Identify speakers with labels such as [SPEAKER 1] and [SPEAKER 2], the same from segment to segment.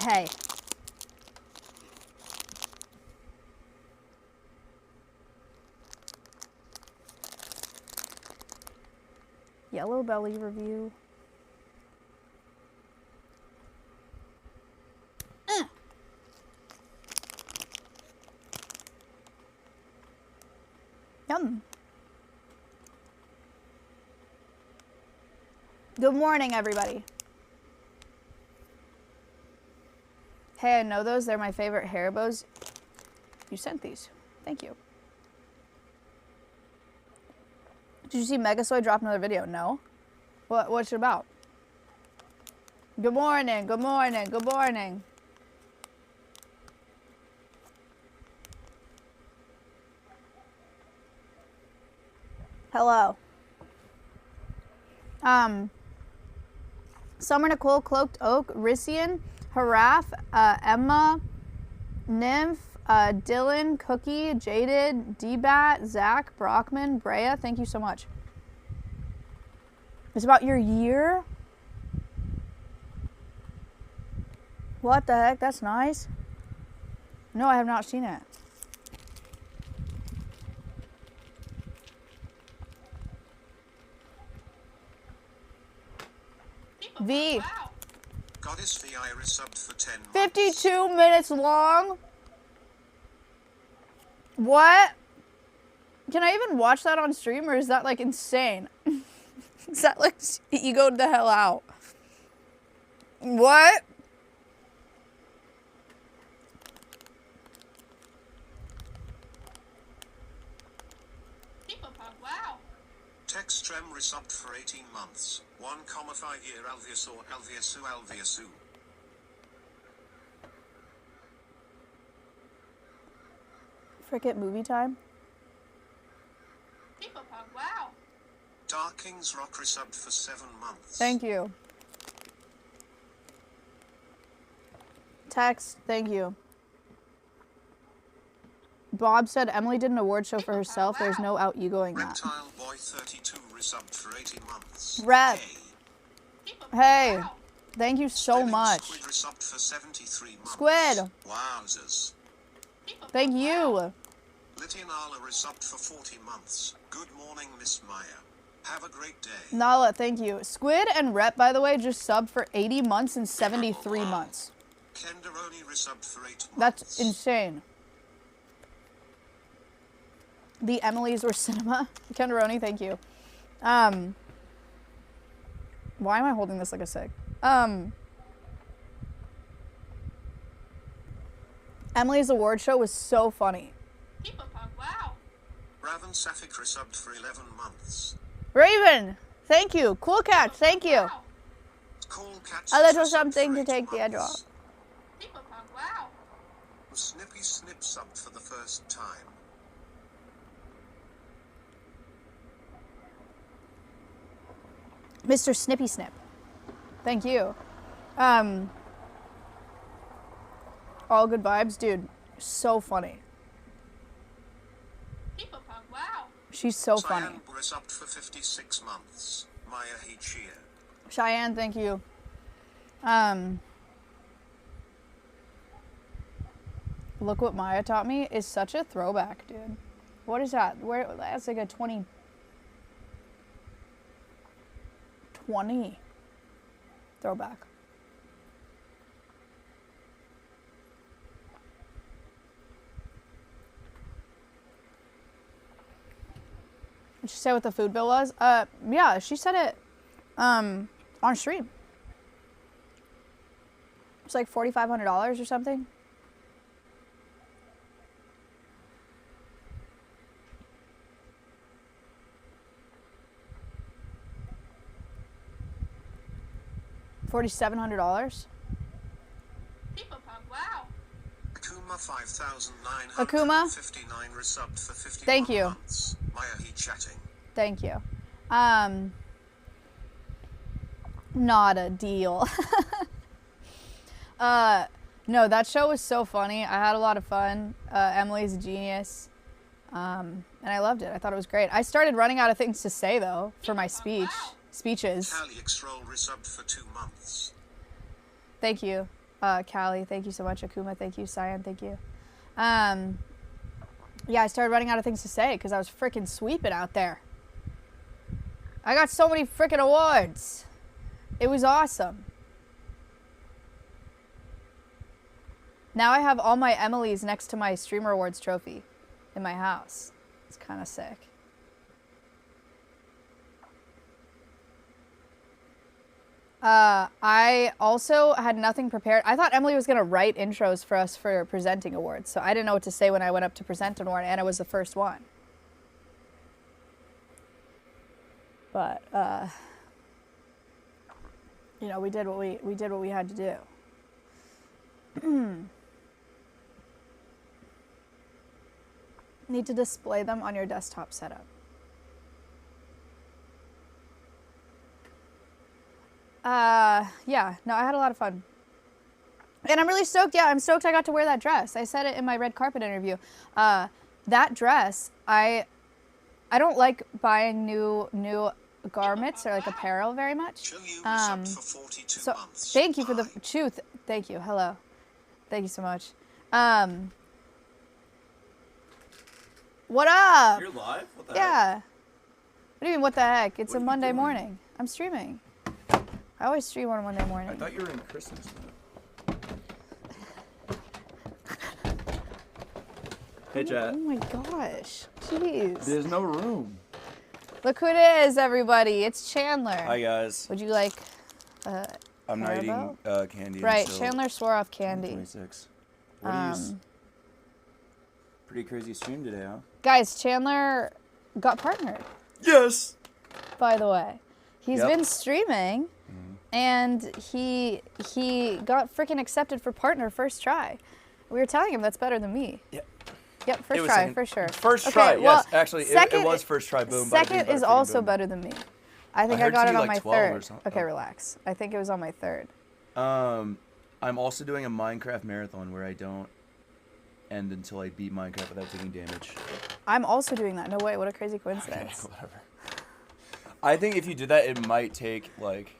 [SPEAKER 1] Hey. Yellow belly review. Yum. Good morning, everybody. Hey, I know those. They're my favorite Haribos. You sent these. Thank you. Did you see Megasoy drop another video? No. What's it about? Good morning, good morning, good morning. Hello. Summer Nicole, Cloaked Oak, Rissian, Haraf, Emma, Nymph, Dylan, Cookie, Jaded, D-Bat, Zach, Brockman, Brea, thank you so much. It's about your year? What the heck? That's nice. No, I have not seen it. V.
[SPEAKER 2] Wow. Goddess V Iris subbed for 10 months.
[SPEAKER 1] 52 minutes long? What? Can I even watch that on stream, or is that like insane? Is that like egoed the hell out? What?
[SPEAKER 2] Wow. Textrem resubbed for 18 months. 1,5 year Alveus or Alveusu.
[SPEAKER 1] Forget movie time.
[SPEAKER 2] Wow. Dark Kings Rock resubbed for 7 months.
[SPEAKER 1] Thank you. Text, thank you. Bob said Emily did an award show for herself. There's no out egoing that.
[SPEAKER 2] Reptile Boy 32 resubbed for 18 months.
[SPEAKER 1] Rep. Hey.
[SPEAKER 2] Wow.
[SPEAKER 1] Thank you so
[SPEAKER 2] Spinning
[SPEAKER 1] much.
[SPEAKER 2] Squid resubbed for 73 months.
[SPEAKER 1] Squid.
[SPEAKER 2] Wowzers.
[SPEAKER 1] Thank you.
[SPEAKER 2] Litinala resubbed for 40 months. Good morning, Miss Maya. Have a great day.
[SPEAKER 1] Nala, thank you. Squid and Rep, by the way, just subbed for 80 months and 73 months.
[SPEAKER 2] Kenderoni resubbed for 8 months.
[SPEAKER 1] That's insane. The Emilys were cinema. Kenderoni, thank you. Why am I holding this like a sick? Emily's award show was so funny.
[SPEAKER 2] Wow. Raven Safik resubbed for 11 months.
[SPEAKER 1] Raven, thank you. Cool Cat, thank you.
[SPEAKER 2] Cool Cats
[SPEAKER 1] A little
[SPEAKER 2] resubbed
[SPEAKER 1] something
[SPEAKER 2] for
[SPEAKER 1] to
[SPEAKER 2] 8
[SPEAKER 1] take the edge
[SPEAKER 2] months.
[SPEAKER 1] off.
[SPEAKER 2] Wow. Snippy Snip subbed for the first time.
[SPEAKER 1] Mr. Snippy Snip, thank you. All good vibes, dude. So funny.
[SPEAKER 2] Wow.
[SPEAKER 1] She's so funny.
[SPEAKER 2] Cyan resubbed for 56 months. Maya Hichia.
[SPEAKER 1] Cheyenne, thank you. Look What Maya Taught Me is such a throwback, dude. What is that? Where? That's like a 20 throwback. Did she say what the food bill was? Yeah, she said it on stream. It's like $4,500 or something. $4,700.
[SPEAKER 2] Wow. Akuma 5,959 resubbed for 51
[SPEAKER 1] Thank you.
[SPEAKER 2] months. Maya he chatting.
[SPEAKER 1] Thank you. Not a deal. No, that show was so funny. I had a lot of fun. Emily's a genius. And I loved it. I thought it was great. I started running out of things to say, though, for my speeches.
[SPEAKER 2] Calix roll resubbed for 2 months.
[SPEAKER 1] Thank you. Callie, thank you so much. Akuma, thank you. Cyan, thank you. Yeah, I started running out of things to say because I was freaking sweeping out there. I got so many freaking awards. It was awesome. Now I have all my Emily's next to my Streamer Awards trophy in my house. It's kind of sick. I also had nothing prepared. I thought Emily was going to write intros for us for presenting awards, so I didn't know what to say when I went up to present an award, and it was the first one. But, you know, we did what we had to do. Need to display them on your desktop setup. Yeah, no, I had a lot of fun. And I'm really stoked. Yeah, I'm stoked I got to wear that dress. I said it in my red carpet interview. That dress, I don't like buying new garments or like apparel very much. So thank you for the truth. Thank you. Hello. Thank you so much. What up?
[SPEAKER 3] You're live? What the
[SPEAKER 1] Yeah.
[SPEAKER 3] heck?
[SPEAKER 1] What do you mean, what the heck? It's
[SPEAKER 3] What
[SPEAKER 1] a
[SPEAKER 3] are you
[SPEAKER 1] Monday
[SPEAKER 3] doing?
[SPEAKER 1] morning. I'm streaming. I always stream on a Monday morning.
[SPEAKER 3] I thought you were in Christmas mode. Hey, chat.
[SPEAKER 1] Oh my gosh. Jeez.
[SPEAKER 3] There's no room.
[SPEAKER 1] Look who it is, everybody. It's Chandler.
[SPEAKER 3] Hi, guys.
[SPEAKER 1] Would you like
[SPEAKER 3] I'm not eating
[SPEAKER 1] Haribo?
[SPEAKER 3] candy
[SPEAKER 1] Right,
[SPEAKER 3] until
[SPEAKER 1] Chandler swore off candy.
[SPEAKER 3] 26. What do you... Pretty crazy stream today, huh?
[SPEAKER 1] Guys, Chandler got partnered,
[SPEAKER 3] Yes!
[SPEAKER 1] by the way. He's
[SPEAKER 3] Yep.
[SPEAKER 1] been streaming, and he got freaking accepted for partner first try. We were telling him that's better than me.
[SPEAKER 3] Yep.
[SPEAKER 1] Yep,
[SPEAKER 3] It
[SPEAKER 1] first
[SPEAKER 3] was
[SPEAKER 1] try,
[SPEAKER 3] second.
[SPEAKER 1] for sure.
[SPEAKER 3] First
[SPEAKER 1] Okay,
[SPEAKER 3] try,
[SPEAKER 1] well,
[SPEAKER 3] yes. Actually, it
[SPEAKER 1] second-
[SPEAKER 3] was first try, boom. bada bing,
[SPEAKER 1] Second
[SPEAKER 3] bada
[SPEAKER 1] is
[SPEAKER 3] freaking
[SPEAKER 1] also
[SPEAKER 3] boom.
[SPEAKER 1] better than me. I think
[SPEAKER 3] I
[SPEAKER 1] I
[SPEAKER 3] heard
[SPEAKER 1] got
[SPEAKER 3] to
[SPEAKER 1] it
[SPEAKER 3] be
[SPEAKER 1] on
[SPEAKER 3] like
[SPEAKER 1] my
[SPEAKER 3] 12 or
[SPEAKER 1] third.
[SPEAKER 3] something.
[SPEAKER 1] Okay,
[SPEAKER 3] Oh.
[SPEAKER 1] relax. I think it was on my third.
[SPEAKER 3] I'm also doing a Minecraft marathon where I don't end until I beat Minecraft without taking damage.
[SPEAKER 1] I'm also doing that. No way, what a crazy
[SPEAKER 3] Okay,
[SPEAKER 1] coincidence.
[SPEAKER 3] whatever. I think if you did that, it might take, like...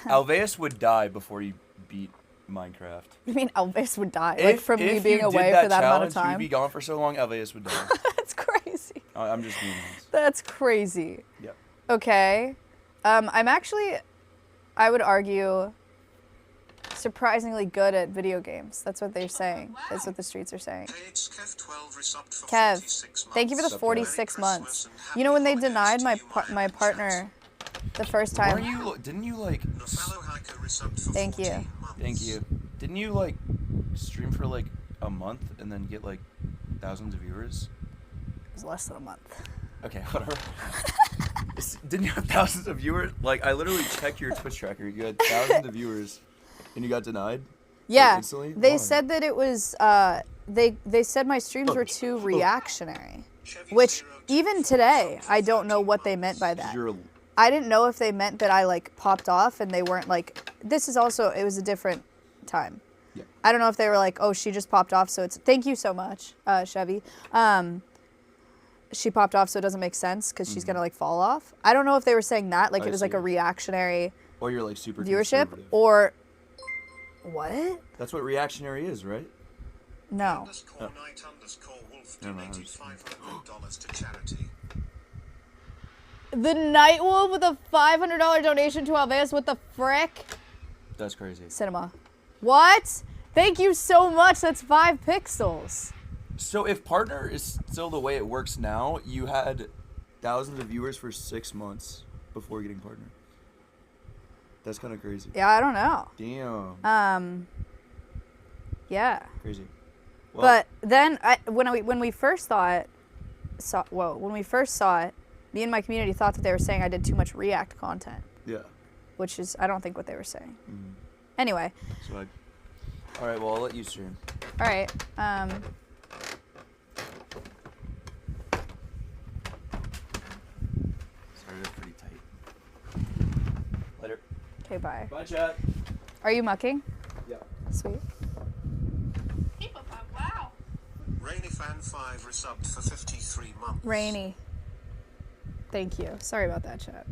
[SPEAKER 3] Alveus would die before you beat Minecraft.
[SPEAKER 1] You mean Alveus would die? Like from me being
[SPEAKER 3] you
[SPEAKER 1] away
[SPEAKER 3] did
[SPEAKER 1] for that amount of
[SPEAKER 3] challenge,
[SPEAKER 1] time?
[SPEAKER 3] You'd be gone for so long, Alveus would die.
[SPEAKER 1] That's crazy.
[SPEAKER 3] I'm just being honest.
[SPEAKER 1] That's crazy.
[SPEAKER 3] Yep.
[SPEAKER 1] Okay. I'm actually, I would argue, surprisingly good at video games. That's what they're saying. That's what the streets are saying. Kev, thank you for the 46 months. You know when they denied my partner the first time?
[SPEAKER 3] Weren't you, didn't you, like...
[SPEAKER 1] Thank you.
[SPEAKER 3] Thank you. Didn't you, like, stream for, like, a month and then get, like, thousands of viewers?
[SPEAKER 1] It was less than a month.
[SPEAKER 3] Okay, whatever. Didn't you have thousands of viewers? Like, I literally checked your Twitch tracker. You had thousands of viewers, and you got denied?
[SPEAKER 1] Yeah,
[SPEAKER 3] Like, instantly?
[SPEAKER 1] they
[SPEAKER 3] Why?
[SPEAKER 1] said that it was, they said my streams were too reactionary. Which, even today, I don't know what they meant by that.
[SPEAKER 3] You're...
[SPEAKER 1] I didn't know if they meant that I, like, popped off and they weren't, like... This is also... It was a different time.
[SPEAKER 3] Yeah.
[SPEAKER 1] I don't know if they were like, oh, she just popped off, so it's... Thank you so much, Chevy. She popped off, so it doesn't make sense, because she's gonna, like, fall off. I don't know if they were saying that, like,
[SPEAKER 3] I
[SPEAKER 1] it was, like, a
[SPEAKER 3] see.
[SPEAKER 1] reactionary
[SPEAKER 3] Or you're, like, super
[SPEAKER 1] viewership,
[SPEAKER 3] conservative.
[SPEAKER 1] or... What?
[SPEAKER 3] That's what reactionary is, right?
[SPEAKER 1] No.
[SPEAKER 3] Never mind, I was-
[SPEAKER 2] $500 to charity.
[SPEAKER 1] The Night Wolf with a $500 donation to Alveus. What the frick?
[SPEAKER 3] That's crazy.
[SPEAKER 1] Cinema. What? Thank you so much. That's 5 pixels.
[SPEAKER 3] So if partner is still the way it works now, you had thousands of viewers for 6 months before getting partner. That's kind of crazy.
[SPEAKER 1] Yeah, I don't know.
[SPEAKER 3] Damn.
[SPEAKER 1] Yeah.
[SPEAKER 3] Crazy. Well,
[SPEAKER 1] But then when we first saw it, me and my community thought that they were saying I did too much React content,
[SPEAKER 3] yeah.
[SPEAKER 1] which is I don't think what they were saying.
[SPEAKER 3] Mhm.
[SPEAKER 1] Anyway,
[SPEAKER 3] So all right, well, I'll let you stream.
[SPEAKER 1] all right.
[SPEAKER 3] Sorry, that's pretty tight. Later.
[SPEAKER 1] Okay, bye.
[SPEAKER 3] Bye, chat.
[SPEAKER 1] Are you mucking?
[SPEAKER 3] Yeah.
[SPEAKER 1] Sweet.
[SPEAKER 4] Wow.
[SPEAKER 2] Rainy Fan 5 resubbed for 53 months.
[SPEAKER 1] Rainy. Thank you. Sorry about that, chat.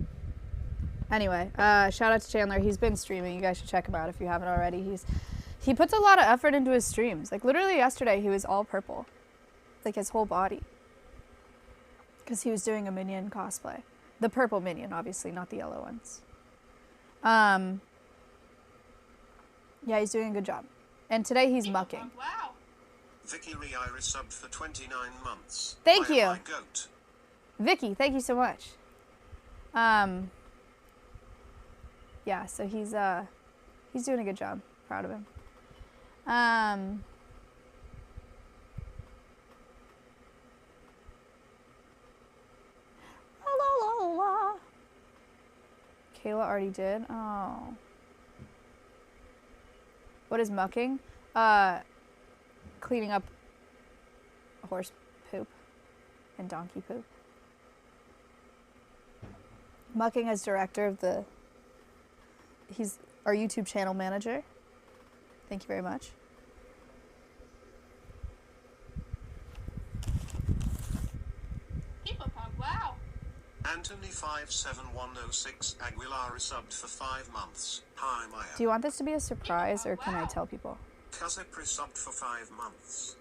[SPEAKER 1] Anyway, shout out to Chandler. He's been streaming. You guys should check him out if you haven't already. He puts a lot of effort into his streams. Like literally yesterday, he was all purple, like his whole body, because he was doing a minion cosplay. The purple minion, obviously, not the yellow ones. Yeah, he's doing a good job. And today he's mucking.
[SPEAKER 2] Wow. Vicky Riira subbed for 29 months.
[SPEAKER 1] Thank
[SPEAKER 2] I
[SPEAKER 1] you.
[SPEAKER 2] am my goat.
[SPEAKER 1] Vicky, thank you so much. Yeah, so he's doing a good job. Proud of him. La, la, la, la. Kayla already did. Oh. What is mucking? Cleaning up horse poop and donkey poop. Mucking as director of the... He's our YouTube channel manager. Thank you very much.
[SPEAKER 2] Wow. Anthony 57106 Aguilar subbed for 5 months. Hi Maya.
[SPEAKER 1] Do you want this to be a surprise or can I tell people?
[SPEAKER 2] Kazip subbed for 5 months.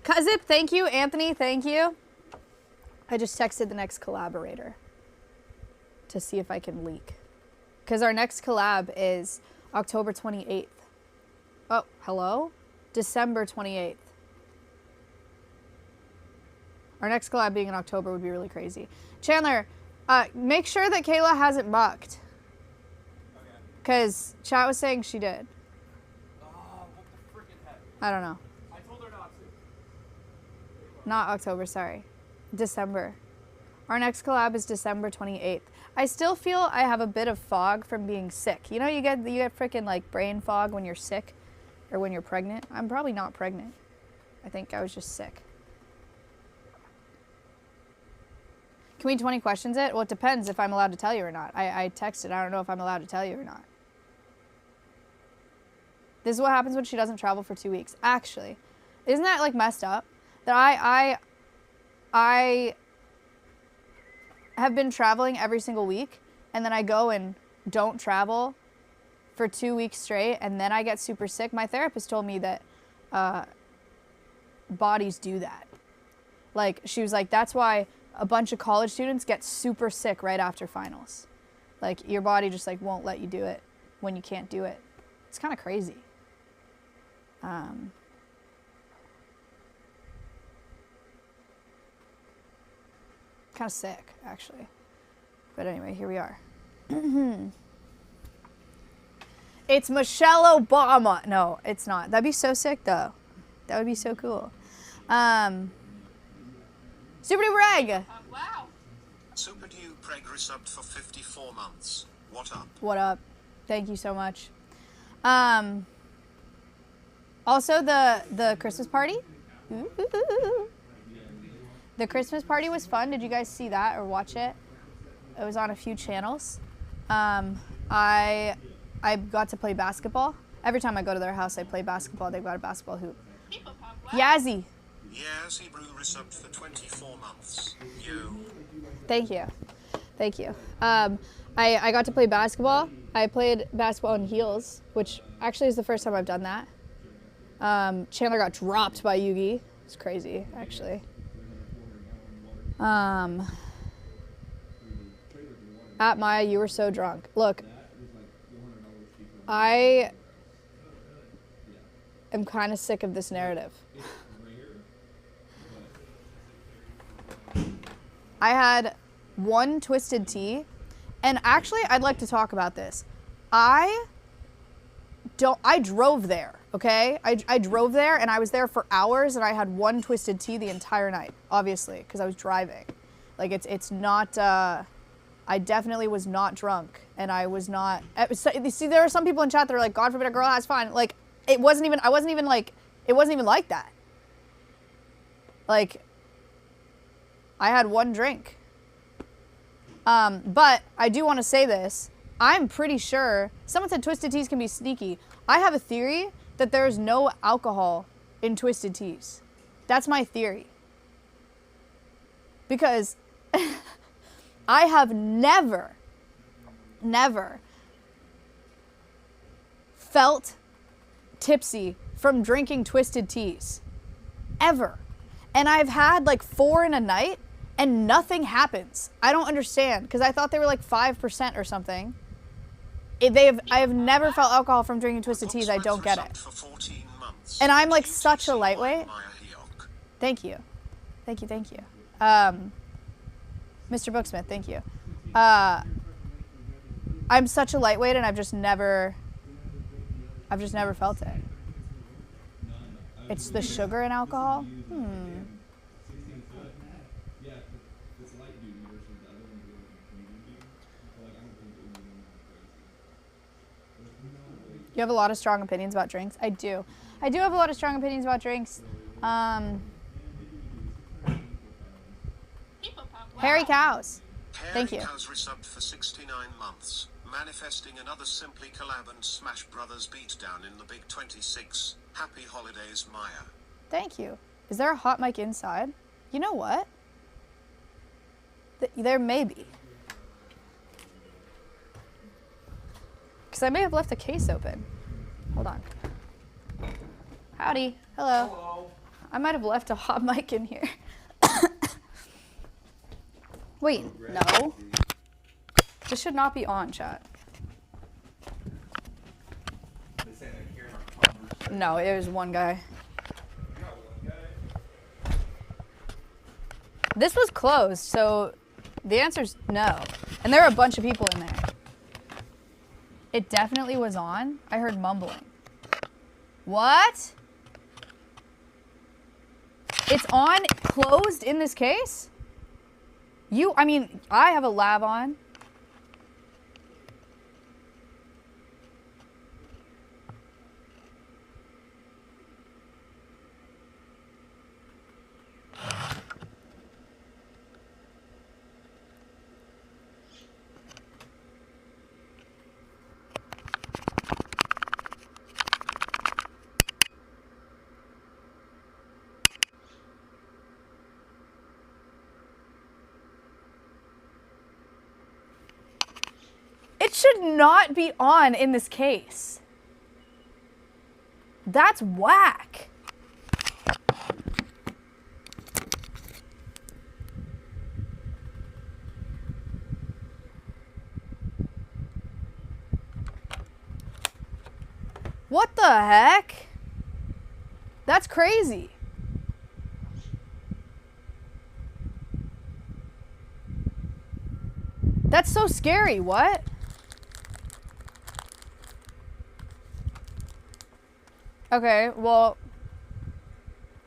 [SPEAKER 1] Kazip, thank you. Anthony, thank you. I just texted the next collaborator to see if I can leak. Because our next collab is October 28th. Oh, hello? December 28th. Our next collab being in October would be really crazy. Chandler, make sure that Kayla hasn't mucked. Because chat was saying she did.
[SPEAKER 3] What the freaking heck?
[SPEAKER 1] I don't know.
[SPEAKER 3] I told her not to.
[SPEAKER 1] Not October, sorry. December. Our next collab is December 28th. I still feel I have a bit of fog from being sick. You know, you get freaking like brain fog when you're sick or when you're pregnant. I'm probably not pregnant. I think I was just sick. Can we 20 questions it? Well, it depends if I'm allowed to tell you or not. I texted. I don't know if I'm allowed to tell you or not. This is what happens when she doesn't travel for 2 weeks. Actually, isn't that like messed up? That I have been traveling every single week, and then I go and don't travel for 2 weeks straight, and then I get super sick. My therapist told me that bodies do that. Like, she was like, that's why a bunch of college students get super sick right after finals. Like, your body just like won't let you do it when you can't do it. It's kind of crazy. Kind of sick, actually. But anyway, here we are. It's Michelle Obama. No, it's not. That'd be so sick, though. That would be so cool. Super Duper Egg.
[SPEAKER 2] Wow. Super Duper Egg resubbed for 54 months. What up?
[SPEAKER 1] What up? Thank you so much. Also, the Christmas party. Ooh. The Christmas party was fun. Did you guys see that or watch it? It was on a few channels. I got to play basketball. Every time I go to their house, I play basketball. They've got a basketball hoop. Yazzie.
[SPEAKER 2] Yazzie Brew resubbed for 24 months. You.
[SPEAKER 1] Thank you. Thank you. I got to play basketball. I played basketball in heels, which actually is the first time I've done that. Chandler got dropped by Yugi. It's crazy, actually. At Maya, you were so drunk. Look, I am kind of sick of this narrative. I had one twisted tea, and actually, I'd like to talk about this. I drove there, okay? I drove there, and I was there for hours, and I had one twisted tea the entire night, obviously, because I was driving. Like, it's not, I definitely was not drunk, and I was not, see, there are some people in chat that are like, God forbid a girl has fun. Like, it wasn't even like that. Like, I had one drink. But I do want to say this. I'm pretty sure, someone said twisted teas can be sneaky. I have a theory that there's no alcohol in twisted teas. That's my theory. because I have never felt tipsy from drinking twisted teas. Ever. And I've had like 4 in a night and nothing happens. I don't understand, because I thought they were like 5% or something. I have never felt alcohol from drinking twisted teas. I don't get it. And I'm like such a lightweight. Thank you. Thank you, thank you. Mr. Booksmith, thank you. I'm such a lightweight and I've just never felt it. It's the sugar in alcohol? You have a lot of strong opinions about drinks? I do. I do have a lot of strong opinions about drinks. Hairy Cows. Thank you.
[SPEAKER 2] Hairy Cows resubbed for 69 months, manifesting another Simply collab and Smash Brothers beatdown in the Big 26. Happy holidays, Maya.
[SPEAKER 1] Thank you. Is there a hot mic inside? You know what? There may be. Because I may have left the case open. Hold on. Howdy. Hello.
[SPEAKER 3] Hello.
[SPEAKER 1] I might have left a hot mic in here. Wait, no. This should not be on, chat. No, it was one guy. This was closed, so the answer's no. And there are a bunch of people in there. It definitely was on. I heard mumbling. What? It's on closed in this case? I mean, I have a lav on. It should not be on in this case. That's whack. What the heck? That's crazy. That's so scary. What? Okay, well,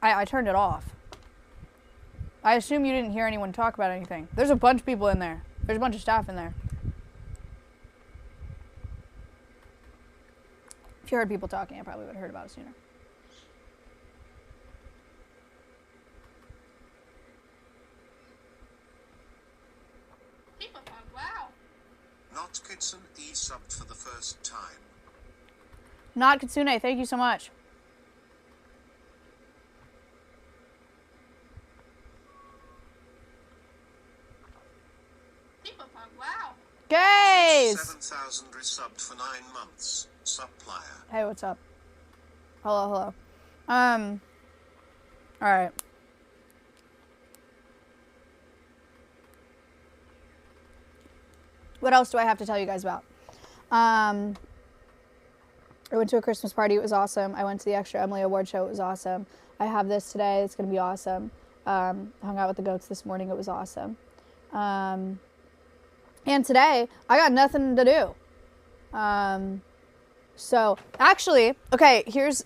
[SPEAKER 1] I turned it off. I assume you didn't hear anyone talk about anything. There's a bunch of people in there. There's a bunch of staff in there. If you heard people talking, I probably would have heard about it sooner.
[SPEAKER 2] Wow. Not Kitson E subbed for the first time.
[SPEAKER 1] Not Kitsune, thank you so much.
[SPEAKER 2] Wow.
[SPEAKER 1] Gaze!
[SPEAKER 2] 7,000 resubbed for 9 months. Supplier.
[SPEAKER 1] Hey, what's up? Hello, hello. Alright. What else do I have to tell you guys about? I went to a Christmas party. It was awesome. I went to the Extra Emily Award show. It was awesome. I have this today. It's going to be awesome. Hung out with the goats this morning. It was awesome. And today, I got nothing to do. So, actually, okay, here's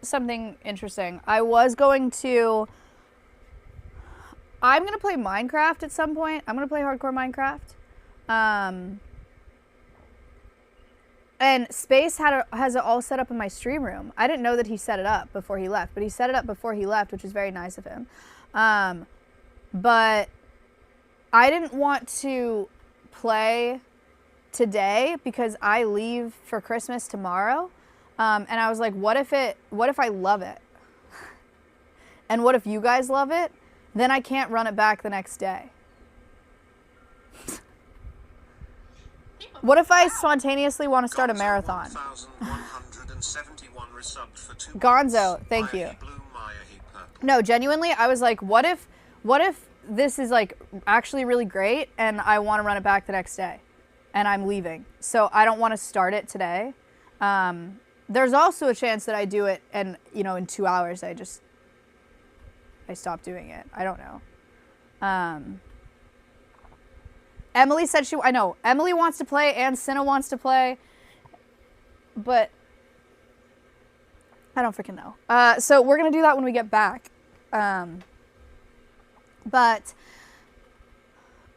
[SPEAKER 1] something interesting. I'm going to play Minecraft at some point. I'm going to play hardcore Minecraft. And Space has it all set up in my stream room. I didn't know that he set it up before he left, but he set it up before he left, which was very nice of him. But I didn't want to play today because I leave for Christmas tomorrow. And I was like, what if I love it? And what if you guys love it? then I can't run it back the next day. What if I spontaneously want to start a marathon?
[SPEAKER 2] 1171 resubbed for 2
[SPEAKER 1] Gonzo,
[SPEAKER 2] months.
[SPEAKER 1] thank
[SPEAKER 2] Maya
[SPEAKER 1] you.
[SPEAKER 2] he blue, Maya he purple.
[SPEAKER 1] No, genuinely, I was like, what if this is like actually really great and I want to run it back the next day and I'm leaving. So I don't want to start it today. There's also a chance that I do it and, you know, in 2 hours I stop doing it. I don't know. Emily said I know, Emily wants to play and Cinna wants to play, but I don't freaking know. So we're going to do that when we get back. But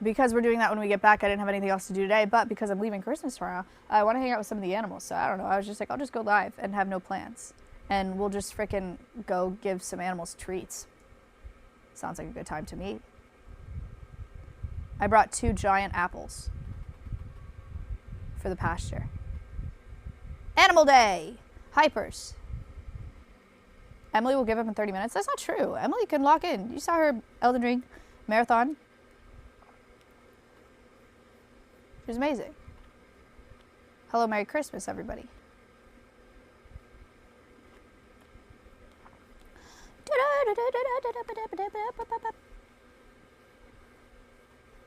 [SPEAKER 1] because we're doing that when we get back, I didn't have anything else to do today. But because I'm leaving Christmas tomorrow, I want to hang out with some of the animals. So I don't know. I was just like, I'll just go live and have no plans. And we'll just freaking go give some animals treats. Sounds like a good time to me. I brought 2 giant apples for the pasture. Animal Day! Hypers. Emily will give up in 30 minutes. That's not true. Emily can lock in. You saw her Elden Ring marathon. It was amazing. Hello, Merry Christmas, everybody.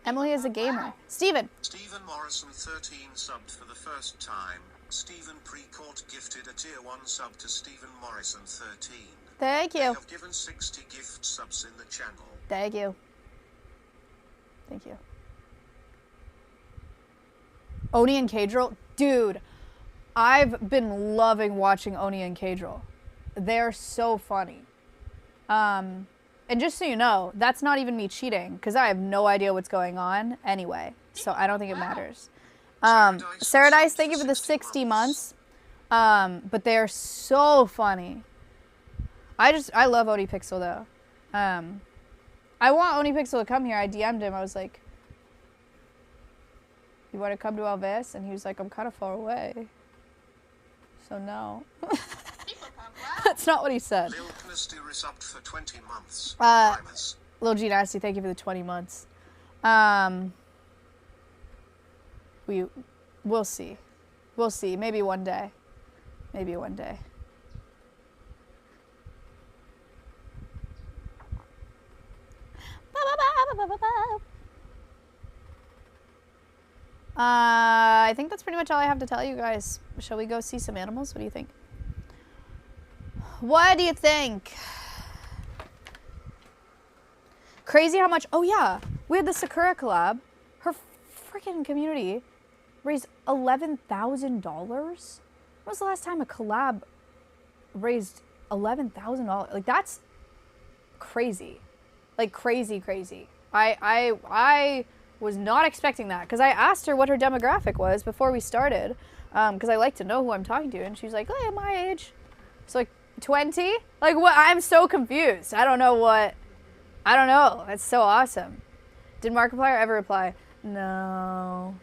[SPEAKER 1] Emily is a gamer. Steven.
[SPEAKER 2] Stephen Morrison 13 subbed for the first time. Stephen Precourt gifted a tier 1 sub to Stephen Morrison 13.
[SPEAKER 1] Thank you.
[SPEAKER 2] They have given 60 gift subs in the channel.
[SPEAKER 1] Thank you. Thank you. Oni and Kadril. Dude, I've been loving watching Oni and Kadril. They're so funny. And just so you know, that's not even me cheating, because I have no idea what's going on anyway. So I don't think it matters. Saradice, thank you for the 60 months. But they're so funny. I love Oni Pixel though. I want Oni Pixel to come here. I DM'd him. I was like, you want to come to Alveus? And he was like, I'm kind of far away. So no. That's not what he said.
[SPEAKER 2] Lil Nasty resubbed for 20 months.
[SPEAKER 1] Lil G Nasty, thank you for the 20 months. We'll see. We'll see. Maybe one day. Maybe one day. I think that's pretty much all I have to tell you guys. Shall we go see some animals? What do you think? What do you think? Crazy how much... Oh, yeah. We had the Sakura collab. Her freaking community raised $11,000. When was the last time a collab raised $11,000? Like, that's crazy. Like, crazy, crazy. I was not expecting that, because I asked her what her demographic was before we started, because I like to know who I'm talking to, and she's like, hey, my age. So, like, 20? Like, what? I'm so confused. I don't know. That's so awesome. Did Markiplier ever reply? No.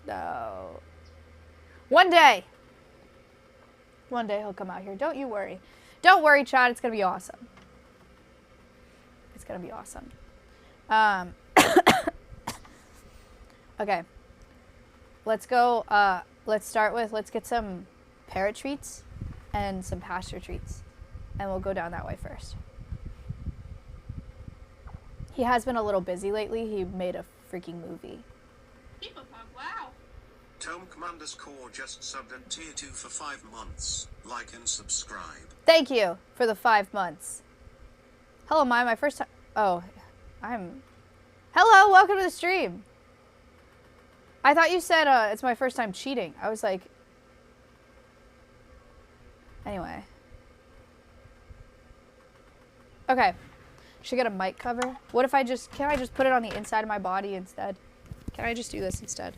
[SPEAKER 1] No. One day he'll come out here. Don't you worry. Don't worry, Chad. It's going to be awesome. It's going to be awesome. Okay. Let's go. Let's get some parrot treats and some pasture treats. And we'll go down that way first. He has been a little busy lately. He made a freaking movie.
[SPEAKER 2] Wow. Tome Commander's Core just subbed at tier 2 for 5 months. Like and subscribe.
[SPEAKER 1] Thank you for the 5 months. Hello, my first time. Oh, Hello, welcome to the stream. I thought you said it's my first time cheating. I was like. Anyway. Okay. Should I get a mic cover? What if can I just put it on the inside of my body instead? Can I just do this instead?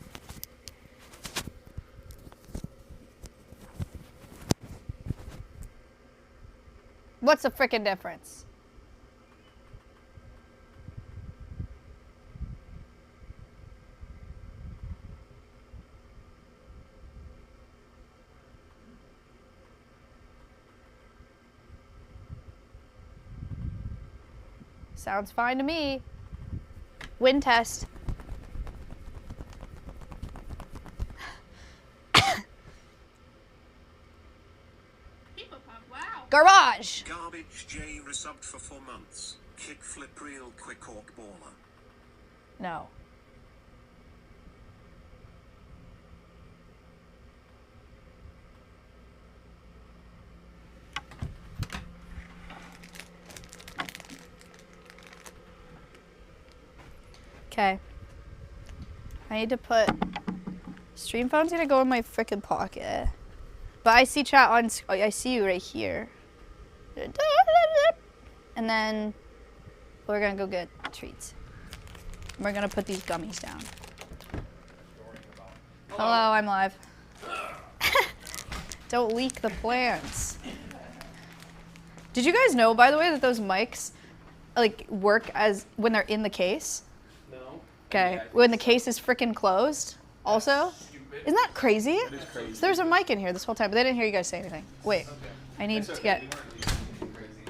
[SPEAKER 1] What's the frickin' difference? Sounds fine to me. Wind test. Garbage.
[SPEAKER 2] Garbage J resubbed for 4 months. Kickflip real quick orc baller.
[SPEAKER 1] No. Okay. I need to put... Stream phone's gonna go in my frickin' pocket. But I see chat on... I see you right here. And then we're gonna go get treats. We're gonna put these gummies down. Hello, I'm live. Don't leak the plants. Did you guys know, by the way, that those mics like work as when they're in the case?
[SPEAKER 4] No.
[SPEAKER 1] Okay.
[SPEAKER 4] Yeah,
[SPEAKER 1] When the case is freaking closed, also?
[SPEAKER 4] Stupid.
[SPEAKER 1] Isn't that crazy?
[SPEAKER 4] It is crazy.
[SPEAKER 1] So there's a mic in here this whole time, but they didn't hear you guys say anything. Wait,
[SPEAKER 4] Okay.
[SPEAKER 1] I need
[SPEAKER 4] It's
[SPEAKER 1] to
[SPEAKER 4] okay,
[SPEAKER 1] get.
[SPEAKER 4] we weren't leaving anything crazy.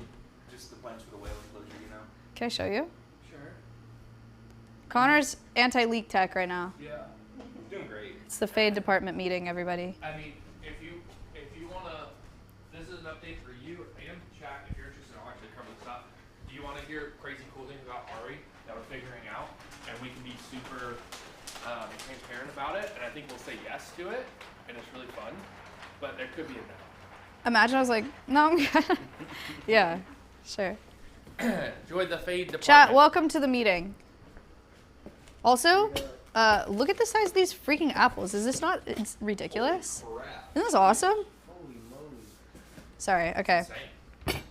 [SPEAKER 4] Just the plans for the whale enclosure, you know?
[SPEAKER 1] Can I show you?
[SPEAKER 4] Sure.
[SPEAKER 1] Connor's anti-leak tech right now.
[SPEAKER 4] Yeah. Doing great.
[SPEAKER 1] It's the Fade department meeting, everybody.
[SPEAKER 4] I mean, if you wanna, this is an update for you and chat. If you're interested, I'll actually cover this up. Do you want to hear crazy cool things about Ari that we're figuring out, and we can be super transparent about it? And I think we'll say yes to it, and it's really fun. But there could be a no.
[SPEAKER 1] Imagine I was like, no, I'm good. Yeah, sure.
[SPEAKER 4] Join the Fade department.
[SPEAKER 1] Chat, welcome to the meeting. Also, look at the size of these freaking apples. Is this not, it's ridiculous?
[SPEAKER 4] Crap.
[SPEAKER 1] Isn't this awesome?
[SPEAKER 4] Holy moly.
[SPEAKER 1] Sorry, okay.
[SPEAKER 4] Insane.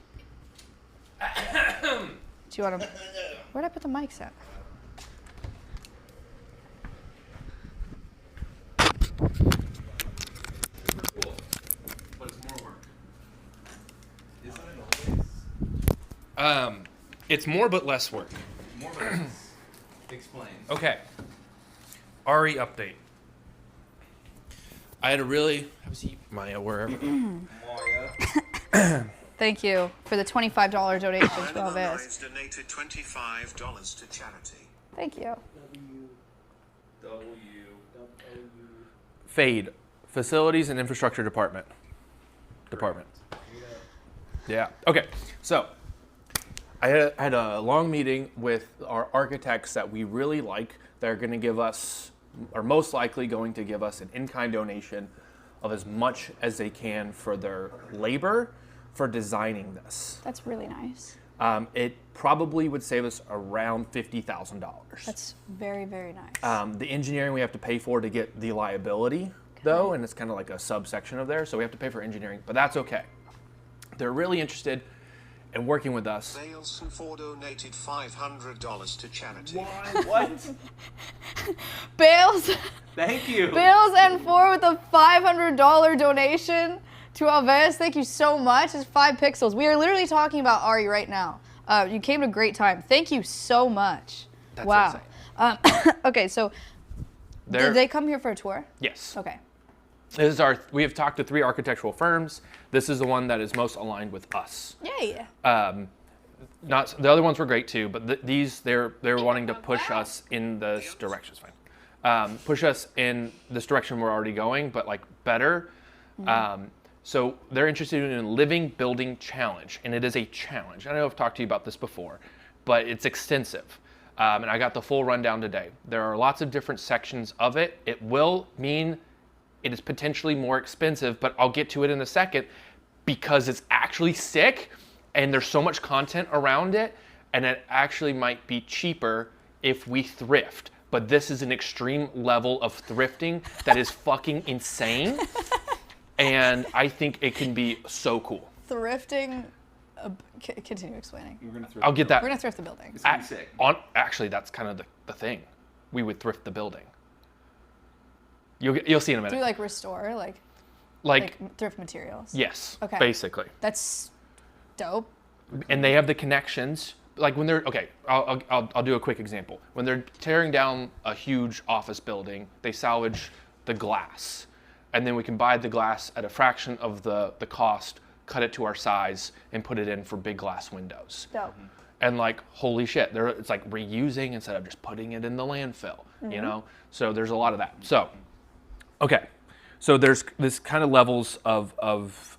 [SPEAKER 1] Do you want to, where'd I put the mics at?
[SPEAKER 4] Cool. But it's more work.
[SPEAKER 3] Isn't it always?
[SPEAKER 4] It's more but less work.
[SPEAKER 3] More or less. Explain.
[SPEAKER 4] Okay. Ari update. I had a really have a seat, Maya, wherever.
[SPEAKER 3] Maya.
[SPEAKER 1] Thank you for the $25 donation to
[SPEAKER 2] Animal
[SPEAKER 1] Alveus.
[SPEAKER 2] Knives donated $25 to charity.
[SPEAKER 1] Thank you.
[SPEAKER 4] Fade, Facilities and Infrastructure Department. Yeah. Okay. So I had a long meeting with our architects that we really like. They're going to give us, or most likely going to give us, an in-kind donation of as much as they can for their labor for designing this.
[SPEAKER 1] That's really nice.
[SPEAKER 4] It probably would save us around $50,000.
[SPEAKER 1] That's very, very nice.
[SPEAKER 4] The engineering we have to pay for to get the liability, though, and it's kind of like a subsection of there, so we have to pay for engineering, but that's okay. They're really interested in working with us.
[SPEAKER 2] Bales and Ford donated $500 to charity.
[SPEAKER 3] What?
[SPEAKER 1] Bales,
[SPEAKER 3] Thank you.
[SPEAKER 1] Bales and 4 with a $500 donation to Alveus. Thank you so much. It's 5 pixels. We are literally talking about Ari right now. You came at a great time. Thank you so much.
[SPEAKER 4] That's
[SPEAKER 1] wow.
[SPEAKER 4] insane.
[SPEAKER 1] Okay, so did they come here for a tour?
[SPEAKER 4] Yes.
[SPEAKER 1] Okay.
[SPEAKER 4] This is we have talked to 3 architectural firms. This is the one that is most aligned with us.
[SPEAKER 1] Yay.
[SPEAKER 4] Not the other ones were great too, but these they're wanting to push us in this direction. It's fine. Push us in this direction we're already going, but like better. So they're interested in a living building challenge, and it is a challenge. I know I've talked to you about this before, but it's extensive. And I got the full rundown today. There are lots of different sections of it. It will mean it is potentially more expensive, but I'll get to it in a second because it's actually sick and there's so much content around it, and it actually might be cheaper if we thrift. But this is an extreme level of thrifting that is fucking insane. And I think it can be so cool.
[SPEAKER 1] Thrifting. Continue explaining.
[SPEAKER 3] We're gonna throw
[SPEAKER 4] I'll get that.
[SPEAKER 1] We're gonna thrift the building.
[SPEAKER 3] It's gonna be sick.
[SPEAKER 4] Actually, that's kind of the thing. We would thrift the building. You'll see in a minute.
[SPEAKER 1] Do like restore, like thrift materials.
[SPEAKER 4] Yes.
[SPEAKER 1] Okay.
[SPEAKER 4] Basically.
[SPEAKER 1] That's dope.
[SPEAKER 4] And they have the connections. Like when they're okay, I'll do a quick example. When they're tearing down a huge office building, they salvage the glass, and then we can buy the glass at a fraction of the cost, cut it to our size, and put it in for big glass windows.
[SPEAKER 1] Dope.
[SPEAKER 4] And like, holy shit, it's like reusing instead of just putting it in the landfill, you know? So there's a lot of that. So, okay. So there's this kind of levels of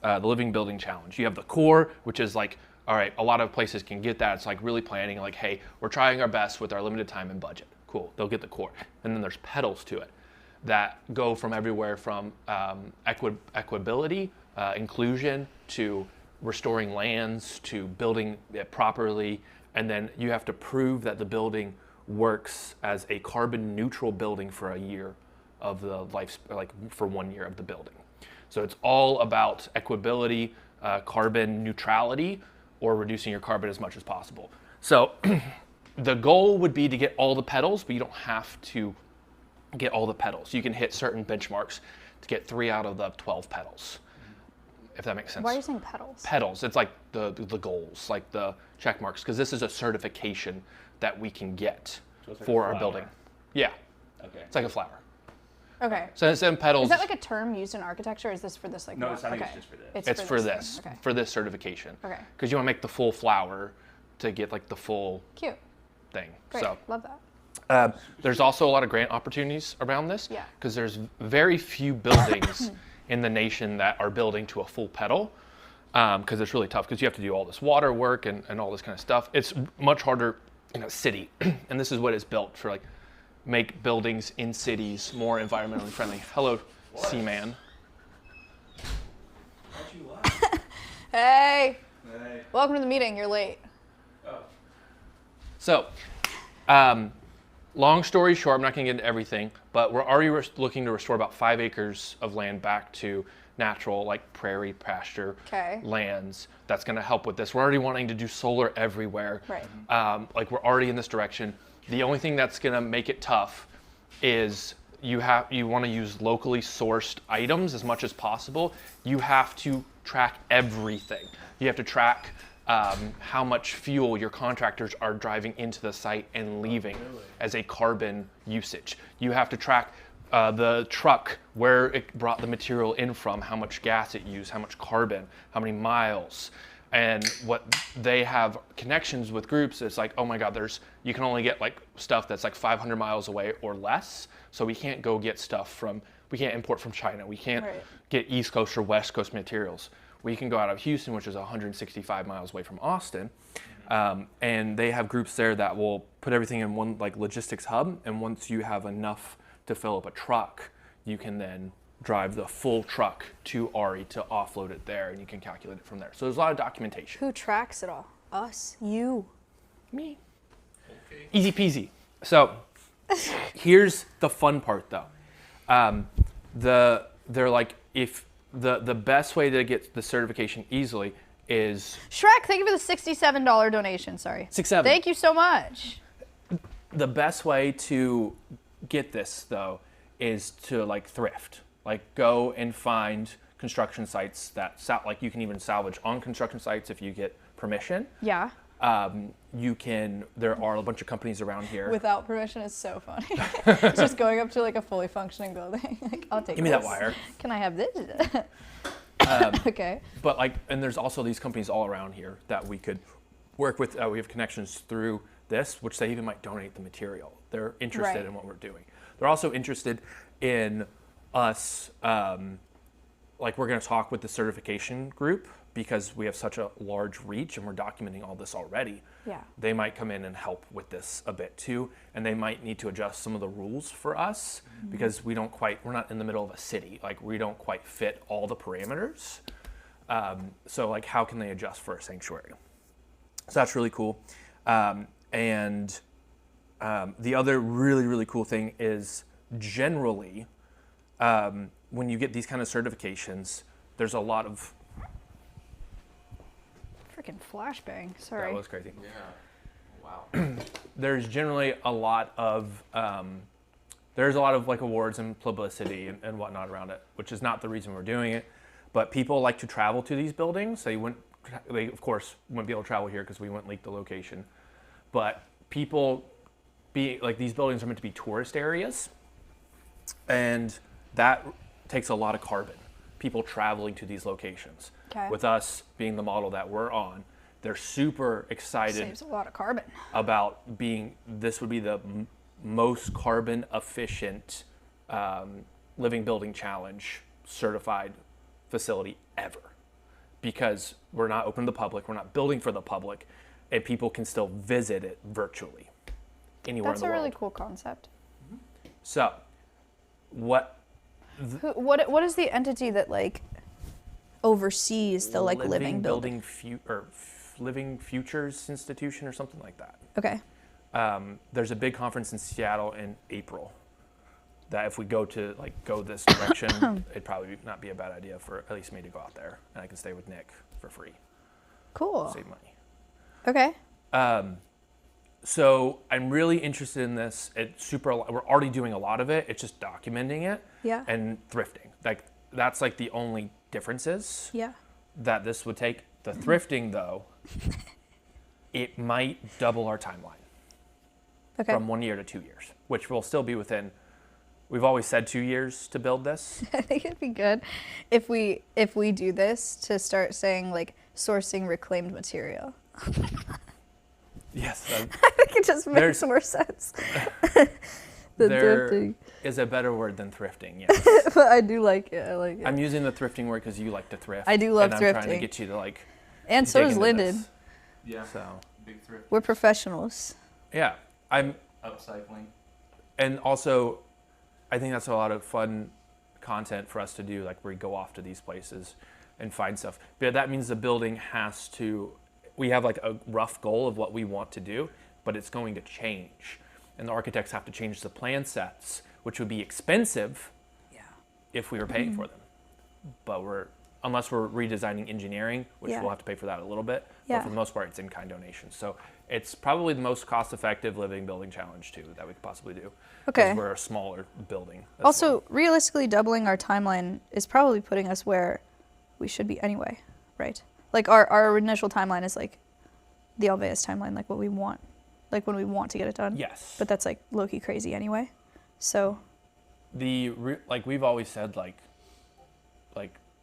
[SPEAKER 4] the living building challenge. You have the core, which is like, all right, a lot of places can get that. It's like really planning, like, hey, we're trying our best with our limited time and budget. Cool, they'll get the core. And then there's petals to it that go from everywhere from equability, inclusion, to restoring lands, to building it properly. And then you have to prove that the building works as a carbon neutral building for a year of the life, like for 1 year of the building. So it's all about equability, carbon neutrality, or reducing your carbon as much as possible. So the goal would be to get all the petals, but you don't have to get all the petals. You can hit certain benchmarks to get 3 out of the 12 petals, if that makes sense.
[SPEAKER 1] Why are you saying petals?
[SPEAKER 4] Petals, it's like the goals, like the check marks, because this is a certification that we can get
[SPEAKER 5] like
[SPEAKER 4] for
[SPEAKER 5] a
[SPEAKER 4] our
[SPEAKER 5] flower.
[SPEAKER 4] building. Yeah,
[SPEAKER 5] Okay.
[SPEAKER 4] it's like a flower.
[SPEAKER 1] Okay.
[SPEAKER 4] So instead of petals,
[SPEAKER 1] Is that like a term used in architecture, or is this for this like?
[SPEAKER 5] No,
[SPEAKER 1] what?
[SPEAKER 5] it's not
[SPEAKER 1] okay.
[SPEAKER 5] used just for this.
[SPEAKER 4] it's for
[SPEAKER 1] thing.
[SPEAKER 4] this,
[SPEAKER 1] Okay.
[SPEAKER 4] for this certification.
[SPEAKER 1] Okay.
[SPEAKER 4] Because you want to make the full flower to get like the full
[SPEAKER 1] Cute.
[SPEAKER 4] thing.
[SPEAKER 1] Great.
[SPEAKER 4] So
[SPEAKER 1] Love that.
[SPEAKER 4] there's also a lot of grant opportunities around this.
[SPEAKER 1] Yeah.
[SPEAKER 4] Because there's very few buildings in the nation that are building to a full petal. Because it's really tough because you have to do all this water work and all this kind of stuff. It's much harder in a city. And this is what is built for, like, make buildings in cities more environmentally friendly. Hello, Seaman.
[SPEAKER 5] Why'd you laugh?
[SPEAKER 1] Hey.
[SPEAKER 5] Hey.
[SPEAKER 1] Welcome to the meeting. You're late.
[SPEAKER 5] Oh.
[SPEAKER 4] So, long story short, I'm not going to get into everything, but we're already looking to restore about 5 acres of land back to natural, like prairie pasture
[SPEAKER 1] Okay.
[SPEAKER 4] lands. That's going to help with this. We're already wanting to do solar everywhere.
[SPEAKER 1] Right.
[SPEAKER 4] Like, we're already in this direction. The only thing that's going to make it tough is you want to use locally sourced items as much as possible. You have to track everything. You have to track how much fuel your contractors are driving into the site and leaving as a carbon usage. You have to track the truck, where it brought the material in from, how much gas it used, how much carbon, how many miles. And what they have connections with groups, it's like, oh my God, you can only get like stuff that's like 500 miles away or less. So we can't go get stuff we can't import from China. We can't
[SPEAKER 1] Right.
[SPEAKER 4] get East Coast or West Coast materials. We can go out of Houston, which is 165 miles away from Austin. And they have groups there that will put everything in one like logistics hub. And once you have enough to fill up a truck, you can then drive the full truck to Ari to offload it there, and you can calculate it from there. So there's a lot of documentation.
[SPEAKER 1] Who tracks it all? Us. You.
[SPEAKER 4] Me. Easy peasy. So here's the fun part, though. They're like, if the best way to get the certification easily is
[SPEAKER 1] Shrek, thank you for the $67 donation. Sorry.
[SPEAKER 4] 6-7.
[SPEAKER 1] Thank you so much.
[SPEAKER 4] The best way to get this, though, is to like thrift. Like, go and find construction sites that like you can even salvage on construction sites if you get permission.
[SPEAKER 1] Yeah.
[SPEAKER 4] There are a bunch of companies around here.
[SPEAKER 1] Without permission is so funny. It's just going up to like a fully functioning building. Like, I'll take
[SPEAKER 4] Give me that
[SPEAKER 1] this.
[SPEAKER 4] wire.
[SPEAKER 1] Can I have this? Okay.
[SPEAKER 4] But like, and there's also these companies all around here that we could work with. We have connections through this, which they even might donate the material. They're interested
[SPEAKER 1] Right.
[SPEAKER 4] in what we're doing. They're also interested in us. Like, we're going to talk with the certification group because we have such a large reach and we're documenting all this already.
[SPEAKER 1] Yeah.
[SPEAKER 4] They might come in and help with this a bit too, and they might need to adjust some of the rules for us because we're not in the middle of a city. Like, we don't quite fit all the parameters. So like, how can they adjust for a sanctuary? So that's really cool. And the other really, really cool thing is generally, when you get these kind of certifications, there's a lot of
[SPEAKER 1] Freaking flashbang. Sorry.
[SPEAKER 4] that was crazy.
[SPEAKER 5] Yeah. Wow.
[SPEAKER 4] There's generally a lot of like awards and publicity and whatnot around it, which is not the reason we're doing it. But people like to travel to these buildings. They of course wouldn't be able to travel here because we wouldn't leak the location. But people these buildings are meant to be tourist areas, and that takes a lot of carbon. People traveling to these locations.
[SPEAKER 1] Okay.
[SPEAKER 4] With us being the model that we're on, They're super excited
[SPEAKER 1] Saves a lot of carbon.
[SPEAKER 4] about this would be the most carbon efficient living building challenge certified facility ever, because we're not open to the public, we're not building for the public, and people can still visit it virtually anywhere
[SPEAKER 1] That's
[SPEAKER 4] in
[SPEAKER 1] a
[SPEAKER 4] the world.
[SPEAKER 1] really cool concept.
[SPEAKER 4] So, what
[SPEAKER 1] What is the entity that like oversees the like living building?
[SPEAKER 4] Living Futures Institution or something like that.
[SPEAKER 1] Okay.
[SPEAKER 4] There's a big conference in Seattle in April that if we go this direction, it'd probably not be a bad idea for at least me to go out there, and I can stay with Nick for free.
[SPEAKER 1] Cool.
[SPEAKER 4] Save money.
[SPEAKER 1] Okay.
[SPEAKER 4] So I'm really interested in this. We're already doing a lot of it. It's just documenting it.
[SPEAKER 1] Yeah.
[SPEAKER 4] And thrifting. Like that's like the only differences
[SPEAKER 1] Yeah.
[SPEAKER 4] that this would take. The thrifting though, it might double our timeline
[SPEAKER 1] Okay.
[SPEAKER 4] from 1 year to 2 years, which will still be within. We've always said 2 years to build this.
[SPEAKER 1] I think it'd be good if we do this to start saying like sourcing reclaimed material.
[SPEAKER 4] Yes.
[SPEAKER 1] I think it just makes more sense than
[SPEAKER 4] There
[SPEAKER 1] thrifting.
[SPEAKER 4] is a better word than thrifting, yes.
[SPEAKER 1] But I do like it. I like it.
[SPEAKER 4] I'm using the thrifting word because you like to thrift.
[SPEAKER 1] I do love
[SPEAKER 4] and I'm trying to
[SPEAKER 1] thrifting.
[SPEAKER 4] get you to like
[SPEAKER 1] And so
[SPEAKER 4] dig
[SPEAKER 1] does
[SPEAKER 4] into
[SPEAKER 1] Lyndon.
[SPEAKER 4] this.
[SPEAKER 5] Yeah.
[SPEAKER 4] So,
[SPEAKER 5] Big thrift.
[SPEAKER 1] We're professionals.
[SPEAKER 4] yeah.
[SPEAKER 5] Upcycling.
[SPEAKER 4] And also, I think that's a lot of fun content for us to do, like where we go off to these places and find stuff. But that means the building we have like a rough goal of what we want to do, but it's going to change. And the architects have to change the plan sets, which would be expensive
[SPEAKER 1] Yeah.
[SPEAKER 4] if we were paying for them. But unless we're redesigning engineering, which
[SPEAKER 1] Yeah.
[SPEAKER 4] we'll have to pay for that a little bit.
[SPEAKER 1] Yeah.
[SPEAKER 4] But for the most part, it's in-kind donations. So it's probably the most cost-effective living building challenge too that we could possibly do.
[SPEAKER 1] Okay.
[SPEAKER 4] Because we're a smaller building. as
[SPEAKER 1] Also,
[SPEAKER 4] well.
[SPEAKER 1] realistically, doubling our timeline is probably putting us where we should be anyway, right? Like our initial timeline is like the Alveus timeline, like what we want, like when we want to get it done.
[SPEAKER 4] Yes.
[SPEAKER 1] But that's like low-key crazy anyway. So
[SPEAKER 4] like we've always said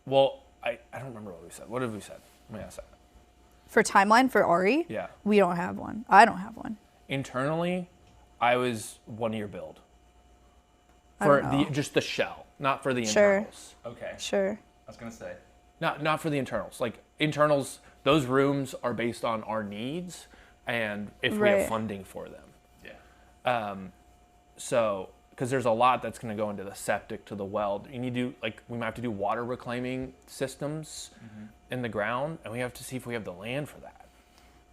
[SPEAKER 4] well, I don't remember what we said. What have we said? Let me ask that.
[SPEAKER 1] for timeline for Ari,
[SPEAKER 4] Yeah.
[SPEAKER 1] we don't have one. I don't have one.
[SPEAKER 4] Internally, I was 1 year build.
[SPEAKER 1] I
[SPEAKER 4] For
[SPEAKER 1] don't know.
[SPEAKER 4] just the shell, not for the
[SPEAKER 1] Sure.
[SPEAKER 4] internals.
[SPEAKER 5] Okay.
[SPEAKER 1] Sure.
[SPEAKER 5] I was gonna say.
[SPEAKER 4] Not for the internals. Like internals, those rooms are based on our needs and if we
[SPEAKER 1] Right.
[SPEAKER 4] have funding for them.
[SPEAKER 5] Yeah.
[SPEAKER 4] So, because there's a lot that's going to go into the septic to the well. You need to we might have to do water reclaiming systems in the ground, and we have to see if we have the land for that.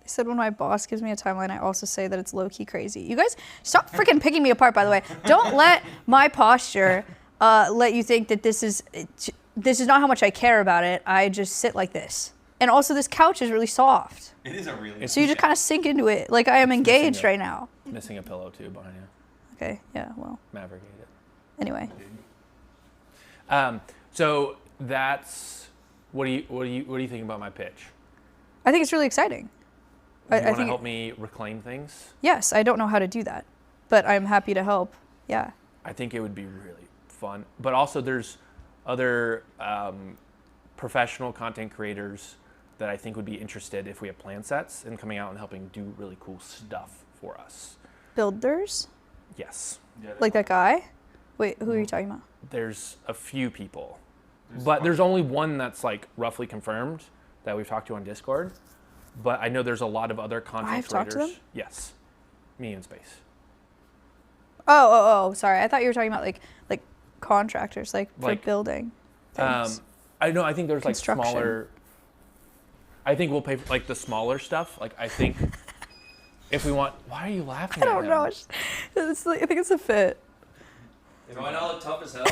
[SPEAKER 1] They said when my boss gives me a timeline, I also say that it's low-key crazy. You guys, stop freaking picking me apart, by the way. Don't let my posture let you think that this is not how much I care about it. I just sit like this. And also, this couch is really soft.
[SPEAKER 5] It is a really.
[SPEAKER 1] So you just kind of sink into it like I am engaged right now.
[SPEAKER 4] Missing a pillow too behind you.
[SPEAKER 1] Okay, yeah, well,
[SPEAKER 4] Maverick ate it.
[SPEAKER 1] anyway.
[SPEAKER 4] So that's what do you think about my pitch?
[SPEAKER 1] I think it's really exciting.
[SPEAKER 4] Do you
[SPEAKER 1] I
[SPEAKER 4] want to
[SPEAKER 1] think
[SPEAKER 4] help me reclaim things?
[SPEAKER 1] yes, I don't know how to do that, but I'm happy to help. Yeah.
[SPEAKER 4] I think it would be really fun. But also there's other professional content creators that I think would be interested if we have plan sets and coming out and helping do really cool stuff for us.
[SPEAKER 1] Builders?
[SPEAKER 4] Yes.
[SPEAKER 5] Yeah,
[SPEAKER 1] Like that guy? Wait, who are you talking about?
[SPEAKER 4] There's a few people. But there's only one that's like roughly confirmed that we've talked to on Discord. But I know there's a lot of other content
[SPEAKER 1] I've
[SPEAKER 4] creators.
[SPEAKER 1] talked to them?
[SPEAKER 4] Yes. Me in space.
[SPEAKER 1] Oh, sorry. I thought you were talking about like contractors, like for
[SPEAKER 4] Like,
[SPEAKER 1] building things.
[SPEAKER 4] I know. I think there's like
[SPEAKER 1] Construction.
[SPEAKER 4] smaller. I think we'll pay for like the smaller stuff. Like I think if we want. Why are you laughing?
[SPEAKER 1] I don't know. It's like, I think it's a fit.
[SPEAKER 5] Do I not look tough as hell?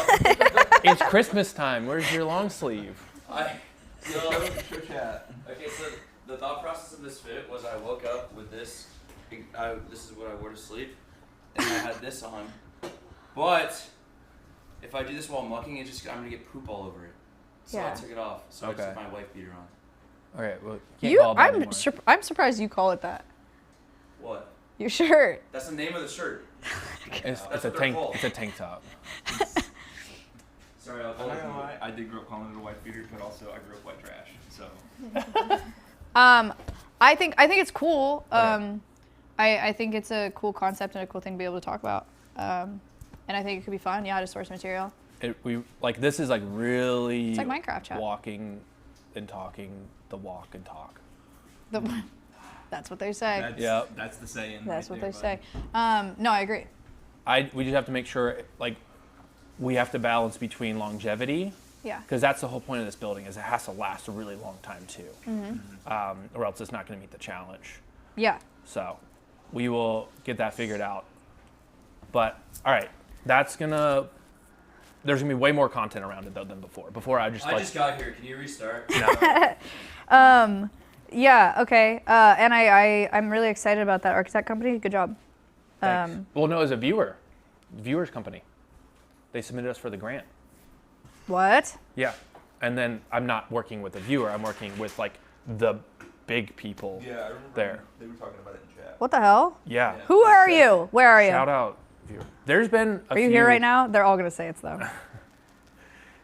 [SPEAKER 4] It's Christmas time. Where's your long sleeve?
[SPEAKER 6] Okay, so the thought process of this fit was I woke up with this. This is what I wore to sleep, and I had this on. But if I do this while mucking, I'm gonna get poop all over it. So
[SPEAKER 1] Yeah.
[SPEAKER 6] I took it off. So I
[SPEAKER 4] Okay.
[SPEAKER 6] just put my wife beater on.
[SPEAKER 4] Okay. Well, you can't call it that anymore.
[SPEAKER 1] I'm surprised you call it that.
[SPEAKER 6] What?
[SPEAKER 1] Your shirt.
[SPEAKER 6] That's the name of the shirt.
[SPEAKER 4] It's
[SPEAKER 6] That's
[SPEAKER 4] a
[SPEAKER 6] what they're
[SPEAKER 4] tank.
[SPEAKER 6] called.
[SPEAKER 4] It's a tank top.
[SPEAKER 6] Sorry, I'll
[SPEAKER 5] I'm
[SPEAKER 6] call
[SPEAKER 5] not
[SPEAKER 6] it.
[SPEAKER 5] gonna lie, I did grow up calling it a white beater, but also I grew up white trash. So
[SPEAKER 1] I think it's cool.
[SPEAKER 4] Okay.
[SPEAKER 1] I think it's a cool concept and a cool thing to be able to talk about. And I think it could be fun. Yeah, to source material.
[SPEAKER 4] This is like really
[SPEAKER 1] It's like Minecraft chat.
[SPEAKER 4] walking and talking the walk and talk.
[SPEAKER 1] That's what they say.
[SPEAKER 5] That's,
[SPEAKER 4] Yep.
[SPEAKER 5] That's the saying.
[SPEAKER 1] That's
[SPEAKER 5] right
[SPEAKER 1] what they
[SPEAKER 5] there,
[SPEAKER 1] say. No, I agree.
[SPEAKER 4] We just have to make sure like we have to balance between longevity.
[SPEAKER 1] Yeah.
[SPEAKER 4] Because that's the whole point of this building is it has to last a really long time too, or else it's not going to meet the challenge.
[SPEAKER 1] Yeah.
[SPEAKER 4] So we will get that figured out. But all right, there's gonna be way more content around it though than before. Before I just
[SPEAKER 6] got here. Can you restart?
[SPEAKER 4] no.
[SPEAKER 1] Yeah. Okay. And I'm really excited about that architect company. Good job.
[SPEAKER 4] Thanks. Well, no, as a viewers company, they submitted us for the grant.
[SPEAKER 1] What?
[SPEAKER 4] Yeah, and then I'm not working with the viewer. I'm working with like the big people.
[SPEAKER 3] Yeah, I remember
[SPEAKER 4] there.
[SPEAKER 3] they were talking about it in chat.
[SPEAKER 1] What the hell?
[SPEAKER 4] Yeah.
[SPEAKER 1] Who are you? Where are you?
[SPEAKER 4] Shout out viewer. There's been a
[SPEAKER 1] Are
[SPEAKER 4] few,
[SPEAKER 1] you here right now? They're all gonna say it's though.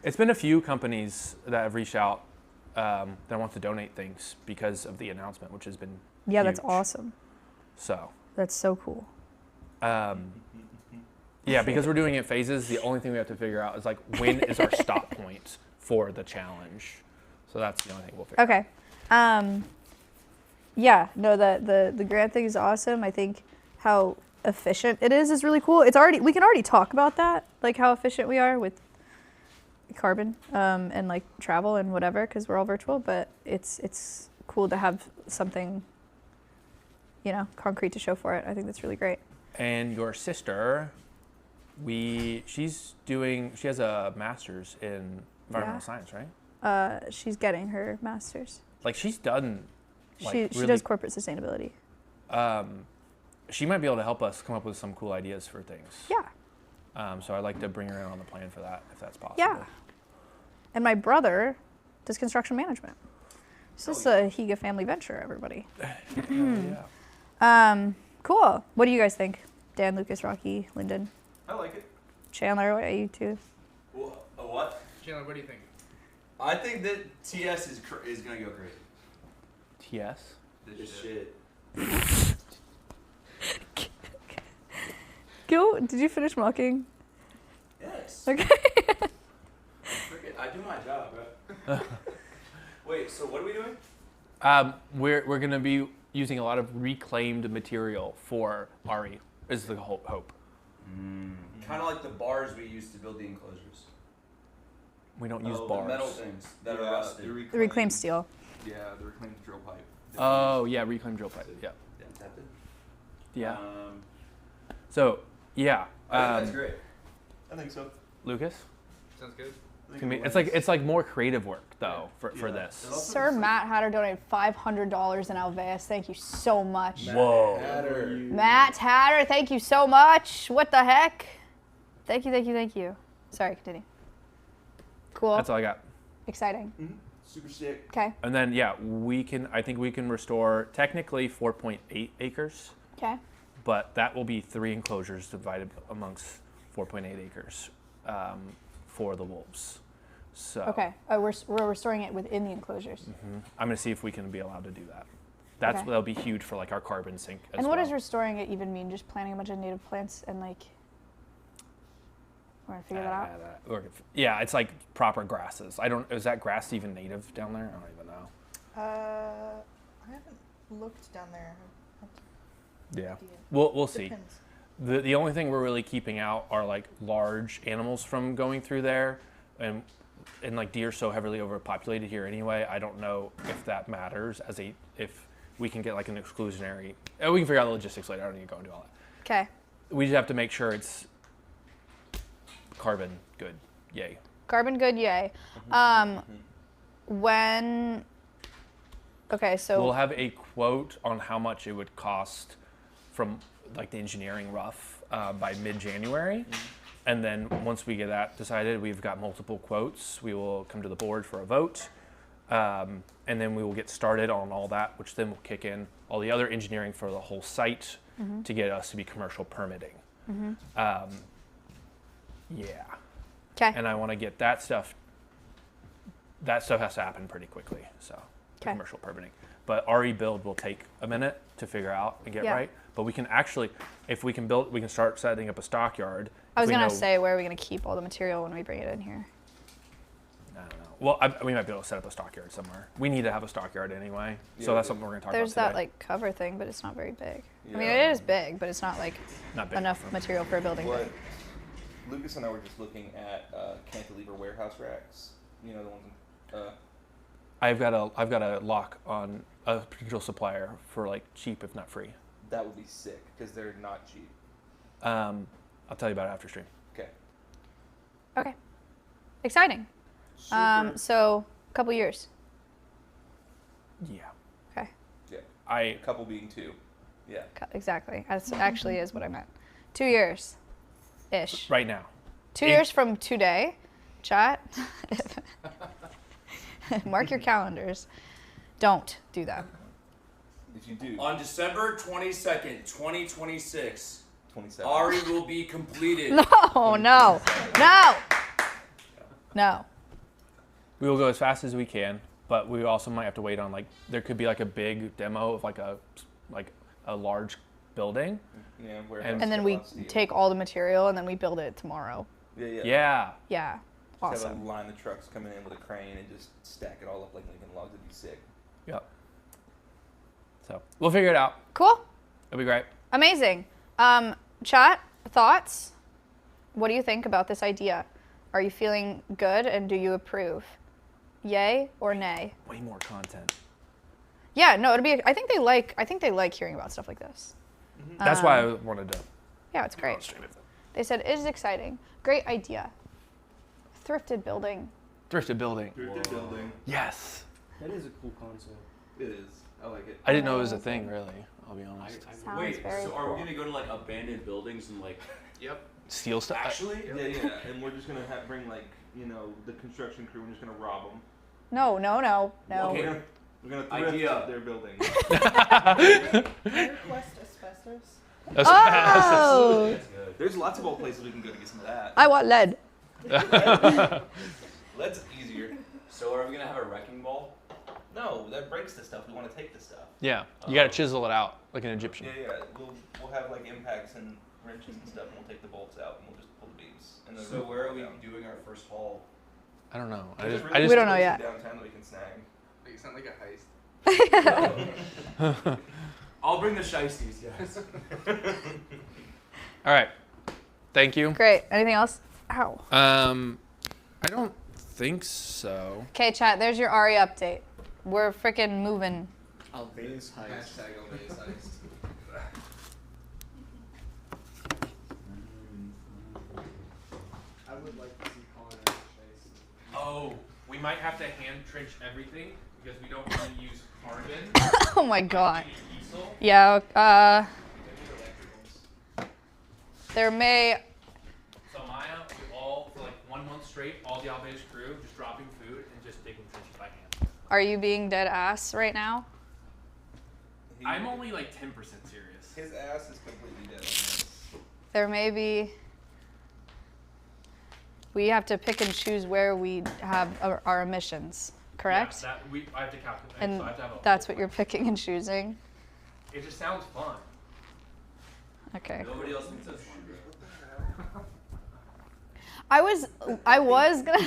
[SPEAKER 4] It's been a few companies that have reached out that want to donate things because of the announcement, which has been
[SPEAKER 1] Yeah, that's
[SPEAKER 4] huge.
[SPEAKER 1] awesome.
[SPEAKER 4] So.
[SPEAKER 1] That's so cool.
[SPEAKER 4] Yeah, because we're doing it in phases, the only thing we have to figure out is like when is our stop point for the challenge. So that's the only thing we'll figure out.
[SPEAKER 1] Okay. Yeah, no, the grant thing is awesome. I think how efficient it is really cool. We can already talk about that, like how efficient we are with carbon and like travel and whatever, because we're all virtual. But it's cool to have something, concrete to show for it. I think that's really great.
[SPEAKER 4] And your sister, she has a master's in environmental science, right?
[SPEAKER 1] She's getting her master's.
[SPEAKER 4] Like she's done. Like,
[SPEAKER 1] she does corporate sustainability.
[SPEAKER 4] She might be able to help us come up with some cool ideas for things.
[SPEAKER 1] Yeah.
[SPEAKER 4] So I'd like to bring her in on the plan for that, if that's possible.
[SPEAKER 1] Yeah. And my brother does construction management. It's just a Higa family venture, everybody.
[SPEAKER 4] Yeah.
[SPEAKER 1] Cool. What do you guys think? Dan, Lucas, Rocky, Lyndon,
[SPEAKER 3] I like it.
[SPEAKER 1] Chandler, what are you two?
[SPEAKER 6] What?
[SPEAKER 5] Chandler, what do you think?
[SPEAKER 6] I think that TS is gonna go great.
[SPEAKER 4] TS?
[SPEAKER 6] This shit.
[SPEAKER 1] Gil, did you finish mocking?
[SPEAKER 6] Yes.
[SPEAKER 1] Okay.
[SPEAKER 6] I do my job, bro. Wait, so what are we doing?
[SPEAKER 4] We're gonna be using a lot of reclaimed material for Ari. Is the hope.
[SPEAKER 6] Kind of like the bars we used to build the enclosures.
[SPEAKER 4] We don't use
[SPEAKER 6] The
[SPEAKER 4] bars.
[SPEAKER 6] metal things that are rusted.
[SPEAKER 1] The reclaimed steel.
[SPEAKER 3] Yeah, the reclaimed drill pipe.
[SPEAKER 4] Oh yeah, reclaimed drill pipe. Yeah. Yeah. So yeah.
[SPEAKER 6] I think that's great.
[SPEAKER 3] I think so.
[SPEAKER 4] Lucas.
[SPEAKER 5] Sounds good.
[SPEAKER 4] It's like more creative work though for this.
[SPEAKER 1] Sir Matt Hatter donated $500 in Alveus. Thank you so much.
[SPEAKER 4] Whoa.
[SPEAKER 1] Matt Hatter, thank you so much. What the heck? Thank you. Sorry, continue. Cool.
[SPEAKER 4] That's all I got.
[SPEAKER 1] Exciting.
[SPEAKER 3] Super sick.
[SPEAKER 1] Okay.
[SPEAKER 4] And then yeah, I think we can restore technically 4.8 acres,
[SPEAKER 1] Okay.
[SPEAKER 4] but that will be 3 enclosures divided amongst 4.8 acres for the wolves. So
[SPEAKER 1] Okay. We're restoring it within the enclosures.
[SPEAKER 4] I'm gonna see if we can be allowed to do that.
[SPEAKER 1] Okay.
[SPEAKER 4] That'll be huge for like our carbon sink as
[SPEAKER 1] And what
[SPEAKER 4] well.
[SPEAKER 1] does restoring it even mean? Just planting a bunch of native plants and like. We're gonna figure that out.
[SPEAKER 4] Yeah, it's like proper grasses. Is that grass even native down there? I don't even know.
[SPEAKER 7] I haven't looked down there.
[SPEAKER 4] Yeah. We'll see.
[SPEAKER 7] Depends.
[SPEAKER 4] The only thing we're really keeping out are like large animals from going through there, and like deer are so heavily overpopulated here anyway. I don't know if that matters if we can get like an exclusionary. We can figure out the logistics later. I don't need to go into all that.
[SPEAKER 1] Okay.
[SPEAKER 4] We just have to make sure it's carbon good. Yay.
[SPEAKER 1] Carbon good, yay. When. Okay, so.
[SPEAKER 4] We'll have a quote on how much it would cost from like the engineering rough by mid-January. And then once we get that decided, we've got multiple quotes. We will come to the board for a vote. And then we will get started on all that, which then will kick in all the other engineering for the whole site to get us to be commercial permitting. Yeah.
[SPEAKER 1] Okay.
[SPEAKER 4] And I want to get that stuff. That stuff has to happen pretty quickly. So. the
[SPEAKER 1] 'Kay.
[SPEAKER 4] commercial permitting. But RE build will take a minute to figure out and get
[SPEAKER 1] Yeah.
[SPEAKER 4] right. But we can actually, if we can build, we can start setting up a stockyard.
[SPEAKER 1] I was
[SPEAKER 4] If we
[SPEAKER 1] gonna
[SPEAKER 4] know-
[SPEAKER 1] say, where are we gonna keep all the material when we bring it in here?
[SPEAKER 4] I don't know. Well, we might be able to set up a stockyard somewhere. We need to have a stockyard anyway, so
[SPEAKER 6] Yeah,
[SPEAKER 4] that's
[SPEAKER 6] we-
[SPEAKER 4] something we're gonna talk
[SPEAKER 1] There's
[SPEAKER 4] about
[SPEAKER 1] that
[SPEAKER 4] today.
[SPEAKER 1] like cover thing, but it's not very big. I mean,
[SPEAKER 6] Yeah.
[SPEAKER 1] it is big, but it's not like
[SPEAKER 4] Not big
[SPEAKER 1] enough material for a building.
[SPEAKER 6] What
[SPEAKER 1] big.
[SPEAKER 6] Lucas and I were just looking at cantilever warehouse racks. You know the ones.
[SPEAKER 4] I've got a lock on a potential supplier for like cheap, if not free.
[SPEAKER 6] That would be sick because they're not cheap.
[SPEAKER 4] I'll tell you about it after stream.
[SPEAKER 6] Okay.
[SPEAKER 1] Okay. Exciting. So a couple years.
[SPEAKER 4] Yeah.
[SPEAKER 1] Okay.
[SPEAKER 6] Yeah.
[SPEAKER 4] I
[SPEAKER 6] A couple being two. Yeah.
[SPEAKER 1] Exactly. That's actually is what I meant. 2 years, ish.
[SPEAKER 4] right now.
[SPEAKER 1] 2 years from today, chat. Mark your calendars. Don't do that.
[SPEAKER 6] If you do,
[SPEAKER 8] On December 22nd, 2026,
[SPEAKER 6] 27.
[SPEAKER 8] Ari will be completed.
[SPEAKER 1] No.
[SPEAKER 4] We will go as fast as we can, but we also might have to wait on like there could be like a big demo of like a large building.
[SPEAKER 6] Yeah. Warehouse.
[SPEAKER 1] And then we
[SPEAKER 6] velocity.
[SPEAKER 1] take all the material and then we build it tomorrow.
[SPEAKER 6] Yeah. Yeah.
[SPEAKER 4] Yeah.
[SPEAKER 1] Yeah.
[SPEAKER 6] Just have
[SPEAKER 1] Awesome.
[SPEAKER 6] a line of trucks coming in with a crane and just stack it all up like Lincoln Logs. It'd be sick.
[SPEAKER 4] Yep. So we'll figure it out.
[SPEAKER 1] Cool.
[SPEAKER 4] It'll be great.
[SPEAKER 1] Amazing. Chat, thoughts? What do you think about this idea? Are you feeling good and do you approve? Yay or nay?
[SPEAKER 4] Way more content.
[SPEAKER 1] Yeah, no, it'll be I think they like hearing about stuff like this.
[SPEAKER 4] That's why I wanted to
[SPEAKER 1] Yeah, it's great.
[SPEAKER 4] stream it.
[SPEAKER 1] They said it is exciting. Great idea. Thrifted building.
[SPEAKER 4] Thrifted building.
[SPEAKER 6] Thrifted building.
[SPEAKER 4] Yes.
[SPEAKER 5] That is a cool concept.
[SPEAKER 6] It is. I like it.
[SPEAKER 4] I didn't know it was a thing, really. I'll be honest.
[SPEAKER 1] Sounds
[SPEAKER 8] Wait,
[SPEAKER 1] very
[SPEAKER 8] so are
[SPEAKER 1] cool.
[SPEAKER 8] we gonna go to like abandoned buildings and like? Yep.
[SPEAKER 4] Steal stuff.
[SPEAKER 8] Actually?
[SPEAKER 6] Yeah. And we're just gonna bring like the construction crew. We're just gonna rob them.
[SPEAKER 1] No.
[SPEAKER 8] Okay.
[SPEAKER 6] We're gonna thrift
[SPEAKER 8] Idea.
[SPEAKER 6] their building.
[SPEAKER 7] I request asbestos.
[SPEAKER 1] Oh,
[SPEAKER 8] That's good.
[SPEAKER 6] There's lots of old places we can go to get some of that.
[SPEAKER 1] I want lead.
[SPEAKER 6] Lead's easier.
[SPEAKER 8] So are we gonna have a wrecking ball?
[SPEAKER 6] No, that breaks the stuff. We want to take the stuff.
[SPEAKER 4] Yeah. You gotta chisel it out like an Egyptian.
[SPEAKER 6] Yeah. We'll have like impacts and wrenches and stuff, and we'll take the bolts out, and we'll just pull the beams. And then
[SPEAKER 8] So where are we
[SPEAKER 6] down.
[SPEAKER 8] doing our first haul?
[SPEAKER 4] I don't know.
[SPEAKER 6] There's
[SPEAKER 4] I
[SPEAKER 6] really
[SPEAKER 4] just
[SPEAKER 1] We don't know
[SPEAKER 6] places
[SPEAKER 1] yet.
[SPEAKER 6] Downtown that we can snag.
[SPEAKER 9] It sounds like a heist.
[SPEAKER 8] I'll bring the shiesties, guys.
[SPEAKER 4] All right. Thank you.
[SPEAKER 1] Great. Anything else? Ow.
[SPEAKER 4] I don't think so.
[SPEAKER 1] Okay, chat, there's your Ari update. We're freaking moving.
[SPEAKER 5] Alveus heist.
[SPEAKER 9] Hashtag Alveus heist.
[SPEAKER 5] I would like to see Connor in face.
[SPEAKER 4] Oh, we might have to hand trench everything because we don't want to use carbon.
[SPEAKER 1] Oh my god.
[SPEAKER 4] Diesel.
[SPEAKER 1] Yeah, there may
[SPEAKER 4] So Maya, we all for like 1 month straight, all the Alveus crew just dropping food and just digging trenches by hand.
[SPEAKER 1] are you being dead ass right now?
[SPEAKER 4] I'm only like 10% serious.
[SPEAKER 6] His ass is completely dead on this.
[SPEAKER 1] There may be we have to pick and choose where we have our emissions, correct?
[SPEAKER 4] Yeah, I have to calculate.
[SPEAKER 1] And
[SPEAKER 4] so I have to have a
[SPEAKER 1] that's what you're picking and choosing.
[SPEAKER 4] It just sounds fun.
[SPEAKER 1] Okay.
[SPEAKER 8] Nobody else thinks that's fun, bro.
[SPEAKER 1] I was gonna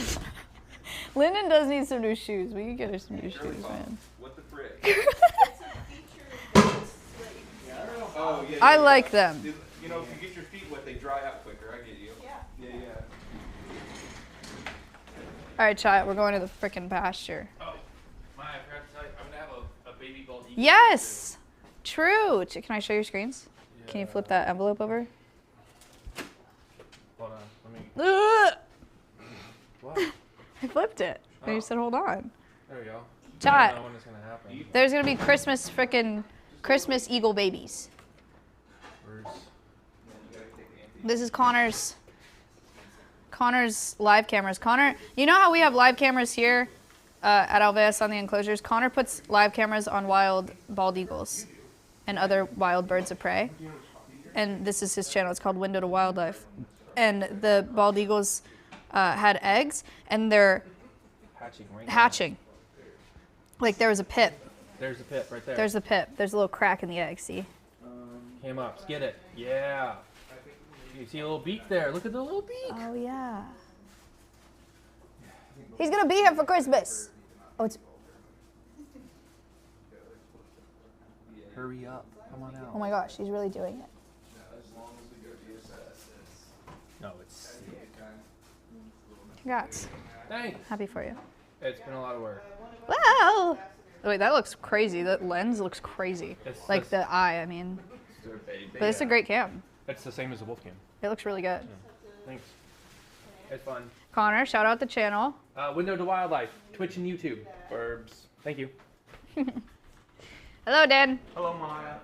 [SPEAKER 1] Lyndon does need some new shoes. We can get her some new shoes, man.
[SPEAKER 6] What the frick?
[SPEAKER 7] It's a feature slate.
[SPEAKER 6] Oh yeah.
[SPEAKER 1] I like them.
[SPEAKER 6] Dude, if you get your feet wet, they dry out quicker. I get you.
[SPEAKER 7] Yeah.
[SPEAKER 6] Yeah.
[SPEAKER 1] All right, chat, we're going to the frickin' pasture.
[SPEAKER 4] Oh, Maya, I forgot to tell you, I'm gonna have a baby bald eagle.
[SPEAKER 1] Yes! True. Can I show your screens? Can you flip that envelope over?
[SPEAKER 4] Hold on, let me.
[SPEAKER 1] Ugh!
[SPEAKER 4] What?
[SPEAKER 1] I flipped it. And you
[SPEAKER 4] Oh.
[SPEAKER 1] said, hold on.
[SPEAKER 4] There we go.
[SPEAKER 1] Chat.
[SPEAKER 4] I don't know when it's gonna happen.
[SPEAKER 1] There's going to be Christmas eagle babies. This is Connor's live cameras. Connor, you know how we have live cameras here at Alveus on the enclosures? Connor puts live cameras on wild bald eagles and other wild birds of prey. And this is his channel. It's called Window to Wildlife. And the bald eagles had eggs, and they're hatching. Like there was a pip.
[SPEAKER 4] There's the pip right there.
[SPEAKER 1] There's a pip. There's a little crack in the egg, see?
[SPEAKER 4] Came up. Get it. Yeah. You see a little beak there. Look at the little beak.
[SPEAKER 1] Oh, yeah. He's gonna be here for Christmas. Oh, it's...
[SPEAKER 4] Hurry up. Come on out.
[SPEAKER 1] Oh my gosh, he's really doing it.
[SPEAKER 4] No, it's sick.
[SPEAKER 1] Congrats.
[SPEAKER 4] Thanks.
[SPEAKER 1] Happy for you.
[SPEAKER 4] It's been a lot of work.
[SPEAKER 1] Wow! Wait, that looks crazy. That lens looks crazy.
[SPEAKER 4] It's
[SPEAKER 1] Like
[SPEAKER 4] just-
[SPEAKER 1] the eye, I mean. But it's a great cam.
[SPEAKER 4] It's the same as the wolf cam.
[SPEAKER 1] It looks really good.
[SPEAKER 4] Thanks. It's fun.
[SPEAKER 1] Connor, shout out the channel.
[SPEAKER 4] Window to Wildlife, Twitch and YouTube. Verbs. Thank you.
[SPEAKER 1] Hello, Dan.
[SPEAKER 4] Hello, Maya.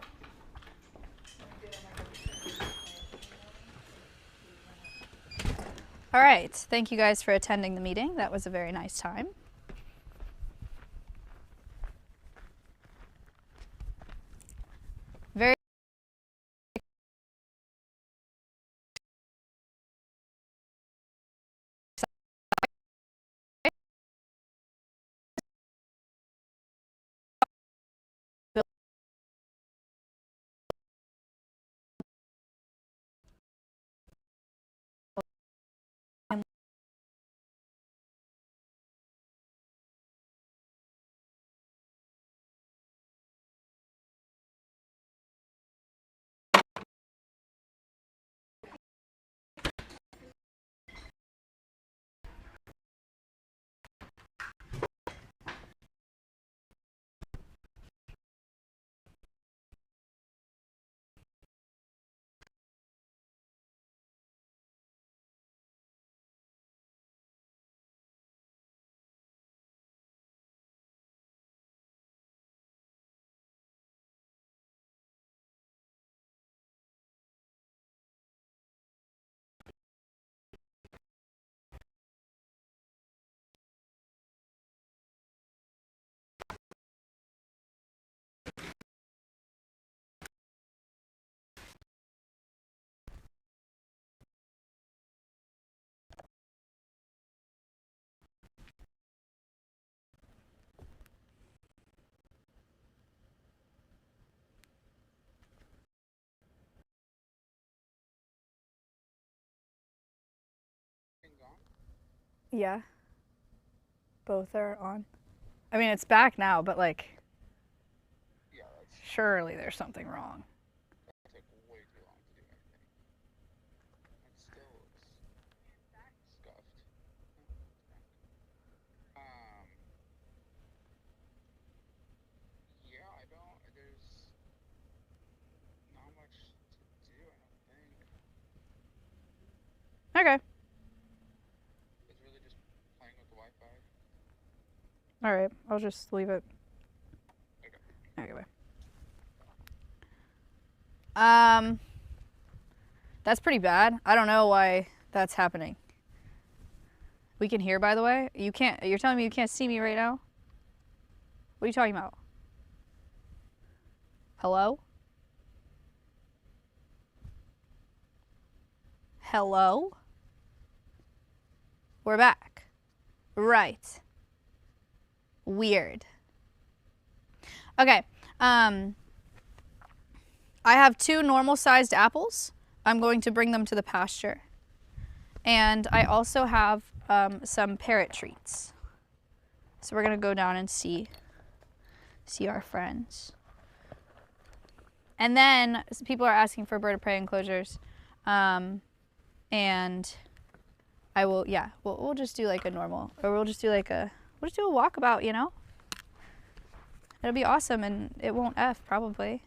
[SPEAKER 1] All right. Thank you guys for attending the meeting. That was a very nice time. Very Yeah. Both are on. I mean, it's back now, but like, surely there's something wrong.
[SPEAKER 9] That took way too long to do everything. It still looks scuffed. Yeah, there's not much to do, I don't think.
[SPEAKER 1] Okay.
[SPEAKER 9] It's really just playing with the Wi-Fi.
[SPEAKER 1] All right. I'll just leave it.
[SPEAKER 9] Okay.
[SPEAKER 1] Okay, bye. That's pretty bad. I don't know why that's happening. We can hear, by the way. You can't. You're telling me you can't see me right now? What are you talking about? Hello? Hello? We're back. Right. Weird. Okay. I have 2 normal-sized apples. I'm going to bring them to the pasture. And I also have some parrot treats. So we're going to go down and see our friends. And then people are asking for bird of prey enclosures. And I will, yeah, we'll just do like a normal, or we'll just do a walkabout, you know? It'll be awesome and it won't F probably.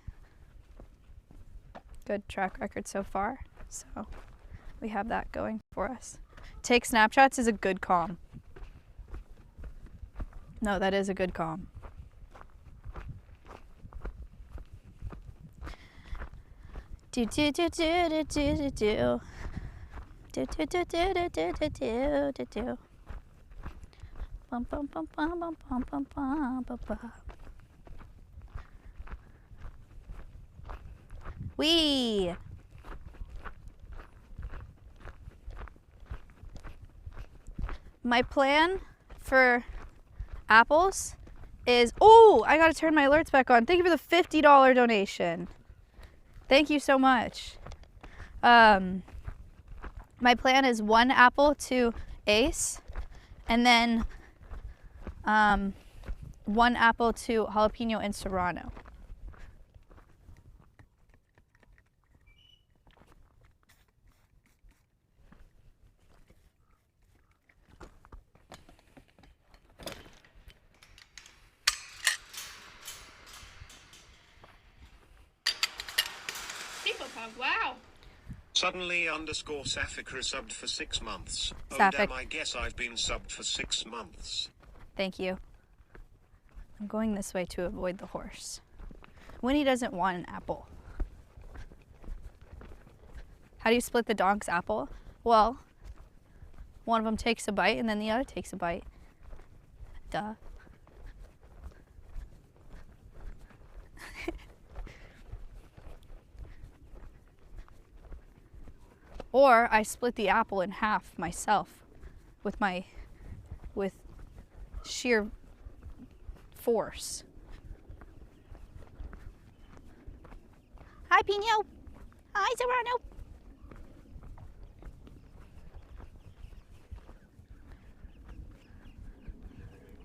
[SPEAKER 1] Good track record so far. So we have that going for us. Take snapshots is a good calm. No, that is a good calm. Do do do do do do do do. Do do do do do do do do do do. Bum bum bum bum bum bum bum bum bum bum. Wee. My plan for apples is, oh, I gotta turn my alerts back on. Thank you for the $50 donation. Thank you so much. My plan is 1 apple to Ace, and then 1 apple to jalapeno and serrano.
[SPEAKER 2] Wow. Suddenly _ Safika subbed for 6 months. Oh
[SPEAKER 1] Safik.
[SPEAKER 2] damn, I guess I've been subbed for 6 months.
[SPEAKER 1] Thank you. I'm going this way to avoid the horse. Winnie doesn't want an apple. How do you split the dog's apple? Well, one of them takes a bite and then the other takes a bite. Duh. Or I split the apple in half myself with sheer force. Hi, Pino. Hi, Serrano.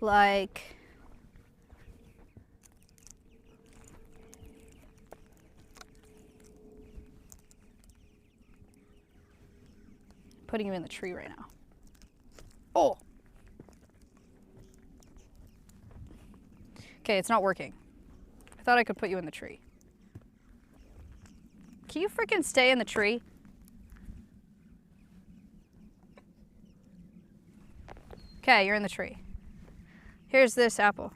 [SPEAKER 1] Like, putting him in the tree right now. Oh. Okay, it's not working. I thought I could put you in the tree. Can you freaking stay in the tree? Okay, you're in the tree. Here's this apple.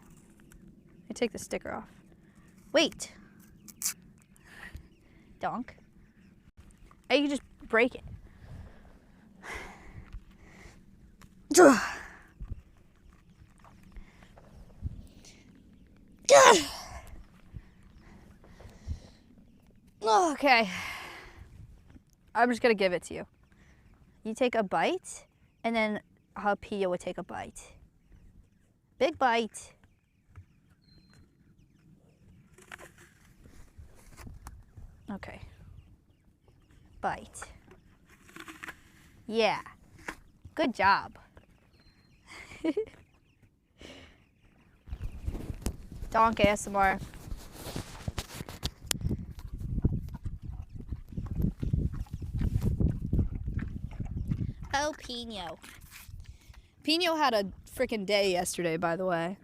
[SPEAKER 1] I take the sticker off. Wait. Donk. Hey, you can just break it. Okay. I'm just gonna give it to you. You take a bite, and then jalapeno would take a bite. Big bite. Okay. Bite. Yeah. Good job. Donk ASMR. Oh, Pino. Pino had a freaking day yesterday, by the way.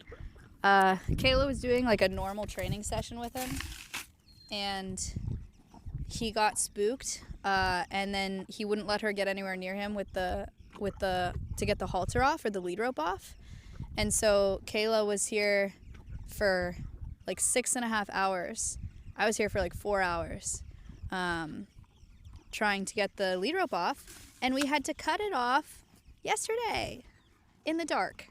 [SPEAKER 1] Kayla was doing like a normal training session with him, and he got spooked, and then he wouldn't let her get anywhere near him to get the halter off or the lead rope off. And so Kayla was here for like 6.5 hours. I was here for like 4 hours, trying to get the lead rope off, and we had to cut it off yesterday in the dark.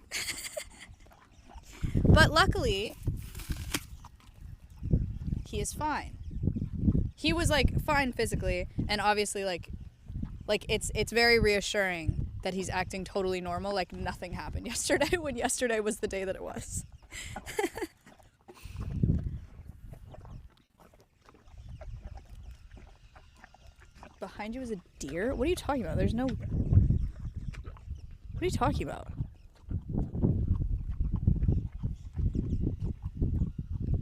[SPEAKER 1] But luckily, he is fine. He was like fine physically, and obviously like it's very reassuring that he's acting totally normal, like nothing happened yesterday, when yesterday was the day that it was. Behind you is a deer? What are you talking about? There's no... What are you talking about?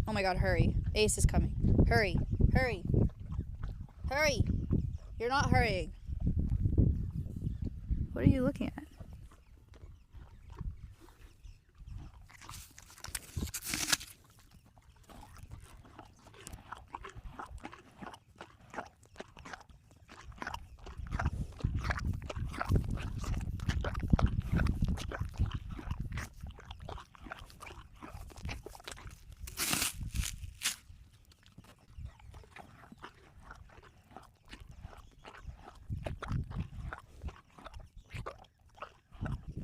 [SPEAKER 1] Oh my god, hurry. Ace is coming. Hurry. Hurry. Hurry. You're not hurrying. What are you looking at?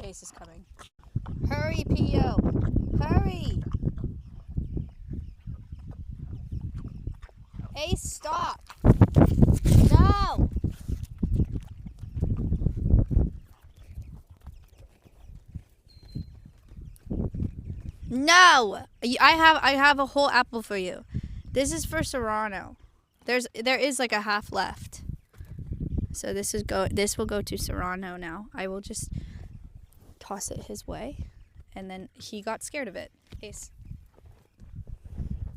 [SPEAKER 1] Ace is coming. Hurry, P.O. Hurry! Ace, stop! No! No! I have a whole apple for you. This is for Serrano. There is like a half left. So this will go to Serrano now. I will just toss it his way. And then he got scared of it. Ace.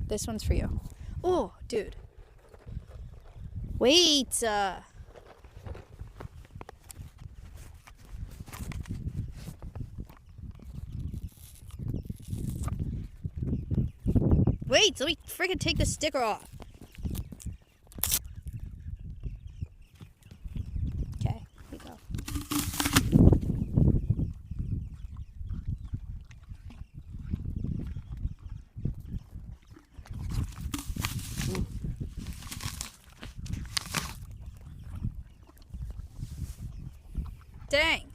[SPEAKER 1] This one's for you. Oh, dude. Wait. Wait, let me freaking take the sticker off. Okay, here you go. Dang.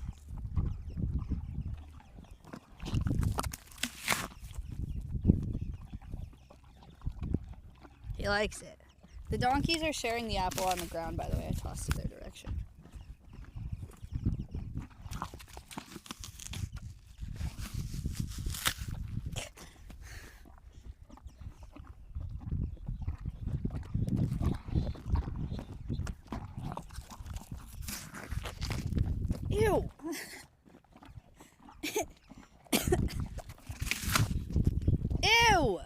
[SPEAKER 1] He likes it. The donkeys are sharing the apple on the ground, by the way. I tossed it their direction. Ew. Ew.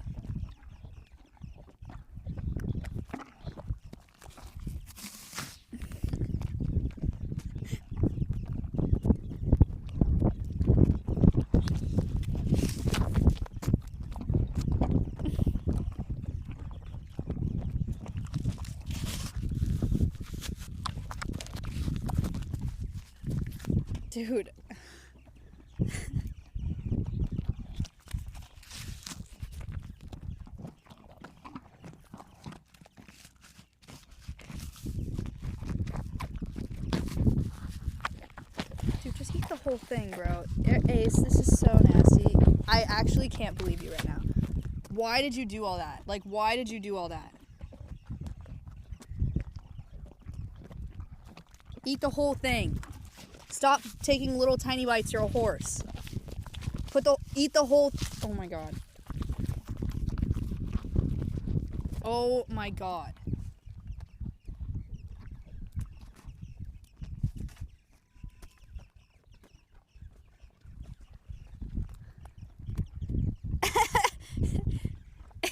[SPEAKER 1] Dude. Dude, just eat the whole thing, bro. Ace, this is so nasty. I actually can't believe you right now. Why did you do all that? Like, why did you do all that? Eat the whole thing. Stop taking little tiny bites. You're a horse. Eat the whole. Oh my god. Oh my god.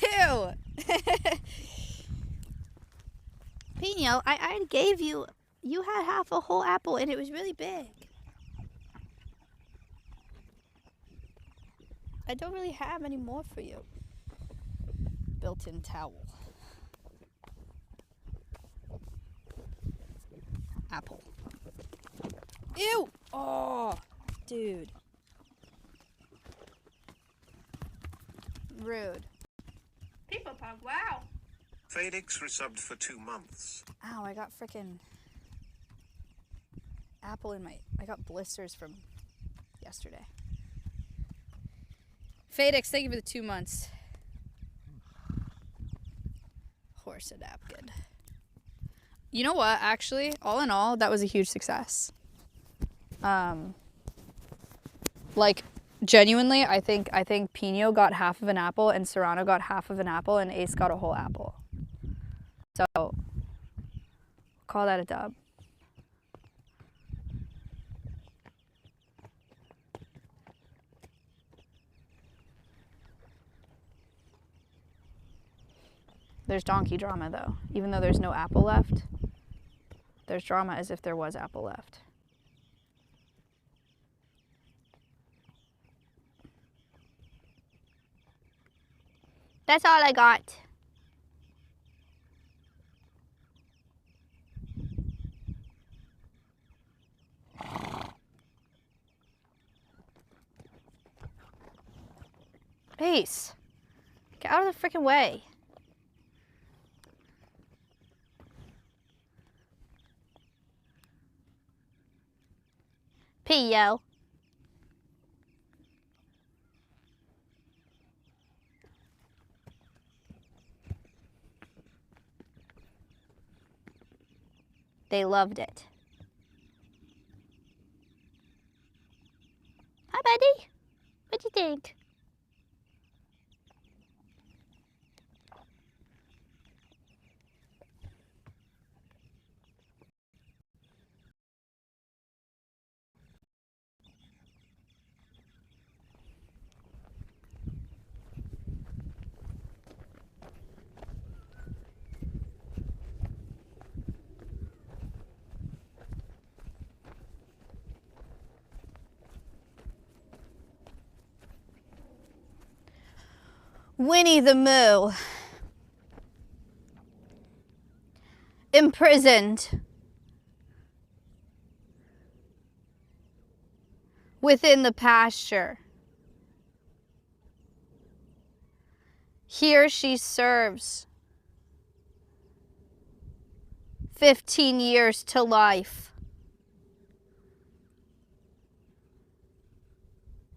[SPEAKER 1] Ew. Pino, I already gave you. You had half a whole apple and it was really big. I don't really have any more for you. Built-in towel. Apple. Ew! Oh, dude. Rude. People pug, wow.
[SPEAKER 2] Phoenix resubbed for 2 months.
[SPEAKER 1] Ow, I got frickin' apple in I got blisters from yesterday. Fadex, thank you for the 2 months. Horse and napkin. You know what, actually, all in all, that was a huge success. Like, genuinely, I think Pino got half of an apple and Serrano got half of an apple and Ace got a whole apple. So, call that a dub. There's donkey drama though. Even though there's no apple left, there's drama as if there was apple left. That's all I got. Ace, get out of the freaking way. Pio. They loved it. Hi, buddy. What do you think? Winnie the Moo. Imprisoned within the pasture. Here she serves 15 years to life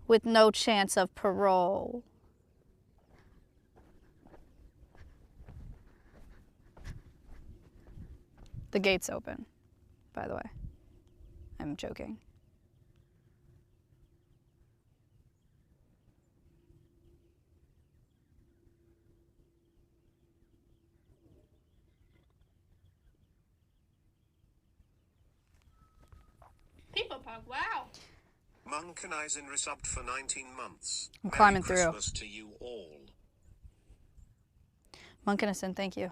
[SPEAKER 1] with no chance of parole. The gate's open, by the way. I'm joking.
[SPEAKER 10] People Pug, wow.
[SPEAKER 2] Munkenisen resubbed for 19 months.
[SPEAKER 1] I'm
[SPEAKER 2] Merry
[SPEAKER 1] climbing through.
[SPEAKER 2] Christmas to you all.
[SPEAKER 1] Munkenison, thank you.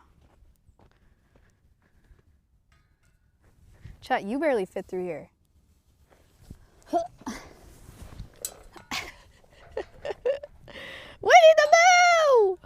[SPEAKER 1] Chat, you barely fit through here. Winnie the Moo!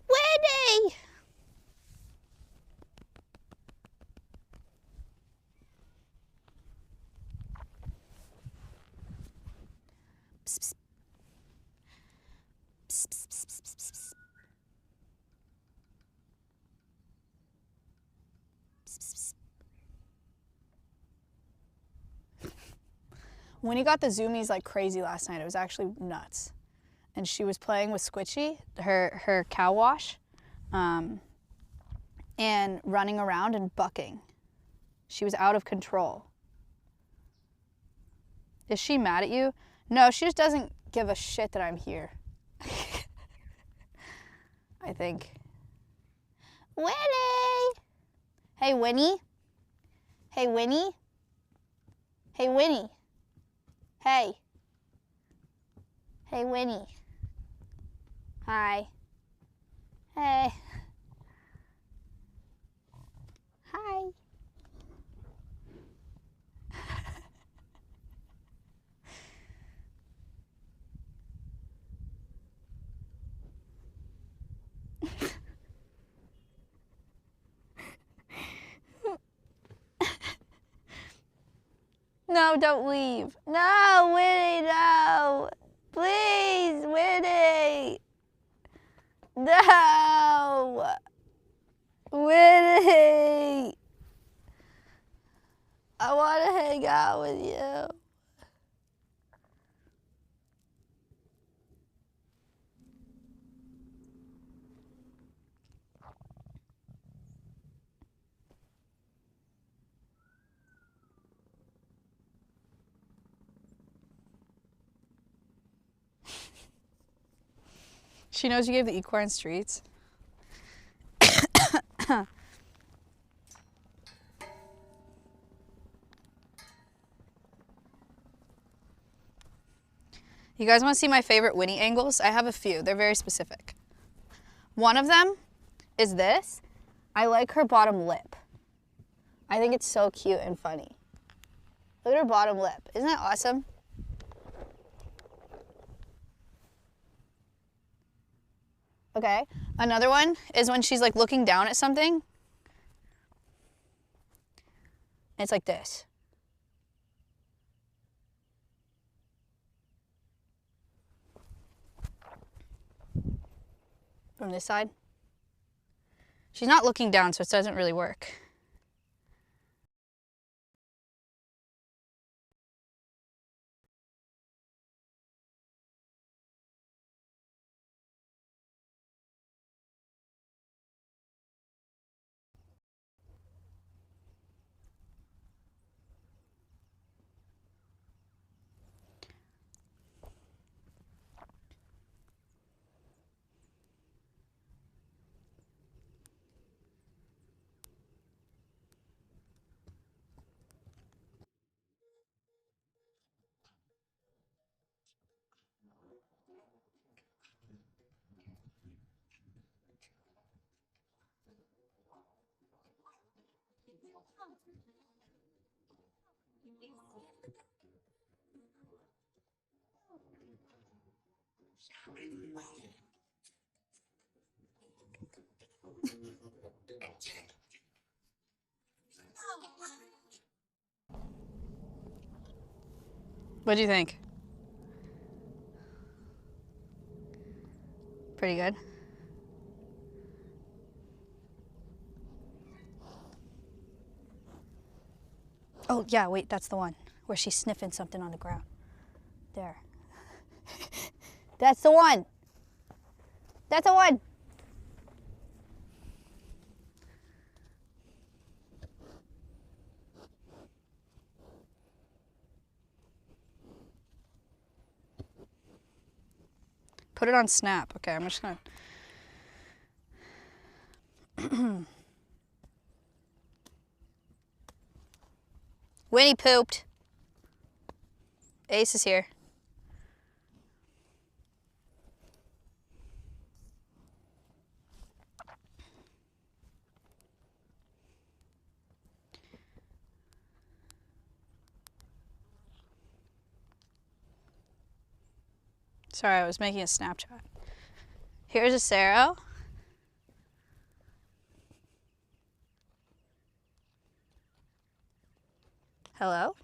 [SPEAKER 1] Winnie! Psst, psst. Psst, psst, psst, psst, psst, psst. Psst, psst, psst. Winnie got the zoomies like crazy last night. It was actually nuts. And she was playing with Squitchy, her cow wash, and running around and bucking. She was out of control. Is she mad at you? No, she just doesn't give a shit that I'm here. I think. Winnie! Hey, Winnie? Hey, Winnie? Hey, Winnie? Hey. Hey, Winnie. Hi. Hey. Hi. No, don't leave. No, Winnie, no. Please, Winnie. No. Winnie. I want to hang out with you. She knows you gave the equine treats. You guys want to see my favorite Winnie angles? I have a few. They're very specific. One of them is this. I like her bottom lip. I think it's so cute and funny. Look at her bottom lip. Isn't that awesome? Okay. Another one is when she's like looking down at something. It's like this. From this side. She's not looking down, so it doesn't really work. What do you think? Pretty good. Oh, yeah, wait, that's the one where she's sniffing something on the ground. There. That's the one. That's the one. Put it on Snap. Okay, I'm just gonna. Winnie pooped. Ace is here. Sorry, I was making a Snapchat. Here's a Sero. Hello?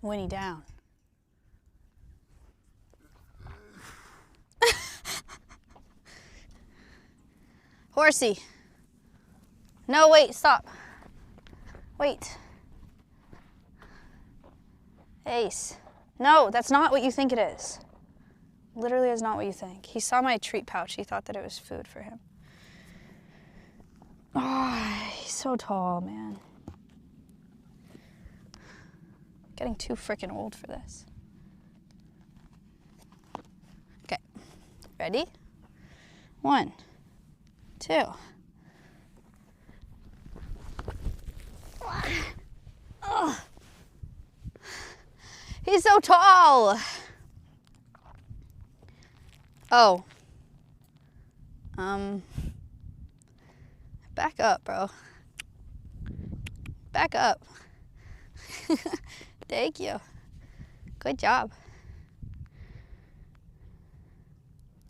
[SPEAKER 1] Winnie down. Horsey. No, wait, stop. Wait. Ace. No, that's not what you think it is. Literally is not what you think. He saw my treat pouch. He thought that it was food for him. Oh, he's so tall, man. Getting too freaking old for this. Okay, ready? 1, 2. Oh. He's so tall. Oh. Back up, bro. Back up. Thank you. Good job.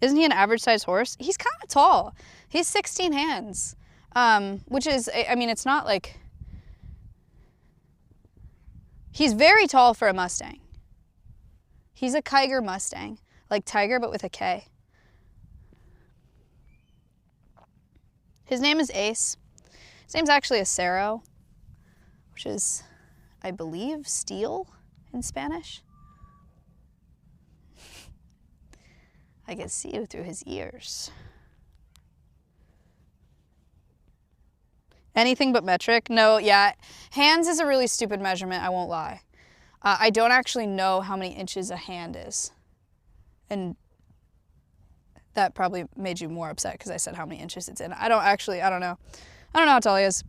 [SPEAKER 1] Isn't he an average size horse? He's kind of tall. He's 16 hands, which is, I mean, it's not like, he's very tall for a Mustang. He's a Kiger Mustang, like Tiger, but with a K. His name is Ace. His name's actually a Sero, which is, I believe, steel in Spanish. I can see you through his ears. Anything but metric? No, yeah. Hands is a really stupid measurement, I won't lie. I don't actually know how many inches a hand is. And that probably made you more upset because I said how many inches it's in. I don't know. I don't know how tall he is.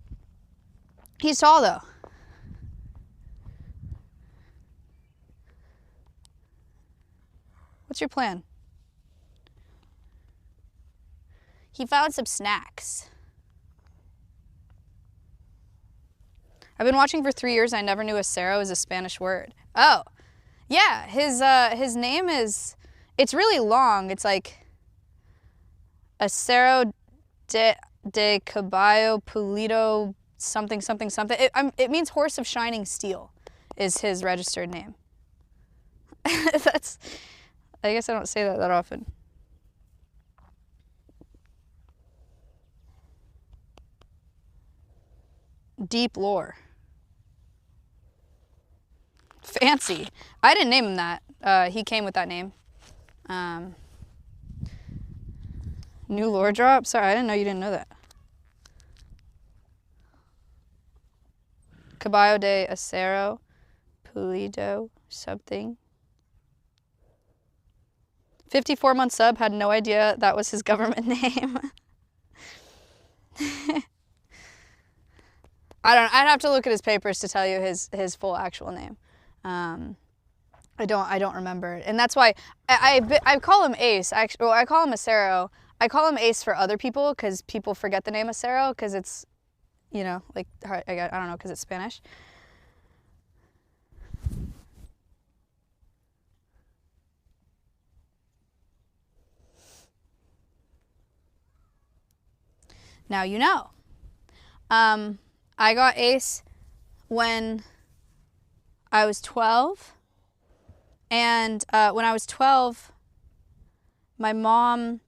[SPEAKER 1] He's tall though. What's your plan? He found some snacks. I've been watching for 3 years. I never knew a Sero is a Spanish word. Oh, yeah. His name is, it's really long. It's like Acero de Caballo Pulido something something something. It means horse of shining steel is his registered name. That's, I guess I don't say that often. Deep lore. Fancy. I didn't name him that. He came with that name. New lore drop? Sorry, I didn't know you didn't know that. Caballo de Acero, Pulido, something. 54-month sub, had no idea that was his government name. I'd have to look at his papers to tell you his full actual name. I don't remember it. And that's why I call him Ace. I call him Acero. I call him Ace for other people because people forget the name Acero because it's, you know, like, I don't know, because it's Spanish. Now you know. I got Ace when I was 12. And when I was 12, my mom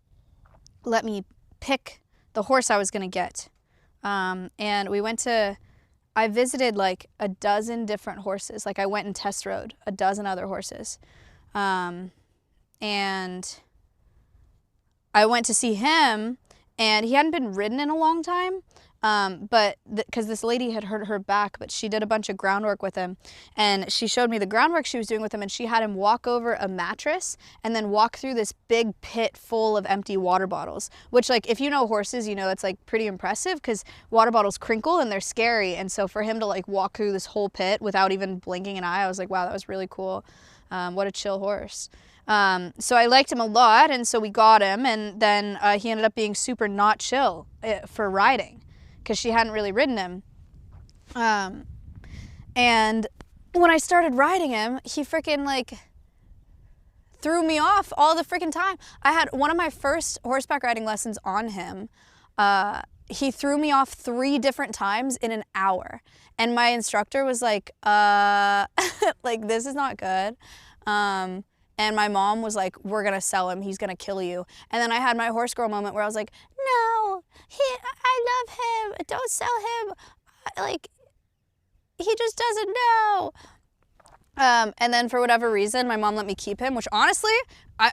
[SPEAKER 1] let me pick the horse I was going to get. And we went to, I visited like a dozen different horses. Like I went and test rode a dozen other horses. And I went to see him, and he hadn't been ridden in a long time. But because this lady had hurt her back, but she did a bunch of groundwork with him, and she showed me the groundwork she was doing with him, and she had him walk over a mattress and then walk through this big pit full of empty water bottles, which, like, if you know horses, you know that's like pretty impressive because water bottles crinkle and they're scary. And so for him to like walk through this whole pit without even blinking an eye, I was like, wow, that was really cool. What a chill horse. So I liked him a lot, and so we got him, and then he ended up being super not chill for riding, because she hadn't really ridden him. And when I started riding him, he freaking like threw me off all the freaking time. I had one of my first horseback riding lessons on him. He threw me off 3 different times in an hour. And my instructor was like, like, this is not good. And my mom was like, we're gonna sell him, he's gonna kill you. And then I had my horse girl moment where I was like, no, I love him, don't sell him. Like, he just doesn't know. And then for whatever reason, my mom let me keep him, which honestly,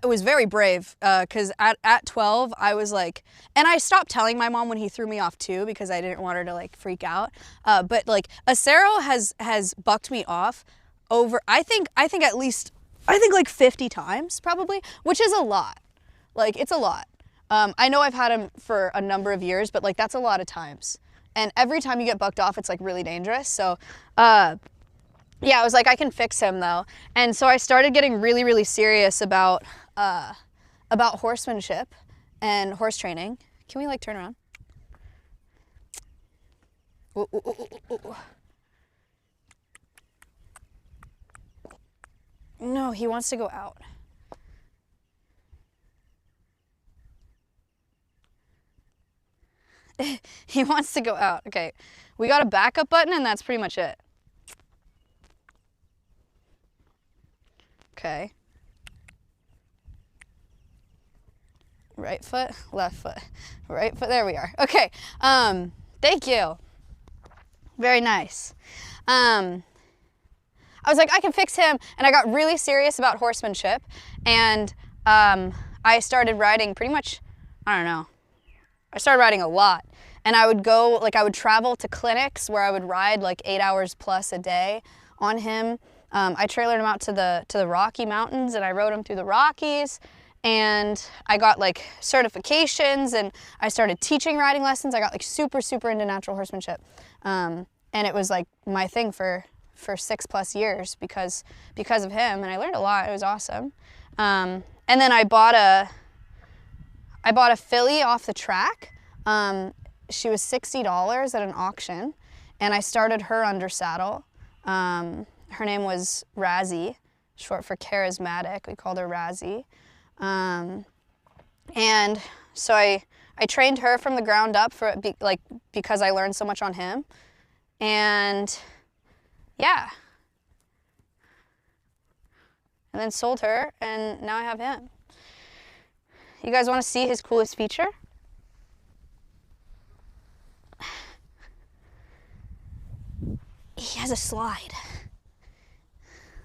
[SPEAKER 1] it was very brave, because at 12, I was like, and I stopped telling my mom when he threw me off too, because I didn't want her to like freak out. But like, Acero has bucked me off over, I think like 50 times probably, which is a lot. Like, it's a lot. I know I've had him for a number of years, but like, that's a lot of times. And every time you get bucked off, it's like really dangerous. So, yeah, I was like, I can fix him though. And so I started getting really, really serious about horsemanship and horse training. Can we like turn around? Ooh, ooh, ooh, ooh, ooh. No, he wants to go out. He wants to go out. Okay, we got a backup button and that's pretty much it. Okay. Right foot, left foot, right foot, there we are. Okay, thank you. Very nice. I was like, I can fix him, and I got really serious about horsemanship, and I started riding pretty much, I don't know, I started riding a lot, and I would go, like I would travel to clinics where I would ride like 8 hours plus a day on him. I trailered him out to the Rocky Mountains, and I rode him through the Rockies, and I got like certifications, and I started teaching riding lessons. I got like super, super into natural horsemanship, and it was like my thing for 6+ years because of him, and I learned a lot. It was awesome. And then I bought a filly off the track. She was $60 at an auction, and I started her under saddle. Her name was Razzie, short for charismatic. We called her Razzie. And so I trained her from the ground up because I learned so much on him. And yeah. And then sold her, and now I have him. You guys want to see his coolest feature? He has a slide.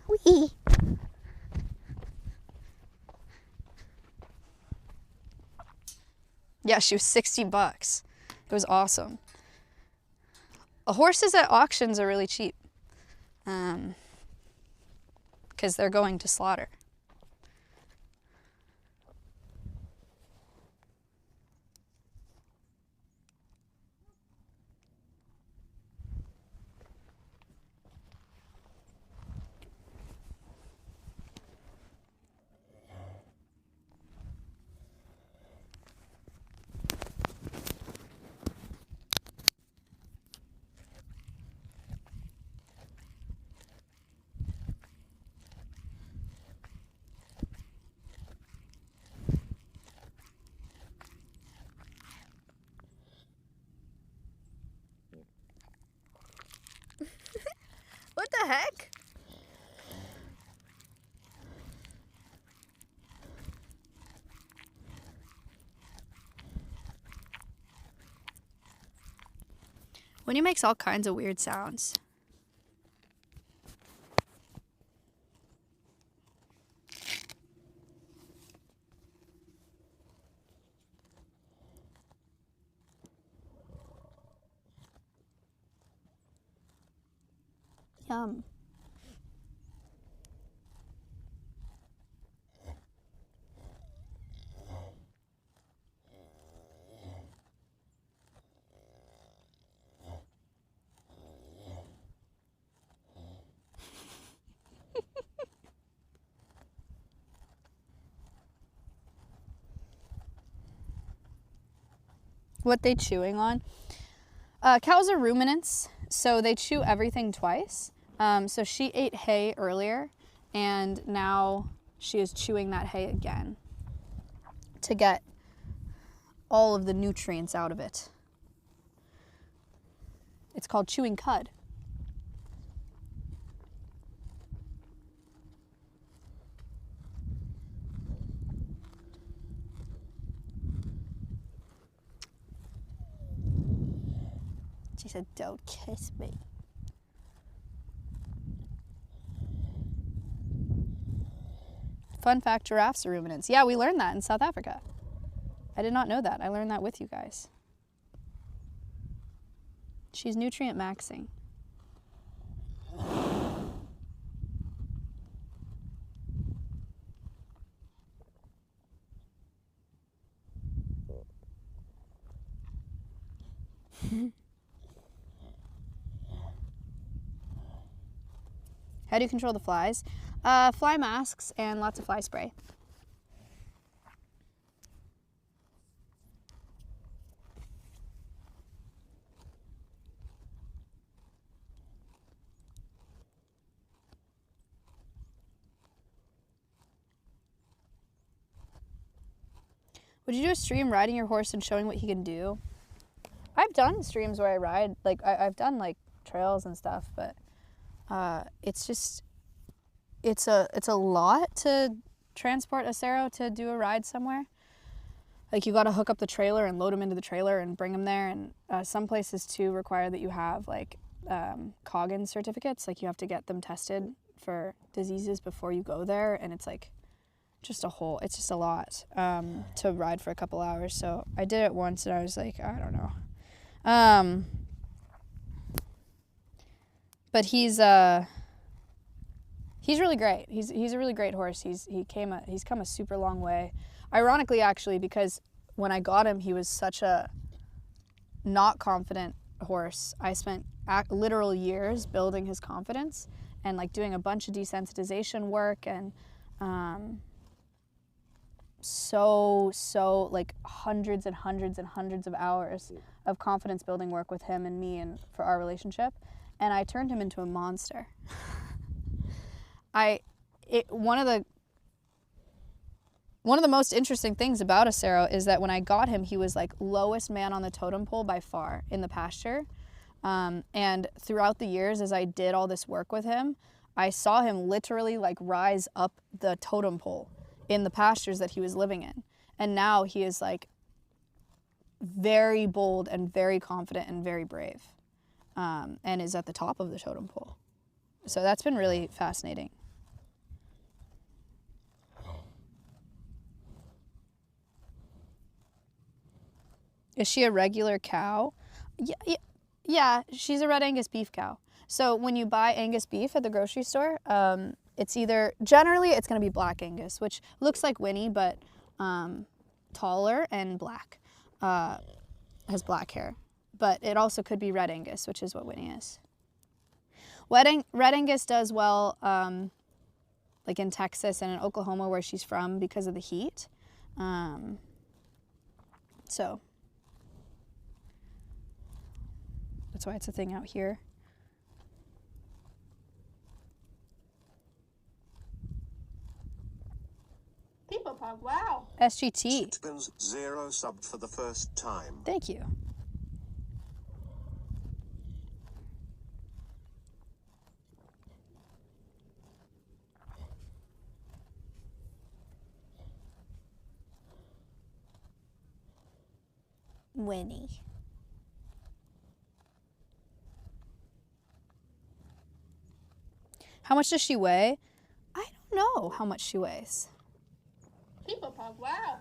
[SPEAKER 1] Whee! Yeah, she was $60. It was awesome. Horses at auctions are really cheap. Because they're going to slaughter. What the heck? Winnie makes all kinds of weird sounds. Yum. What they chewing on? Cows are ruminants, so they chew everything twice. So she ate hay earlier, and now she is chewing that hay again to get all of the nutrients out of it. It's called chewing cud. She said, "Don't kiss me." Fun fact, giraffes are ruminants. Yeah, we learned that in South Africa. I did not know that. I learned that with you guys. She's nutrient maxing. How do you control the flies? Fly masks and lots of fly spray. Would you do a stream riding your horse and showing what he can do? I've done streams where I ride, like I've done like trails and stuff, but it's just, it's a lot to transport a Sero to do a ride somewhere. Like you got to hook up the trailer and load him into the trailer and bring him there. And some places too require that you have like Coggin certificates. Like you have to get them tested for diseases before you go there. And it's like just it's just a lot to ride for a couple hours. So I did it once and I was like, I don't know. But he's really great. He's a really great horse. He's come a super long way. Ironically, actually, because when I got him, he was such a not confident horse. I spent literal years building his confidence and like doing a bunch of desensitization work and so like hundreds and hundreds and hundreds of hours of confidence building work with him and me and for our relationship. And I turned him into a monster. One of the most interesting things about a Sero is that when I got him, he was like lowest man on the totem pole by far in the pasture. And throughout the years, as I did all this work with him, I saw him literally like rise up the totem pole in the pastures that he was living in. And now he is like very bold and very confident and very brave, and is at the top of the totem pole. So that's been really fascinating. Is she a regular cow? Yeah, she's a red Angus beef cow. So when you buy Angus beef at the grocery store, it's generally it's going to be black Angus, which looks like Winnie, but taller and black, has black hair. But it also could be red Angus, which is what Winnie is. Red Angus does well like in Texas and in Oklahoma where she's from because of the heat. So that's why it's a thing out here.
[SPEAKER 10] People Pug, wow.
[SPEAKER 1] SGT.
[SPEAKER 2] Chickens 0 subbed for the first time.
[SPEAKER 1] Thank you. Winnie. How much does she weigh? I don't know how much she weighs.
[SPEAKER 10] People Pug, wow.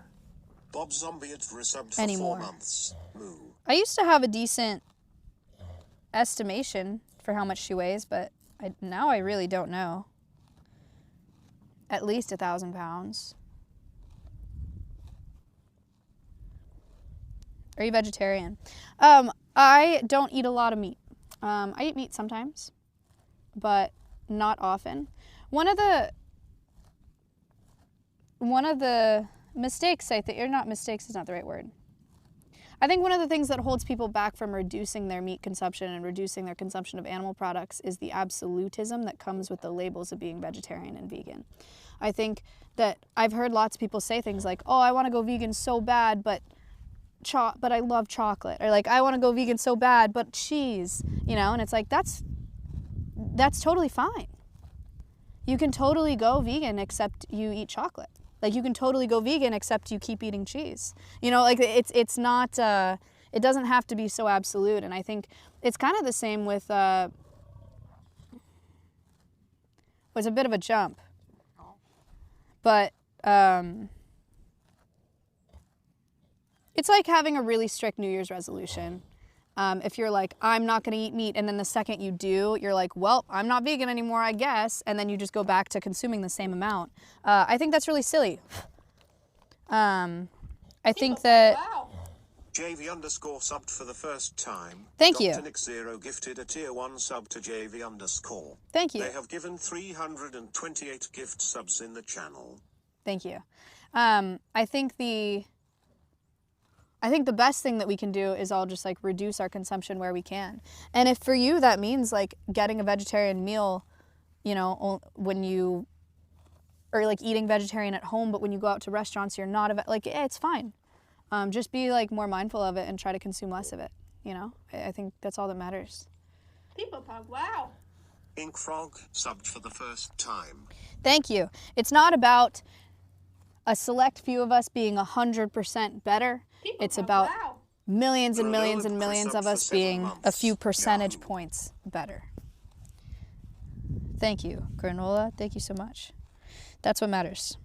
[SPEAKER 2] Bob Zombie had resubbed for
[SPEAKER 1] Anymore.
[SPEAKER 2] 4 months. Moo.
[SPEAKER 1] I used to have a decent estimation for how much she weighs, but now I really don't know. At least 1,000 pounds. Are you vegetarian? I don't eat a lot of meat. I eat meat sometimes, but not often. One of the mistakes, I think, or not mistakes is not the right word. I think one of the things that holds people back from reducing their meat consumption and reducing their consumption of animal products is the absolutism that comes with the labels of being vegetarian and vegan. I think that I've heard lots of people say things like, oh, I want to go vegan so bad, but I love chocolate. Or like, I want to go vegan so bad, but cheese, you know? And it's like, that's totally fine. You can totally go vegan except you eat chocolate. Like, you can totally go vegan except you keep eating cheese. You know, like, it's not, it doesn't have to be so absolute. And I think it's kind of the same with, was a bit of a jump. But it's like having a really strict New Year's resolution. If you're like, I'm not going to eat meat, and then the second you do, you're like, well, I'm not vegan anymore, I guess, and then you just go back to consuming the same amount. I think that's really silly. I think that...
[SPEAKER 10] Wow.
[SPEAKER 2] JV_ subbed for the first time.
[SPEAKER 1] Thank you.
[SPEAKER 2] Dr. Nick Zero gifted a tier 1 sub to JV_.
[SPEAKER 1] Thank you.
[SPEAKER 2] They have given 328 gift subs in the channel.
[SPEAKER 1] Thank you. I think the best thing that we can do is all just like reduce our consumption where we can. And if for you that means like getting a vegetarian meal, you know, or like eating vegetarian at home, but when you go out to restaurants, you're not it's fine. Just be like more mindful of it and try to consume less of it. You know, I think that's all that matters.
[SPEAKER 10] People Pug, wow.
[SPEAKER 2] Ink Frog subbed for the first time.
[SPEAKER 1] Thank you. It's not about a select few of us being 100% better.
[SPEAKER 10] People
[SPEAKER 1] It's
[SPEAKER 10] Pug,
[SPEAKER 1] about
[SPEAKER 10] wow.
[SPEAKER 1] millions and
[SPEAKER 2] Granola
[SPEAKER 1] millions and
[SPEAKER 2] Chris
[SPEAKER 1] millions
[SPEAKER 2] up
[SPEAKER 1] of
[SPEAKER 2] for
[SPEAKER 1] us
[SPEAKER 2] 7
[SPEAKER 1] being a
[SPEAKER 2] months.
[SPEAKER 1] few percentage
[SPEAKER 2] Yahoo.
[SPEAKER 1] points better. Thank you, Granola. Thank you so much. That's what matters.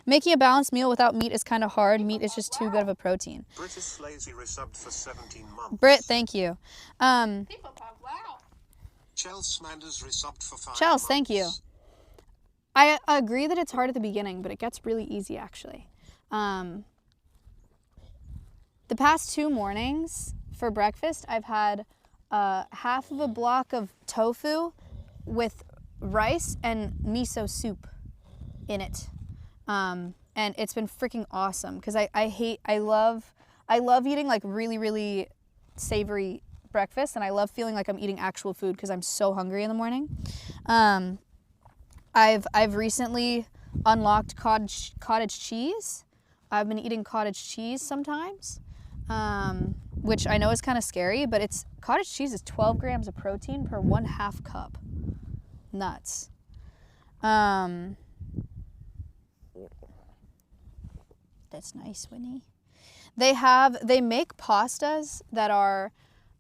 [SPEAKER 1] Making a balanced meal without meat is kind of hard. Meat is just too good of a protein.
[SPEAKER 2] British Lazy resubbed for 17 months.
[SPEAKER 1] Britt, thank you.
[SPEAKER 10] People Pug, wow.
[SPEAKER 2] Chels Manders resubbed for 5
[SPEAKER 1] Chels,
[SPEAKER 2] months.
[SPEAKER 1] thank you. I agree that it's hard at the beginning, but it gets really easy actually. The past 2 mornings for breakfast, I've had half of a block of tofu with rice and miso soup in it. And it's been freaking awesome because I love eating like really, really savory breakfast, and I love feeling like I'm eating actual food because I'm so hungry in the morning. I've recently unlocked cottage cheese. I've been eating cottage cheese sometimes, which I know is kind of scary, but cottage cheese is 12 grams of protein per 1/2 cup. Nuts. That's nice, Winnie. They make pastas that are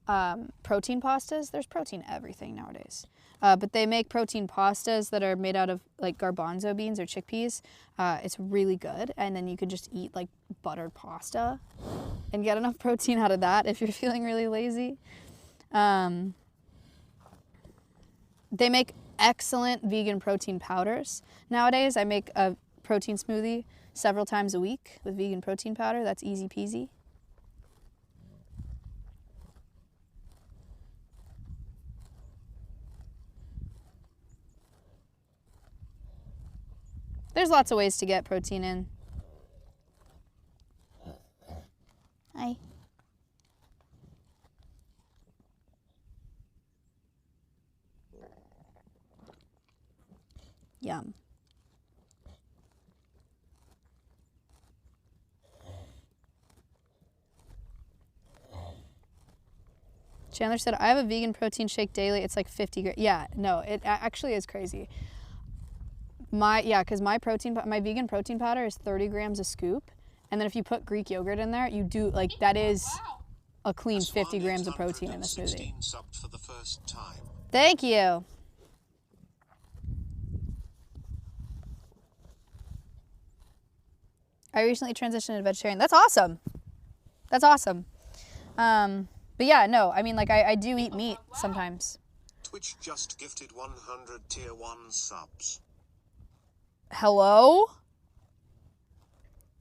[SPEAKER 1] protein pastas. There's protein everything nowadays. But they make protein pastas that are made out of like garbanzo beans or chickpeas. It's really good. And then you could just eat like buttered pasta and get enough protein out of that if you're feeling really lazy. They make excellent vegan protein powders. Nowadays, I make a protein smoothie several times a week with vegan protein powder. That's easy peasy. There's lots of ways to get protein in. Hi. Yum. Chandler said, I have a vegan protein shake daily. It's like 50 grams. Yeah, no, it actually is crazy. Because my vegan protein powder is 30 grams a scoop. And then if you put Greek yogurt in there, you do, like, that is a clean 50 grams of protein in a smoothie.
[SPEAKER 2] Subbed for the first time.
[SPEAKER 1] Thank you. I recently transitioned to vegetarian. That's awesome. That's awesome. But yeah, no, I mean, like, I do eat meat sometimes.
[SPEAKER 2] Twitch just gifted 100 tier 1 subs.
[SPEAKER 1] Hello?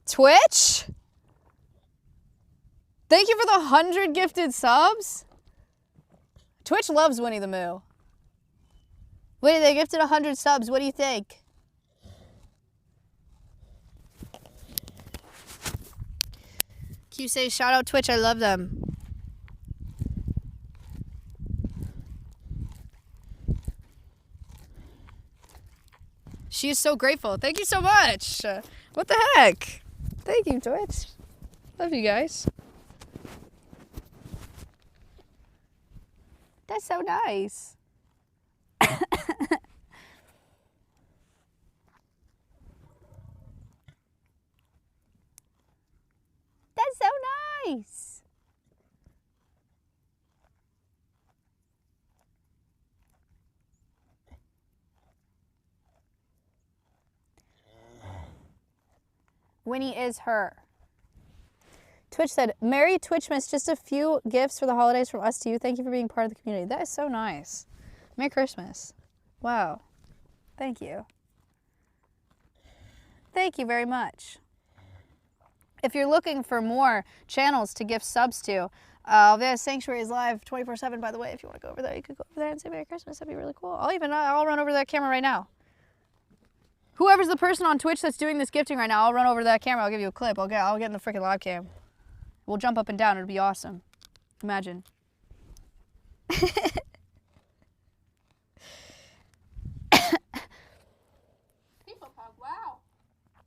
[SPEAKER 1] Twitch? Thank you for the 100 gifted subs. Twitch loves Winnie the Moo. Winnie, they gifted 100 subs. What do you think? Q says, shout out Twitch. I love them. She is so grateful. Thank you so much. What the heck? Thank you, Twitch. Love you guys. That's so nice. That's so nice. Winnie is her. Twitch said, Merry Twitchmas, just a few gifts for the holidays from us to you. Thank you for being part of the community. That is so nice. Merry Christmas. Wow. Thank you. Thank you very much. If you're looking for more channels to gift subs to, Alveus Sanctuary is live 24/7, by the way. If you want to go over there, you could go over there and say Merry Christmas. That'd be really cool. I'll run over that camera right now. Whoever's the person on Twitch that's doing this gifting right now, I'll run over to that camera. I'll give you a clip. I'll get in the freaking live cam. We'll jump up and down. It'll be awesome. Imagine.
[SPEAKER 10] Wow.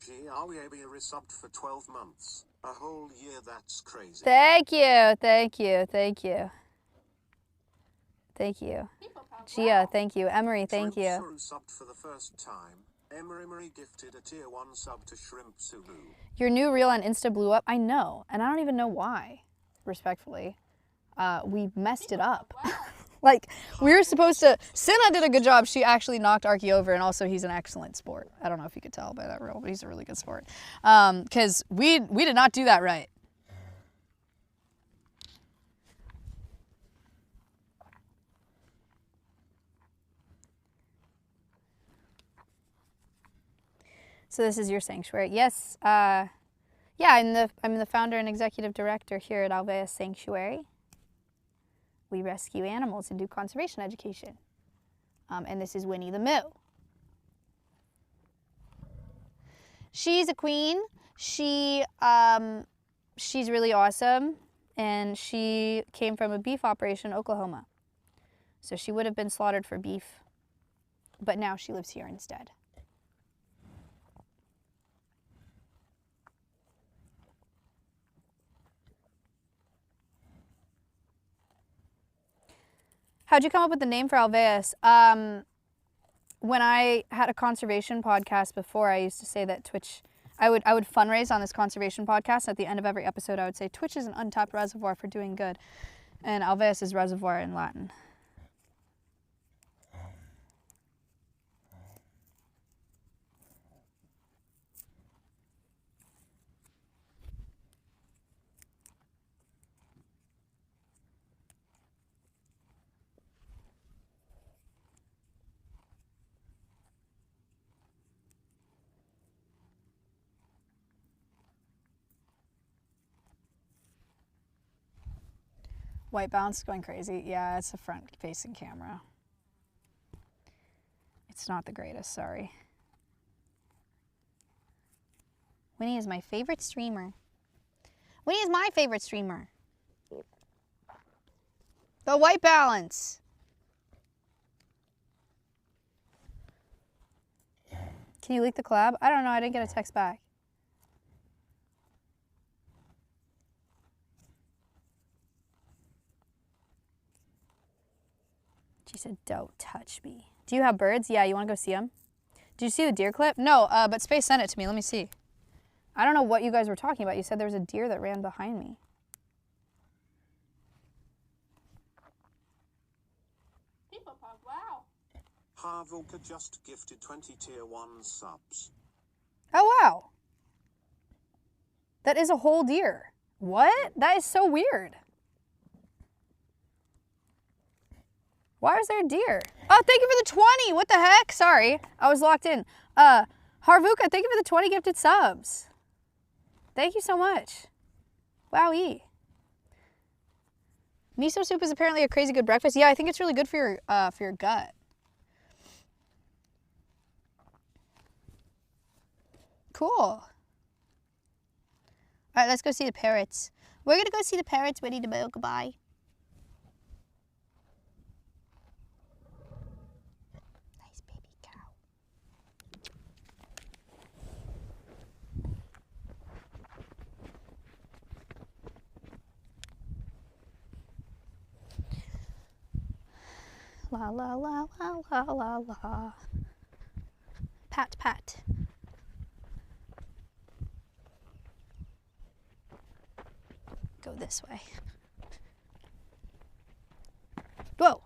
[SPEAKER 2] Gee, are we able to resubbed for 12 months? A whole year, that's crazy.
[SPEAKER 1] Thank you. Thank you. Thank you. Thank you. Gia, thank you. Emery, thank you.
[SPEAKER 2] Shrimp subbed for the first time. Emery gifted a tier 1 sub to Shrimp Sulu.
[SPEAKER 1] Your new reel on Insta blew up. I know, and I don't even know why, respectfully. We messed it up. Like, we were supposed to... Senna did a good job. She actually knocked Arky over, and also he's an excellent sport. I don't know if you could tell by that reel, but he's a really good sport. Because we did not do that right. So this is your sanctuary. Yes. Yeah, I'm the founder and executive director here at Alveus Sanctuary. We rescue animals and do conservation education. And this is Winnie the Moo. She's a queen. She's really awesome. And she came from a beef operation in Oklahoma. So she would have been slaughtered for beef. But now she lives here instead. How'd you come up with the name for Alveus? When I had a conservation podcast before, I used to say that Twitch, I would fundraise on this conservation podcast. At the end of every episode, I would say, Twitch is an untapped reservoir for doing good. And Alveus is reservoir in Latin. White balance going crazy. Yeah, it's a front-facing camera. It's not the greatest, sorry. Winnie is my favorite streamer. Winnie is my favorite streamer. The white balance. Can you leak the collab? I don't know. I didn't get a text back. She said, don't touch me. Do you have birds? Yeah, you want to go see them? Did you see the deer clip? No, but Space sent it to me. Let me see. I don't know what you guys were talking about. You said there was a deer that ran behind me.
[SPEAKER 10] People pog, wow.
[SPEAKER 2] Harvulka just gifted 20 tier 1 subs.
[SPEAKER 1] Oh, wow. That is a whole deer. What? That is so weird. Why is there a deer? Oh, thank you for the 20. What the heck? Sorry. I was locked in. Harvuka, thank you for the 20 gifted subs. Thank you so much. Wowee. Miso soup is apparently a crazy good breakfast. Yeah, I think it's really good for your gut. Cool. All right, let's go see the parrots. We're gonna go see the parrots. Ready to go. Goodbye. Nice baby cow. La la la la la la la. Pat pat. Go this way. Whoa.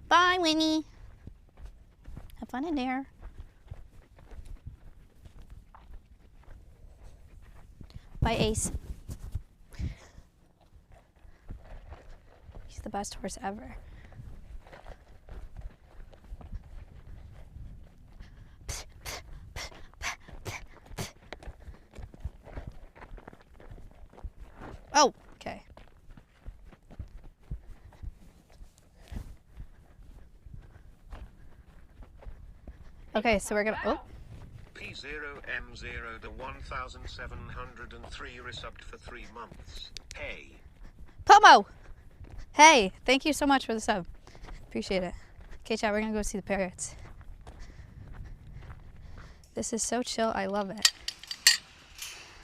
[SPEAKER 1] Bye, Winnie. Have fun in there. Bye, Ace. He's the best horse ever. Oh, okay. Okay, so we're gonna, oh.
[SPEAKER 2] P0M0 the 1703 resubbed for 3 months. Hey.
[SPEAKER 1] Pomo! Hey, thank you so much for the sub. Appreciate it. Okay, chat, we're gonna go see the parrots. This is so chill, I love it.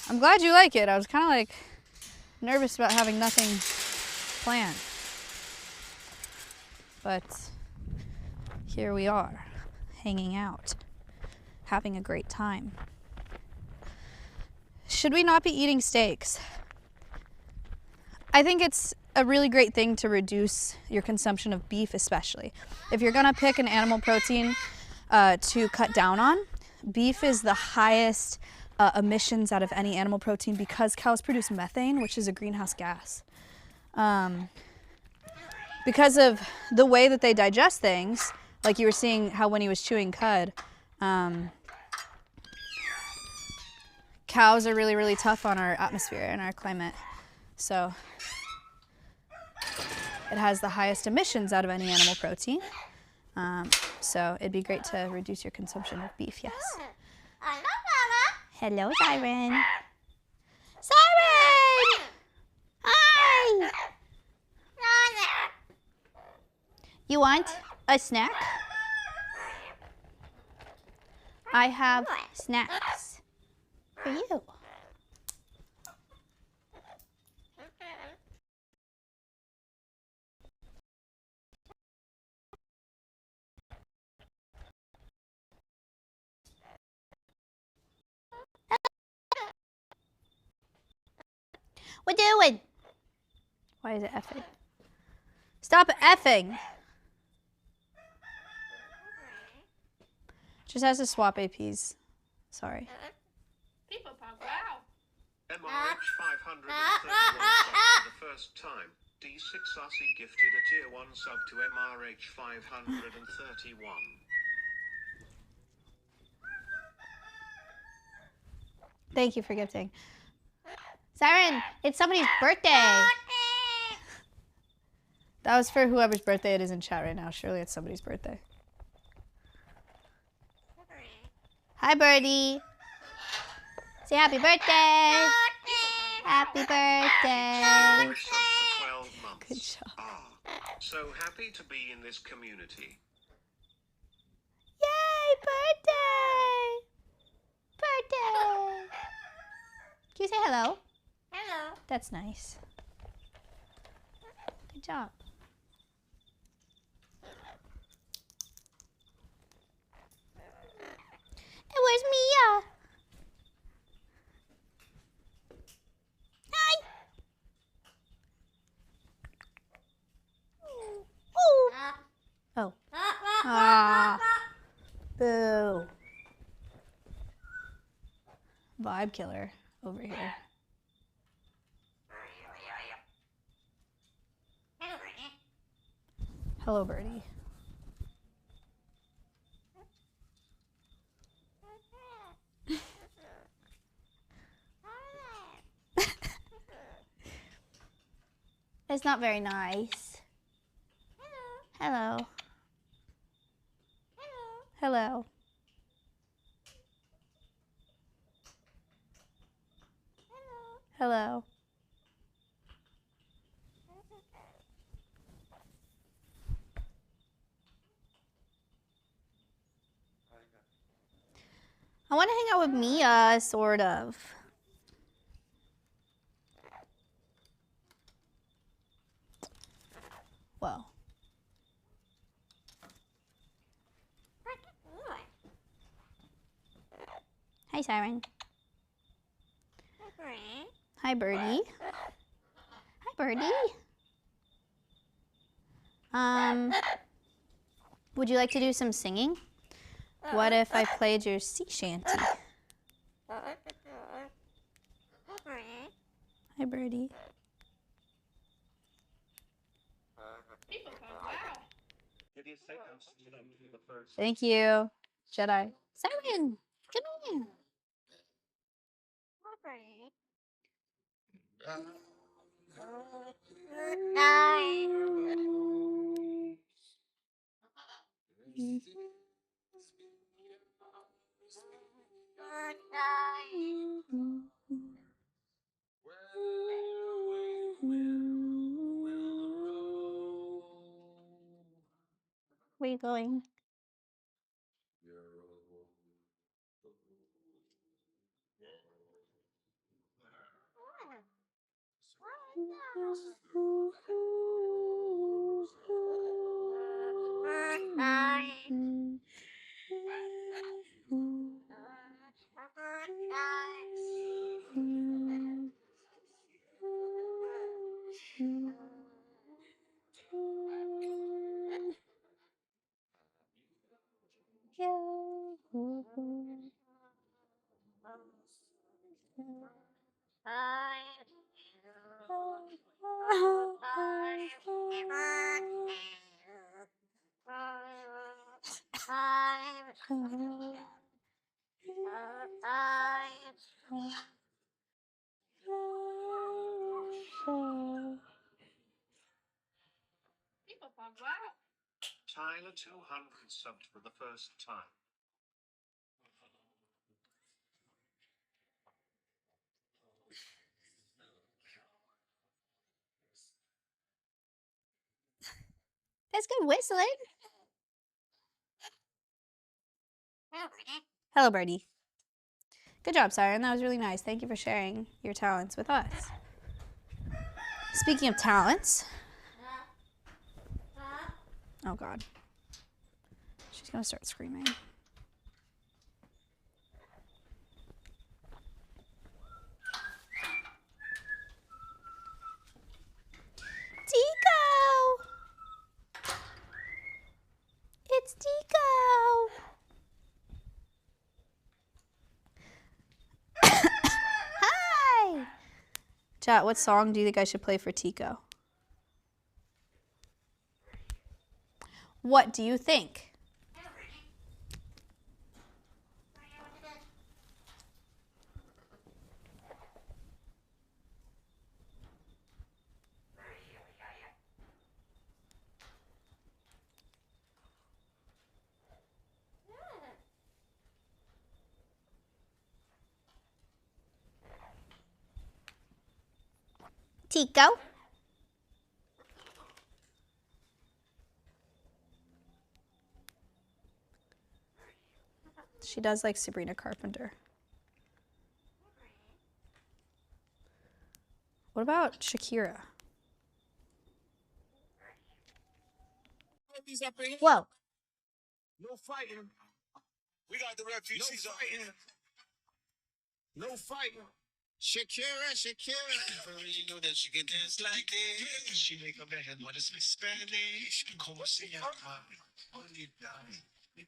[SPEAKER 1] I'm glad you like it. I was kind of like nervous about having nothing planned. But here we are, hanging out, having a great time. Should we not be eating steaks? I think it's a really great thing to reduce your consumption of beef, especially. If you're gonna pick an animal protein to cut down on, beef is the highest emissions out of any animal protein because cows produce methane, which is a greenhouse gas. Because of the way that they digest things, like you were seeing how when he was chewing cud, cows are really, really tough on our atmosphere and our climate. So it has the highest emissions out of any animal protein. So it'd be great to reduce your consumption of beef, yes. Hello, Siren. Siren! Hi! You want a snack? I have snacks for you. What doing? Why is it effing? Stop effing! Just has to swap APs. Sorry.
[SPEAKER 10] People pop, wow.
[SPEAKER 2] MRH 531 sub for the first time. D6 Aussie gifted a tier 1 sub to MRH 531.
[SPEAKER 1] Thank you for gifting. Siren, it's somebody's birthday. That was for whoever's birthday it is in chat right now. Surely it's somebody's birthday. Hi, Birdie. Say happy birthday. Happy birthday.
[SPEAKER 2] Sub for 12 months.
[SPEAKER 1] Good job.
[SPEAKER 2] So happy to be in this community.
[SPEAKER 1] Yay, birthday. Birthday. Can you say hello?
[SPEAKER 10] Hello.
[SPEAKER 1] That's nice. Good job. Hey, where's Mia? Hi. Ooh. Oh. Ah. Boo. Vibe killer over here. Hello, Birdie. It's not very nice. Hello. Hello. Hello. I want to hang out with Mia, sort of. Well. Hi, Siren. Hi, Birdie. Hi, Birdie. Would you like to do some singing? What if I played your sea shanty? Hi, Birdie.
[SPEAKER 10] People pop, wow.
[SPEAKER 1] Thank you, Jedi. Siren, come here. Where are you going?
[SPEAKER 10] People pop, wow.
[SPEAKER 2] Tyler 200 subbed for the first time.
[SPEAKER 1] That's good whistling. Hello, Birdie. Good job, Siren. That was really nice. Thank you for sharing your talents with us. Speaking of talents. Oh, God. She's going to start screaming. Chat, what song do you think I should play for Tico? What do you think? Tico? She does like Sabrina Carpenter. What about Shakira? Whoa.
[SPEAKER 2] No fighting. We got the refugees up here. No fighting. Shakira, Shakira. You know that she can dance like this. She make a man want to speak Spanish. Como se llama?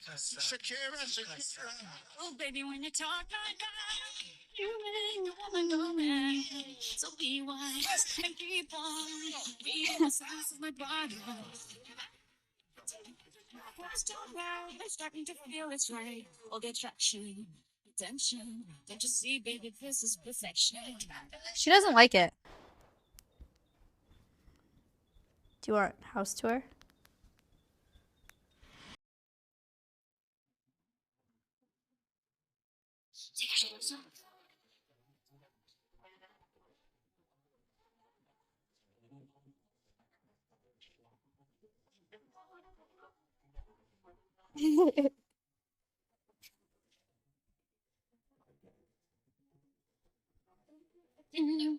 [SPEAKER 2] Shakira, Shakira.
[SPEAKER 10] Oh, baby, when you talk like that, you make a woman go mad. So be wise and keep on reading the signs of my body. They're starting to feel it's right. All the attraction, attention. Don't you see, baby, this is perfection.
[SPEAKER 1] She doesn't like it. Do you want house tour?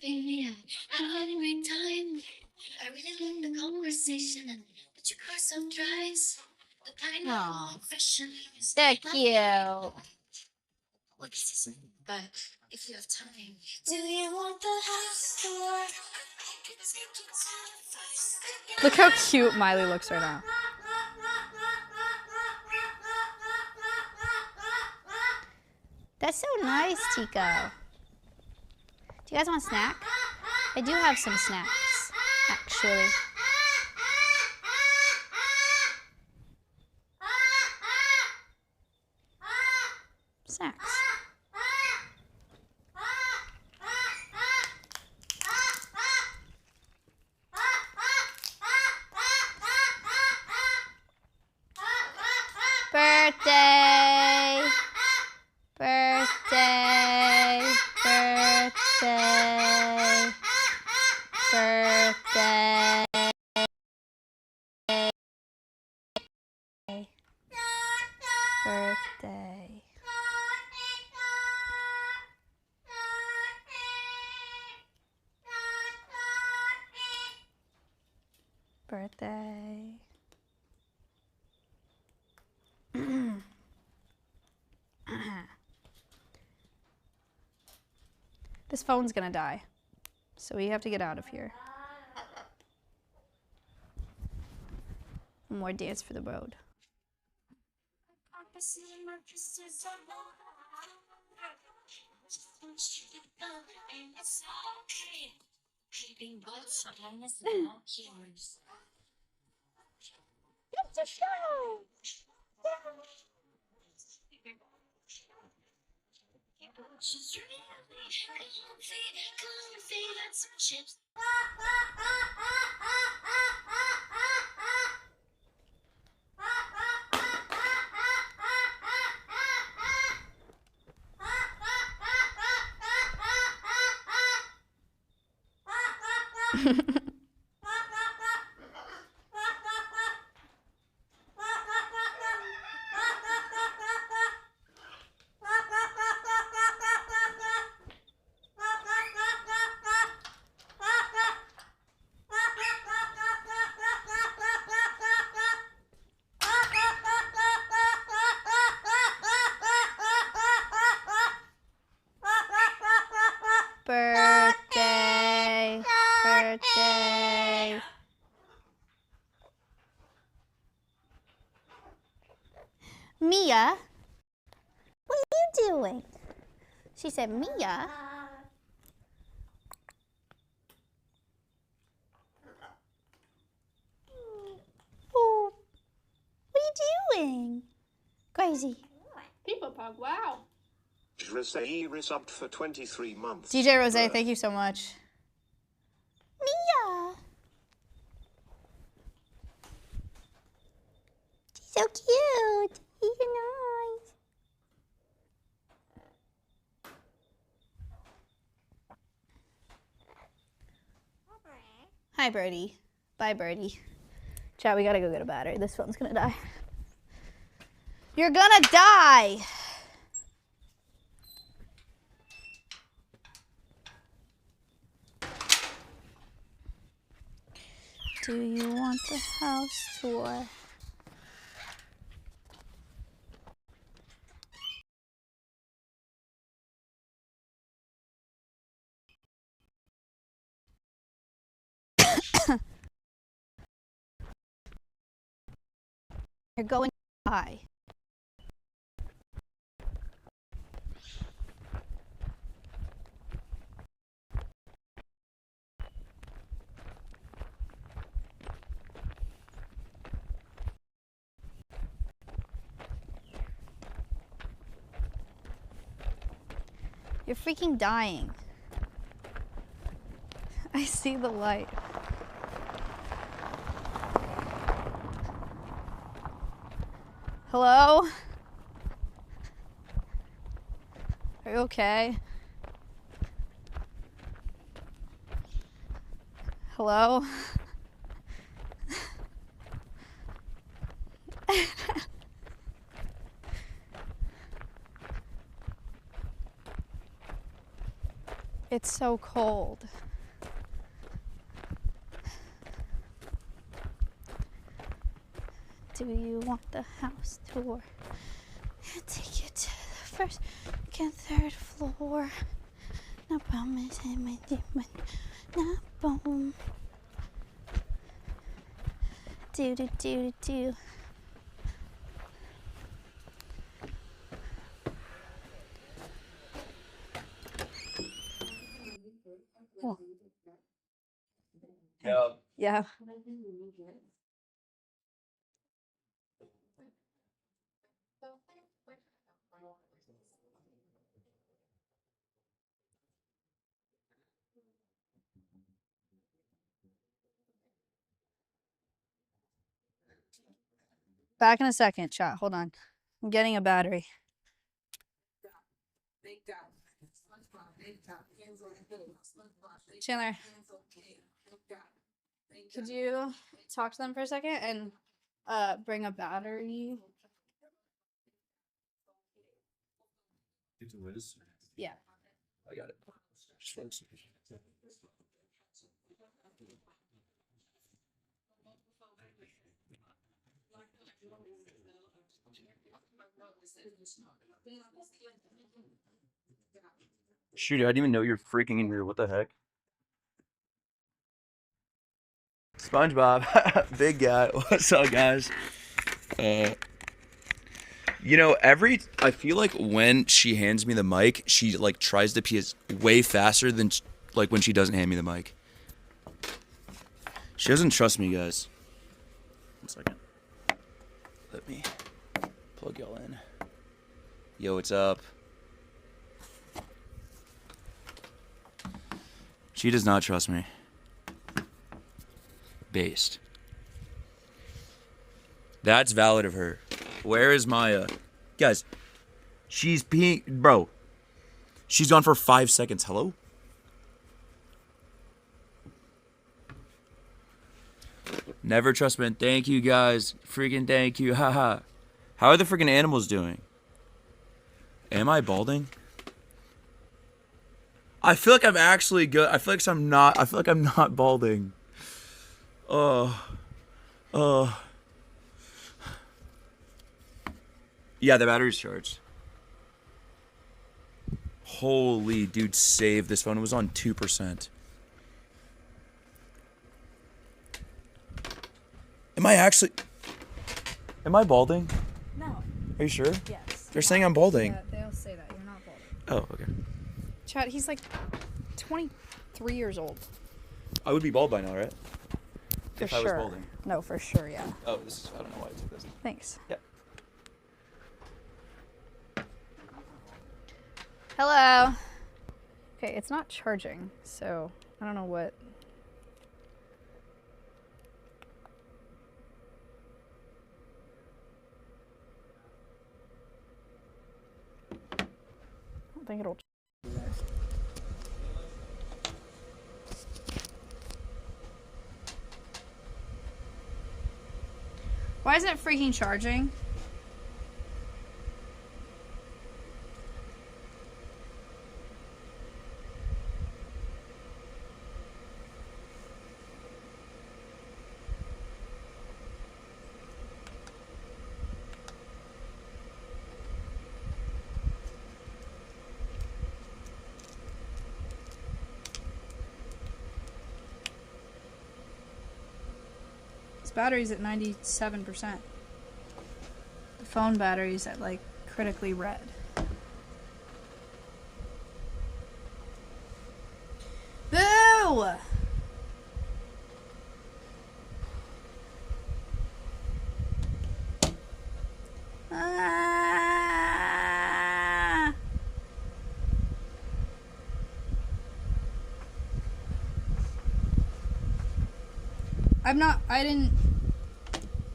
[SPEAKER 10] Baby, I had a great time. I really liked the conversation, but your car so dries. The kind
[SPEAKER 1] Aw.
[SPEAKER 10] of fashion is
[SPEAKER 1] They're
[SPEAKER 10] not
[SPEAKER 1] cute.
[SPEAKER 10] what this is, but if you have time, do you want the house tour? I can take you to the first.
[SPEAKER 1] Look how cute Miley looks right now. That's so nice, Tico. Do you guys want a snack? I do have some snacks, actually. Snacks. Birthday! Birthday! Birthday! Birthday! Birthday! Birthday! This phone's gonna die, so we have to get out of here. One more dance for the road.
[SPEAKER 10] She's really comfy, got some chips.
[SPEAKER 1] Birthday! Birthday! Mia, what are you doing? She said, Mia. doing? Crazy.
[SPEAKER 10] People pug, wow.
[SPEAKER 2] Rose resubbed for 23 months.
[SPEAKER 1] DJ Rose, thank you so much. Mia. She's so cute. He's so nice. Hi, Birdie. Bye, Birdie. Chat, we gotta go get a battery. This phone's gonna die. You're gonna die! Do you want the house tour? You're going to die. You're freaking dying. I see the light. Hello? Are you okay? Hello? It's so cold. Do you want the house tour? I'll take you to the first and third floor. No promise in my demon. No bone. Do do do do. Oh. Yeah. Back in a second, chat. Hold on. I'm getting a battery. Chandler, could you talk to them for a second and bring a battery? Yeah.
[SPEAKER 3] I got it. Shoot, I didn't even know you're freaking in here. What the heck? SpongeBob, big guy. What's up, guys? You know, I feel like when she hands me the mic, she like tries to pee way faster than like when she doesn't hand me the mic. She doesn't trust me, guys. 1 second. Let me plug y'all in. Yo, what's up? She does not trust me. Based. That's valid of her. Where is Maya? Guys, she's peeing. Bro, she's gone for 5 seconds. Hello? Never trust men. Thank you, guys. Freaking thank you. Haha. How are the freaking animals doing? Am I balding? I feel like I'm actually good. I feel like I'm not balding. Yeah, the battery's charged. Holy dude, save this phone. It was on 2%. Am I balding?
[SPEAKER 1] No.
[SPEAKER 3] Are you sure?
[SPEAKER 1] Yes.
[SPEAKER 3] They're saying I'm balding.
[SPEAKER 1] Yeah, they'll say that. You're not balding.
[SPEAKER 3] Oh, okay.
[SPEAKER 1] Chad, he's like 23 years old.
[SPEAKER 3] I would be bald by now, right?
[SPEAKER 1] For
[SPEAKER 3] if
[SPEAKER 1] sure.
[SPEAKER 3] I was balding.
[SPEAKER 1] No, for sure, yeah.
[SPEAKER 3] Oh, I don't know why I took this.
[SPEAKER 1] Thanks.
[SPEAKER 3] Yeah.
[SPEAKER 1] Hello. Okay, it's not charging, so I don't know what. I don't think it'll. Why isn't it freaking charging? This battery's at 97%. The phone battery's at like critically red. Boo! Ah!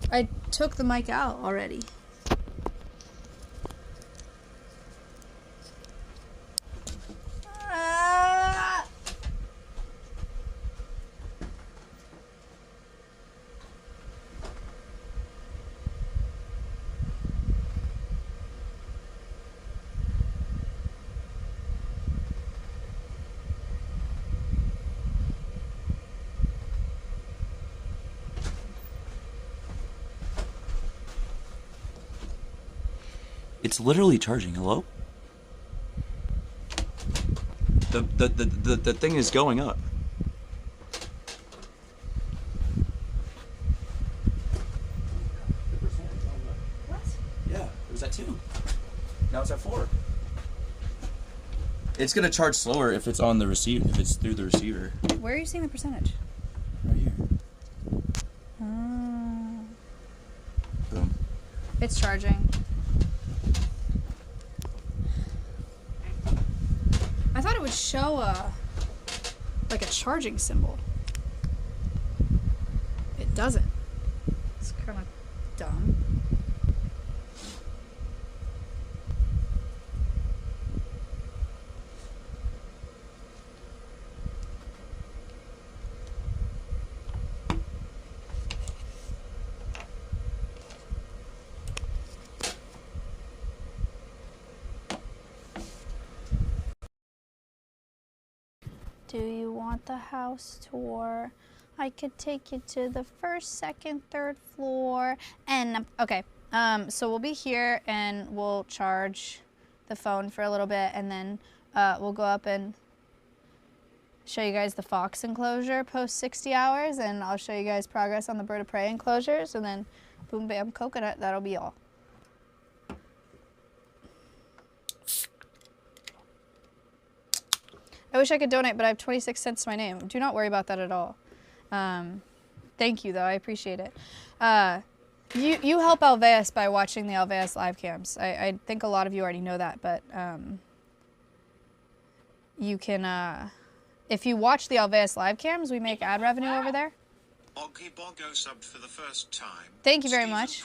[SPEAKER 1] I took the mic out already. Ah!
[SPEAKER 3] It's literally charging. Hello? The thing is going up.
[SPEAKER 1] What?
[SPEAKER 3] Yeah, it was at 2. Now it's at 4. It's gonna charge slower if it's on the receiver, if it's through the receiver.
[SPEAKER 1] Where are you seeing the percentage?
[SPEAKER 3] Right here. Boom.
[SPEAKER 1] It's charging. I thought it would show like a charging symbol. It doesn't. It's kind of dumb. Do you want the house tour? I could take you to the first, second, third floor. And, okay, so we'll be here and we'll charge the phone for a little bit and then we'll go up and show you guys the fox enclosure post 60 hours and I'll show you guys progress on the bird of prey enclosures and then boom, bam, coconut, that'll be all. I wish I could donate, but I have 26 cents to my name. Do not worry about that at all. Thank you, though. I appreciate it. You help Alveus by watching the Alveus live cams. I think a lot of you already know that, but you can, if you watch the Alveus live cams, we make ad revenue over there.
[SPEAKER 2] Oggy Boggo subbed for the first time.
[SPEAKER 1] Thank you very much.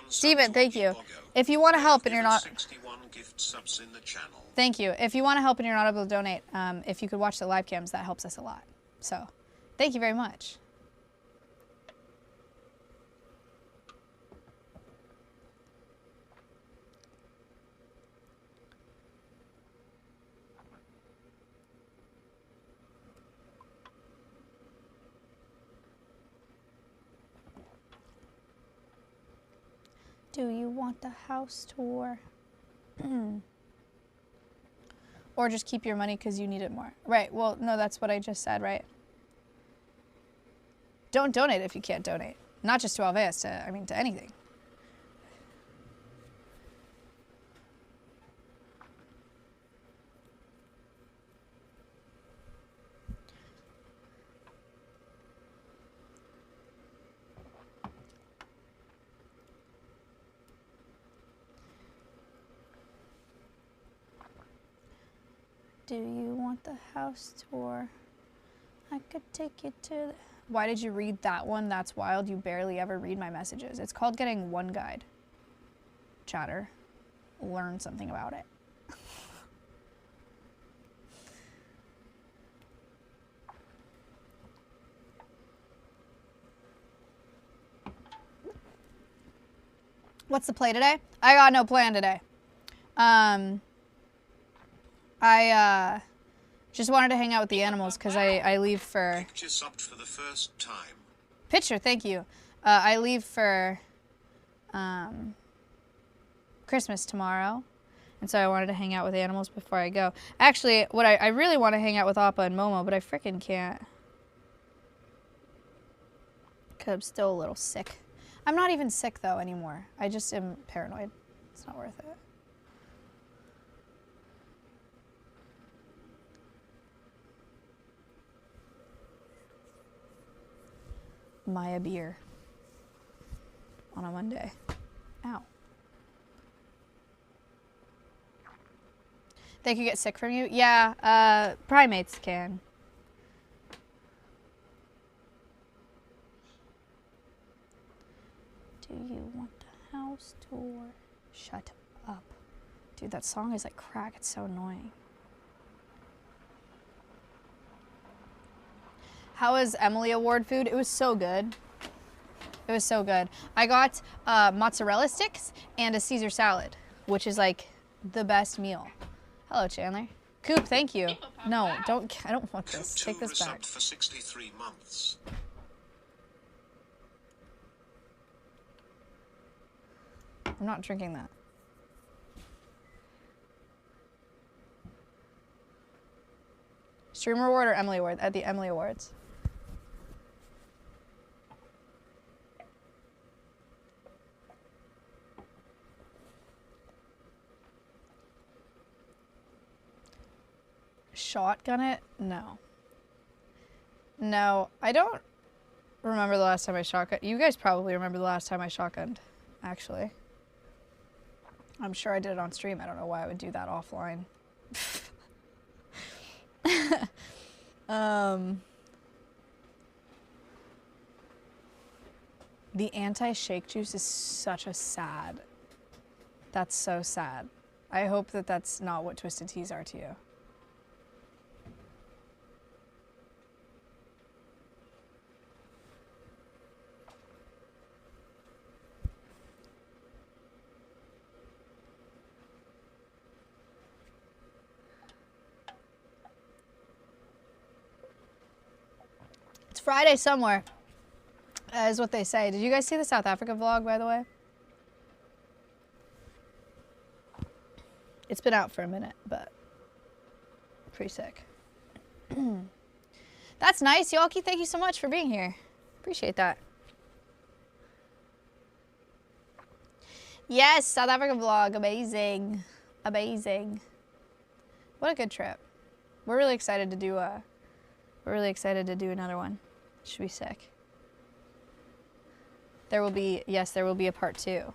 [SPEAKER 1] Steven, thank you. If you want to help and you're not...
[SPEAKER 2] 61 gift subs in the channel.
[SPEAKER 1] Thank you. If you want to help and you're not able to donate, if you could watch the live cams, that helps us a lot. So, thank you very much. Do you want the house tour? Or just keep your money because you need it more. Right, well, no, that's what I just said, right? Don't donate if you can't donate. Not just to Alveus, to anything. Do you want the house tour? I could take you to the... Why did you read that one? That's wild. You barely ever read my messages. It's called getting one guide. Chatter. Learn something about it. What's the play today? I got no plan today. I just wanted to hang out with the animals because I leave for...
[SPEAKER 2] Picture subbed for the first time.
[SPEAKER 1] Picture, thank you. I leave for Christmas tomorrow. And so I wanted to hang out with the animals before I go. Actually, what I really want to hang out with Appa and Momo, but I freaking can't. Because I'm still a little sick. I'm not even sick, though, anymore. I just am paranoid. It's not worth it. Maya beer. On a Monday. Ow. They could get sick from you? Yeah, primates can. Do you want the house tour? Shut up. Dude, that song is like crack. It's so annoying. How was Emily Award food? It was so good. It was so good. I got mozzarella sticks and a Caesar salad, which is like the best meal. Hello, Chandler. Coop, thank you. No, I don't want this. Take this back.
[SPEAKER 2] For 63 months.
[SPEAKER 1] I'm not drinking that. Streamer award or Emily award? At the Emily Awards. Shotgun it? No. No, I don't remember the last time I shotgunned. You guys probably remember the last time I shotgunned, actually. I'm sure I did it on stream. I don't know why I would do that offline. The anti-shake juice is such a sad. That's so sad. I hope that that's not what Twisted Teas are to you. Friday somewhere, is what they say. Did you guys see the South Africa vlog, by the way? It's been out for a minute, but pretty sick. That's nice, Yolki. Thank you so much for being here. Appreciate that. Yes, South Africa vlog. Amazing. Amazing. What a good trip. We're really excited to do another one. Should be sick. There will be, yes, there will be a part 2.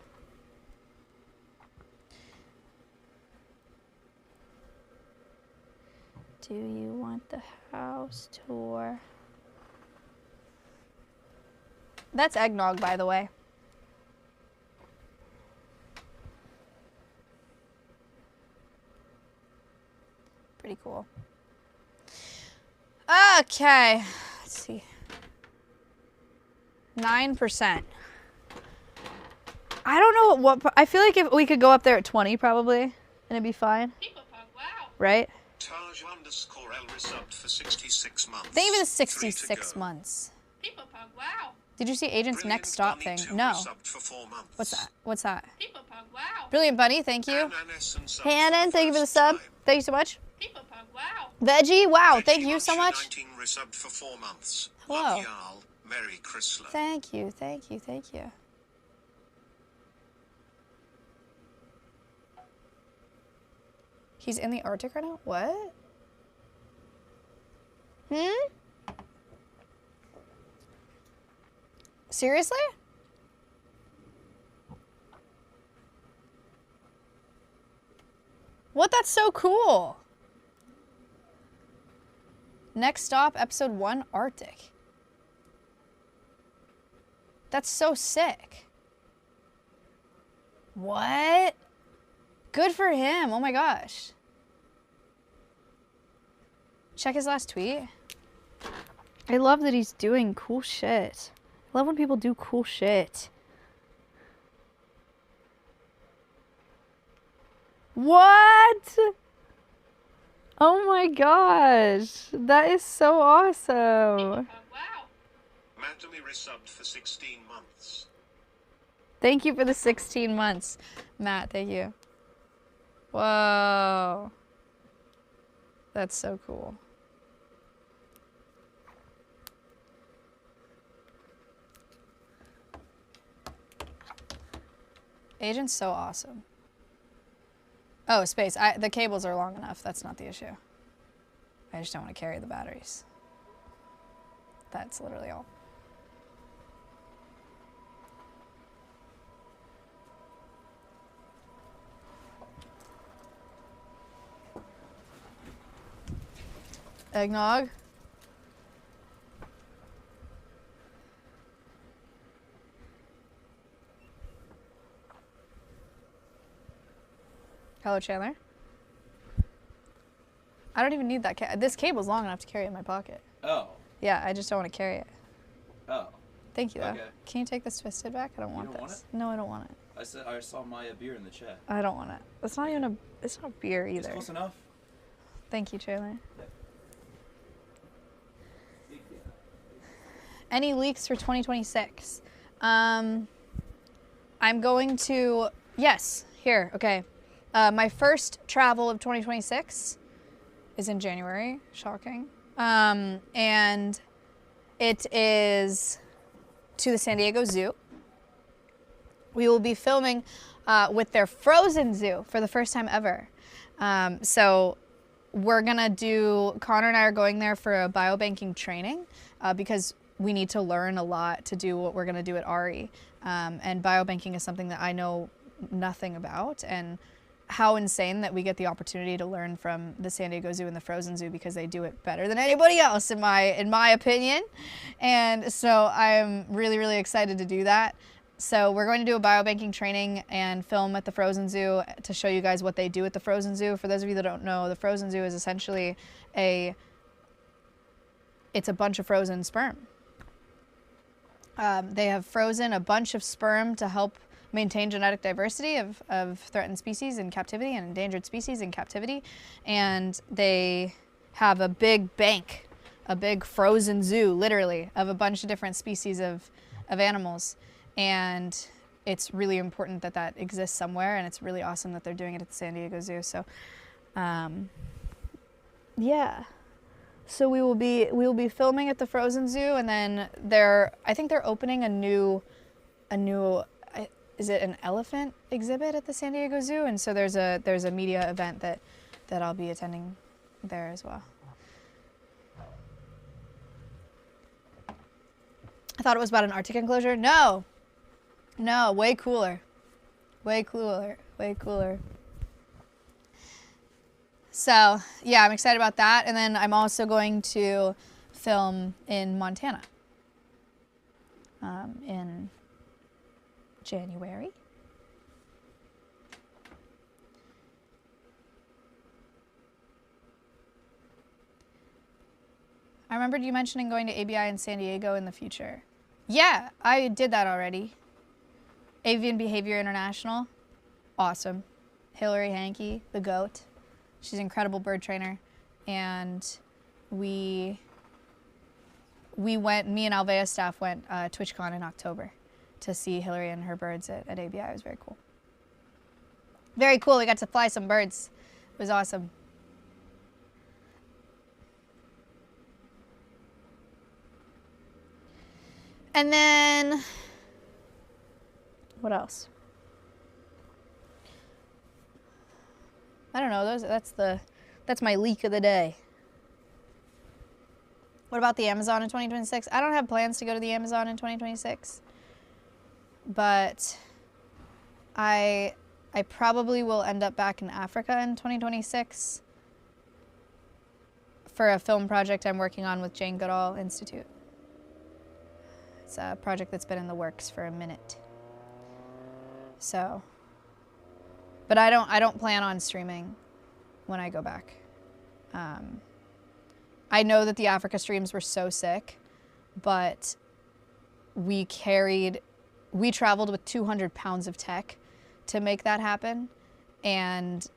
[SPEAKER 1] Do you want the house tour? That's eggnog, by the way. Pretty cool. Okay, let's see. 9%. I don't know what, I feel like if we could go up there at 20 probably, and it'd be fine. Right?
[SPEAKER 2] Taj _ Elris subbed for 66 months.
[SPEAKER 1] Thank you for the 66 months.
[SPEAKER 10] Wow.
[SPEAKER 1] Did you see Agent's
[SPEAKER 2] Brilliant
[SPEAKER 1] Next Stop
[SPEAKER 2] Bunny
[SPEAKER 1] thing?
[SPEAKER 2] 2
[SPEAKER 1] No.
[SPEAKER 2] subbed for 4 months.
[SPEAKER 1] What's that? What's that?
[SPEAKER 10] Wow.
[SPEAKER 1] Brilliant Bunny, thank you. Hey, Annan, thank you for the
[SPEAKER 2] first
[SPEAKER 1] sub.
[SPEAKER 2] time.
[SPEAKER 1] Thank you so much.
[SPEAKER 10] Wow.
[SPEAKER 1] Veggie, wow, thank
[SPEAKER 2] Reggie
[SPEAKER 1] you so
[SPEAKER 2] Muncher
[SPEAKER 1] much.
[SPEAKER 2] 19 resubbed for 4 months.
[SPEAKER 1] Hello.
[SPEAKER 2] Love y'all. Merry Chrysler.
[SPEAKER 1] Thank you, thank you, thank you. He's in the Arctic right now? What? Seriously? What? That's so cool. Next stop, episode 1, Arctic. That's so sick. What? Good for him. Oh my gosh. Check his last tweet. I love that he's doing cool shit. I love when people do cool shit. What? Oh my gosh. That is so awesome.
[SPEAKER 2] Mantomy resubbed for 16 months.
[SPEAKER 1] Thank you for the 16 months, Matt. Thank you. Whoa. That's so cool. Agent's so awesome. Oh, space. The cables are long enough. That's not the issue. I just don't want to carry the batteries. That's literally all. Eggnog. Hello, Chandler. I don't even need that. This cable's long enough to carry it in my pocket.
[SPEAKER 6] Oh.
[SPEAKER 1] Yeah, I just don't want to carry it.
[SPEAKER 6] Oh.
[SPEAKER 1] Thank you, though.
[SPEAKER 6] Okay.
[SPEAKER 1] Can you take this twisted back? I don't want
[SPEAKER 6] don't
[SPEAKER 1] this.
[SPEAKER 6] want it?
[SPEAKER 1] No, I don't want it.
[SPEAKER 6] I saw my beer in the chat.
[SPEAKER 1] I don't want it. It's not even a. It's not beer either.
[SPEAKER 6] It's close enough.
[SPEAKER 1] Thank you, Chandler. Any leaks for 2026? I'm going to. Yes. Here. Okay. My first travel of 2026 is in January. Shocking. And it is to the San Diego Zoo. We will be filming with their Frozen Zoo for the first time ever. So we're gonna do, Connor and I are going there for a biobanking training because we need to learn a lot to do what we're gonna do at RE. And biobanking is something that I know nothing about, and how insane that we get the opportunity to learn from the San Diego Zoo and the Frozen Zoo because they do it better than anybody else in my opinion. And so I'm really, really excited to do that. So we're going to do a biobanking training and film at the Frozen Zoo to show you guys what they do at the Frozen Zoo. For those of you that don't know, the Frozen Zoo is essentially it's a bunch of frozen sperm. They have frozen a bunch of sperm to help maintain genetic diversity of threatened species in captivity and endangered species in captivity. And they have a big bank, a big frozen zoo, literally, of a bunch of different species of animals. And it's really important that that exists somewhere, and it's really awesome that they're doing it at the San Diego Zoo. So, yeah. So we will be filming at the Frozen Zoo, and then I think they're opening a new is it an elephant exhibit at the San Diego Zoo? And so there's a media event that I'll be attending there as well. I thought it was about an Arctic enclosure. No, way cooler. So yeah, I'm excited about that. And then I'm also going to film in Montana in January. I remembered you mentioning going to ABI in San Diego in the future. Yeah, I did that already. Avian Behavior International, awesome. Hillary Hankey, the GOAT. She's an incredible bird trainer. And we went, me and Alveus staff went TwitchCon in October to see Hillary and her birds at ABI. It was very cool. Very cool. We got to fly some birds. It was awesome. And then, what else? I don't know. That's my leak of the day. What about the Amazon in 2026? I don't have plans to go to the Amazon in 2026. But I probably will end up back in Africa in 2026 for a film project I'm working on with Jane Goodall Institute. It's a project that's been in the works for a minute. So, but I don't plan on streaming when I go back. I know that the Africa streams were so sick, but we traveled with 200 pounds of tech to make that happen. And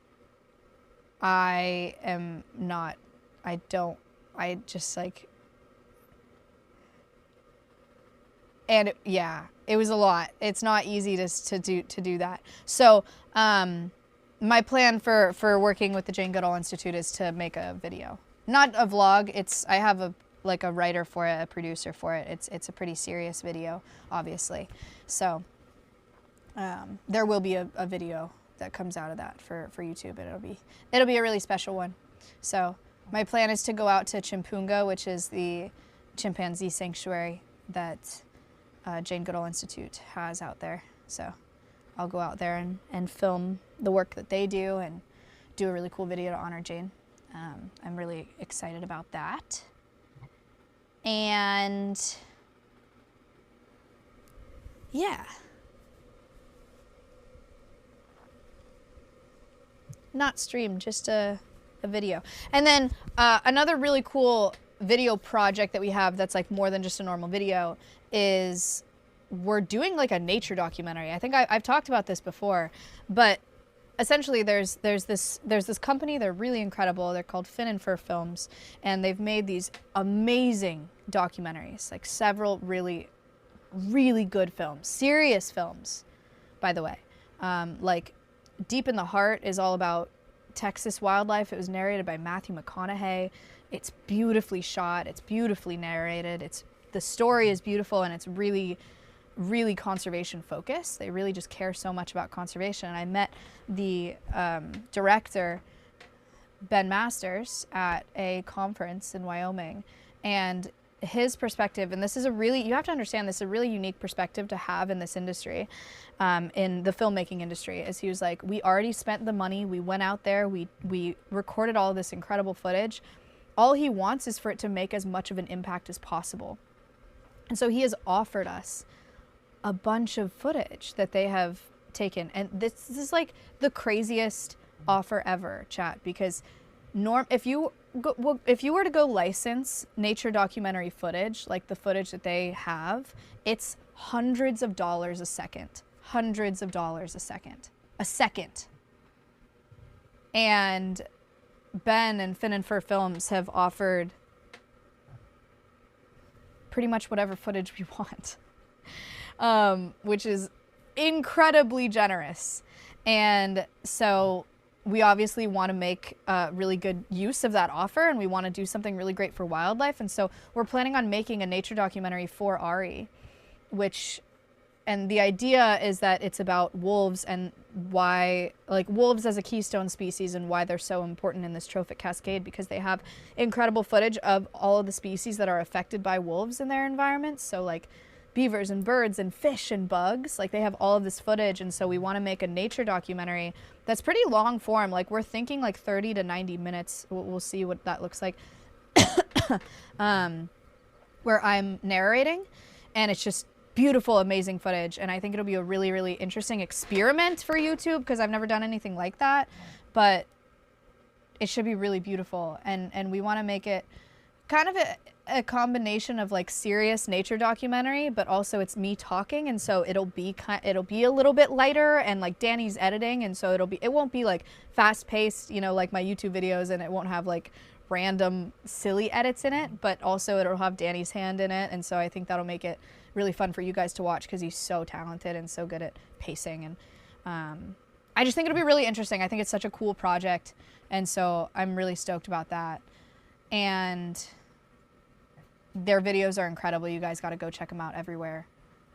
[SPEAKER 1] it was a lot. It's not easy to do that. So, my plan for working with the Jane Goodall Institute is to make a video. Not a vlog. I have a writer for it, a producer for it. It's a pretty serious video, obviously. So there will be a video that comes out of that for YouTube, and it'll be a really special one. So my plan is to go out to Chimpunga, which is the chimpanzee sanctuary that Jane Goodall Institute has out there. So I'll go out there and film the work that they do and do a really cool video to honor Jane. I'm really excited about that. And yeah. Not stream, just a video. And then another really cool video project that we have that's like more than just a normal video is we're doing like a nature documentary. I think I've talked about this before, but essentially there's this company. They're really incredible. They're called Fin and Fur Films, and they've made these amazing documentaries, like several really, really good films, serious films, by the way. Like Deep in the Heart is all about Texas wildlife. It was narrated by Matthew McConaughey. It's beautifully shot. It's beautifully narrated. The story is beautiful, and it's really, really conservation focused. They really just care so much about conservation. And I met the director, Ben Masters, at a conference in Wyoming, and his perspective, and this is you have to understand, this is a really unique perspective to have in this industry, in the filmmaking industry, is he was like, we already spent the money, we went out there, we recorded all this incredible footage. All he wants is for it to make as much of an impact as possible. And so he has offered us a bunch of footage that they have taken. And this is like the craziest offer ever, chat, because if you were to go license nature documentary footage, like the footage that they have, it's hundreds of dollars a second. Hundreds of dollars a second. A second. And Ben and Fin and Fur Films have offered pretty much whatever footage we want, which is incredibly generous. And so we obviously want to make really good use of that offer, and we want to do something really great for wildlife. And so we're planning on making a nature documentary for Ari, and the idea is that it's about wolves and why, like, wolves as a keystone species and why they're so important in this trophic cascade, because they have incredible footage of all of the species that are affected by wolves in their environments. So like beavers and birds and fish and bugs, like they have all of this footage. And so we want to make a nature documentary that's pretty long form. Like we're thinking like 30 to 90 minutes. We'll see what that looks like. Where I'm narrating, and it's just beautiful, amazing footage. And I think it'll be a really, really interesting experiment for YouTube, because I've never done anything like that, but it should be really beautiful. And we want to make it kind of a combination of like serious nature documentary, but also it's me talking. And so it'll be a little bit lighter, and like Danny's editing. And so it won't be like fast paced, like my YouTube videos, and it won't have like random silly edits in it, but also it'll have Danny's hand in it. And so I think that'll make it really fun for you guys to watch, because he's so talented and so good at pacing. And I just think it'll be really interesting. I think it's such a cool project, and so I'm really stoked about that. And their videos are incredible. You guys got to go check them out everywhere.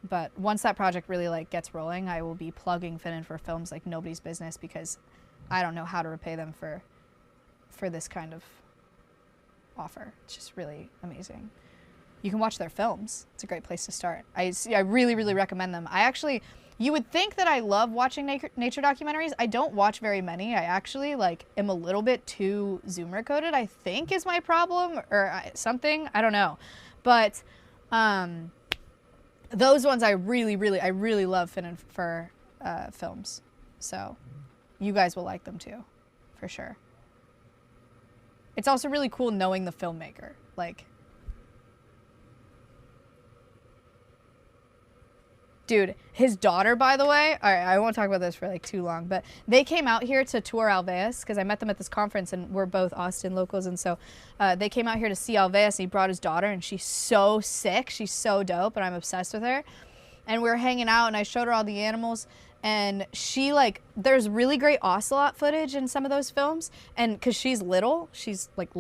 [SPEAKER 1] But once that project really like gets rolling, I will be plugging Fin and Fur Films like nobody's business, because I don't know how to repay them for this kind of offer. It's just really amazing. You can watch their films. It's a great place to start. I really, really recommend them. You would think that I love watching nature documentaries. I don't watch very many. I actually like am a little bit too Zoomer coded, I think is my problem, or something. I don't know. But those ones I really love Fin and Fur films. So you guys will like them too, for sure. It's also really cool knowing the filmmaker. Like, dude, his daughter, by the way, all right, I won't talk about this for like too long, but they came out here to tour Alveus because I met them at this conference and we're both Austin locals. And so they came out here to see Alveus and he brought his daughter and she's so sick. She's so dope and I'm obsessed with her. And we were hanging out and I showed her all the animals and she like, there's really great ocelot footage in some of those films. And cause she's little, she's like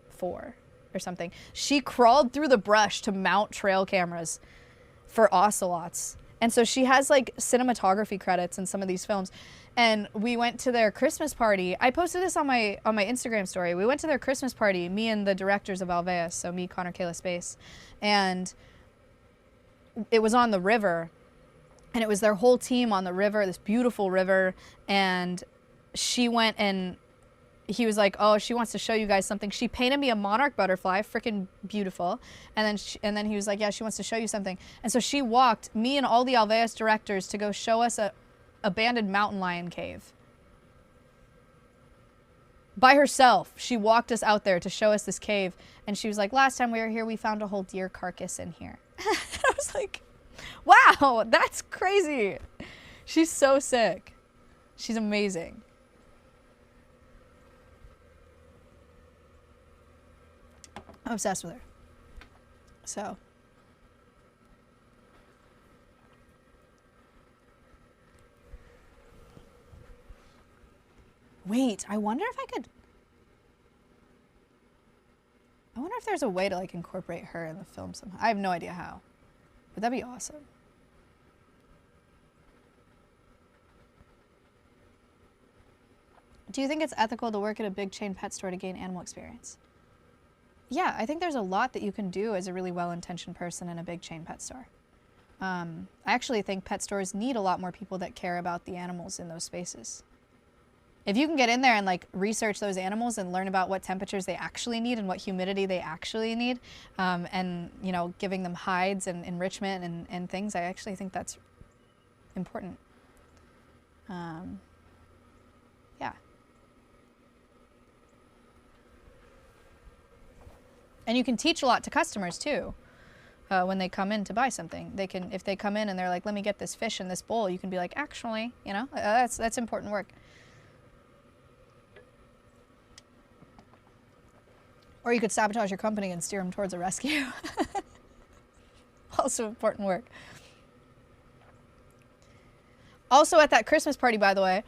[SPEAKER 1] 4 or something. She crawled through the brush to mount trail cameras for ocelots. And so she has like cinematography credits in some of these films. And we went to their Christmas party. I posted this on my Instagram story. We went to their Christmas party, me and the directors of Alveus, so me, Connor, Kayla, Space. And it was on the river. And it was their whole team on the river, this beautiful river. And she went and he was like, oh, she wants to show you guys something. She painted me a monarch butterfly, freaking beautiful. And then he was like, yeah, she wants to show you something. And so she walked me and all the Alveus directors to go show us a abandoned mountain lion cave. By herself, she walked us out there to show us this cave. And she was like, last time we were here, we found a whole deer carcass in here. I was like, wow, that's crazy. She's so sick. She's amazing. I'm obsessed with her. So. Wait, I wonder if there's a way to like incorporate her in the film somehow. I have no idea how. But that'd be awesome. Do you think it's ethical to work at a big chain pet store to gain animal experience? Yeah, I think there's a lot that you can do as a really well-intentioned person in a big chain pet store. I actually think pet stores need a lot more people that care about the animals in those spaces. If you can get in there and like research those animals and learn about what temperatures they actually need and what humidity they actually need, and you know, giving them hides and enrichment and things, I actually think that's important. Yeah. And you can teach a lot to customers too. When they come in to buy something, they can, if they come in and they're like, let me get this fish in this bowl, you can be like, actually, you know, that's important work. Or you could sabotage your company and steer them towards a rescue. Also important work. Also at that Christmas party, by the way,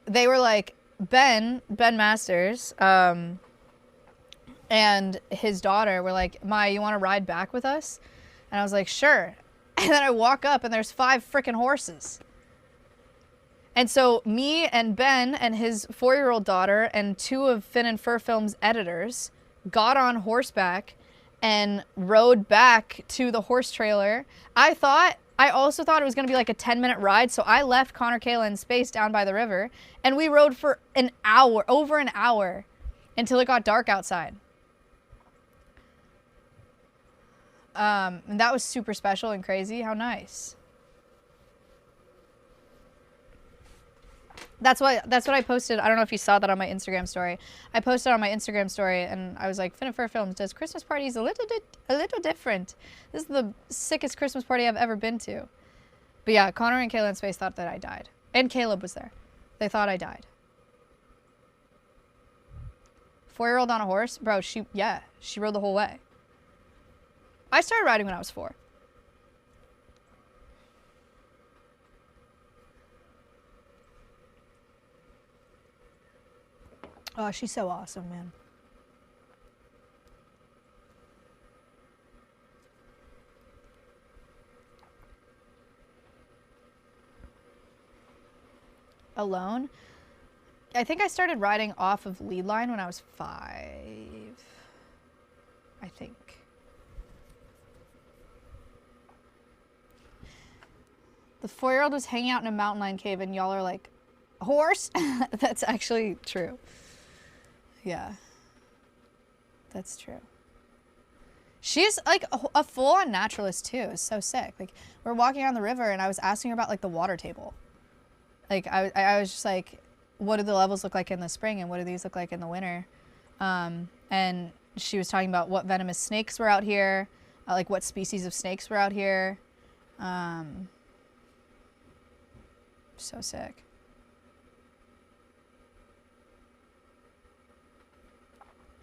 [SPEAKER 1] they were like, Ben Masters, and his daughter were like, Maya, you want to ride back with us? And I was like, sure. And then I walk up and there's 5 freaking horses. And so me and Ben and his 4-year-old daughter and 2 of Fin and Fur Film's editors got on horseback and rode back to the horse trailer. I also thought it was going to be like a 10-minute ride, so I left Connor, Kayla, and Space down by the river, and we rode for an hour, over an hour, until it got dark outside. And that was super special and crazy. How nice. That's what I posted. I don't know if you saw that on my Instagram story. I posted on my Instagram story and I was like, Fin and Fur Films does Christmas parties a little different. This is the sickest Christmas party I've ever been to. But yeah, Connor and Kayla and Space thought that I died. And Caleb was there. They thought I died. 4-year-old on a horse? Bro, she rode the whole way. I started riding when I was 4. Oh, she's so awesome, man. Alone? I think I started riding off of lead line when I was 5. I think. The 4-year-old was hanging out in a mountain lion cave and y'all are like, horse? That's actually true. Yeah. That's true. She's like a full-on naturalist too. It's so sick. Like we're walking on the river and I was asking her about like the water table. Like I was just like, what do the levels look like in the spring and what do these look like in the winter? And she was talking about what venomous snakes were out here, like what species of snakes were out here. So sick.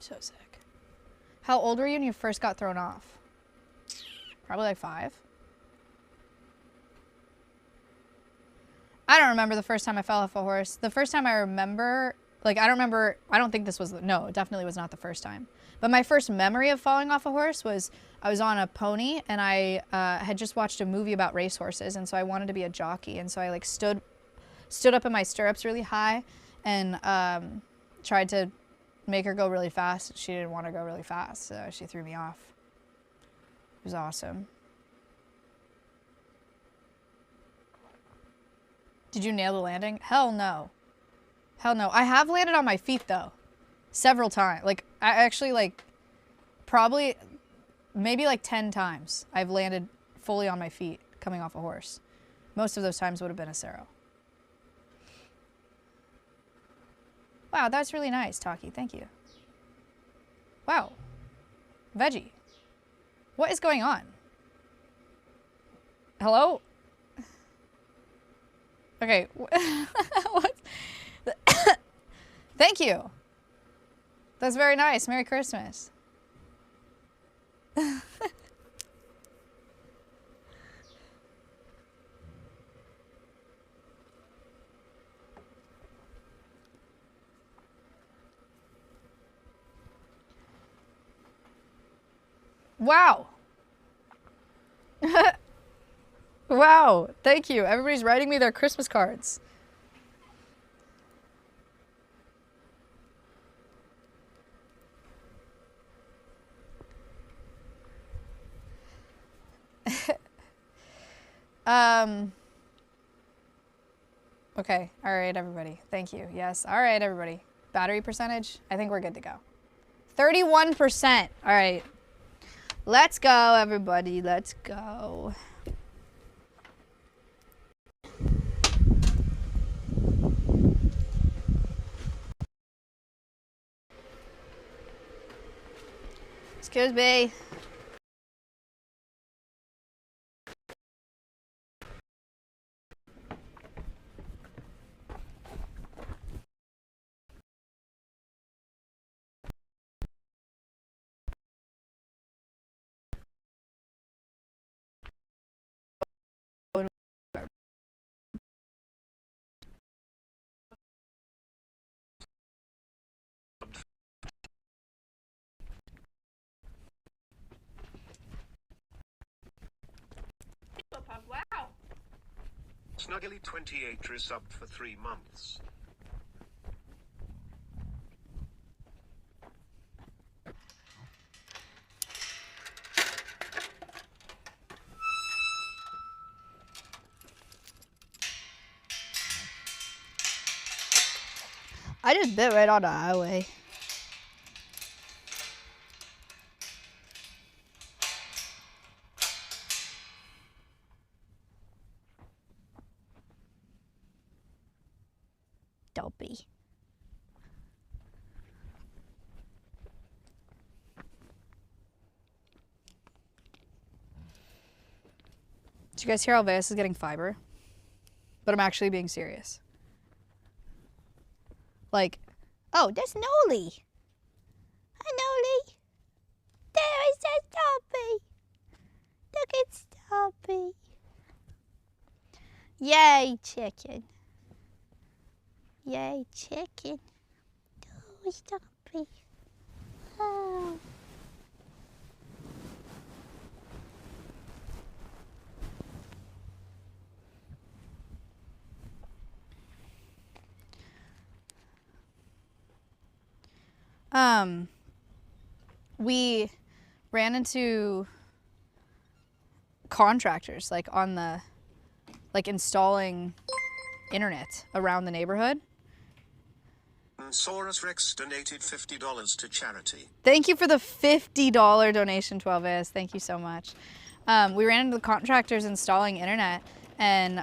[SPEAKER 1] So sick. How old were you when you first got thrown off? Probably like 5. I don't remember the first time I fell off a horse. The first time I remember, like I don't think this was, no, it definitely was not the first time. But my first memory of falling off a horse was I was on a pony and I had just watched a movie about racehorses and so I wanted to be a jockey and so I like stood up in my stirrups really high and tried to make her go really fast. She didn't want to go really fast, so she threw me off. It was awesome. Did you nail the landing? Hell no. Hell no. I have landed on my feet though. Several times. Like I actually like probably maybe like 10 times I've landed fully on my feet coming off a horse. Most of those times would have been a Sero. Wow, that's really nice, Taki. Thank you. Wow. Veggie. What is going on? Hello? Okay. What? Thank you. That's very nice. Merry Christmas. Wow. Wow. Thank you. Everybody's writing me their Christmas cards. Okay. All right, everybody. Thank you. Yes. All right, everybody. Battery percentage? I think we're good to go. 31%. All right. Let's go, everybody. Let's go. Excuse me. Wow.
[SPEAKER 2] Snuggly28 resubbed for 3 months.
[SPEAKER 1] I just bit right on the highway. Dopey. Did you guys hear Alveus is getting fiber? But I'm actually being serious. Like, oh, there's Noli. Hi, Noli. There is that Stompy. Look at Stompy. Yay, chicken. Yay, chicken. Oh, Stompy. Oh. We ran into contractors like on the like installing internet around the neighborhood.
[SPEAKER 2] Saurus Rex donated $50 to charity.
[SPEAKER 1] Thank you for the $50 donation to Alveus. Thank you so much. We ran into the contractors installing internet, and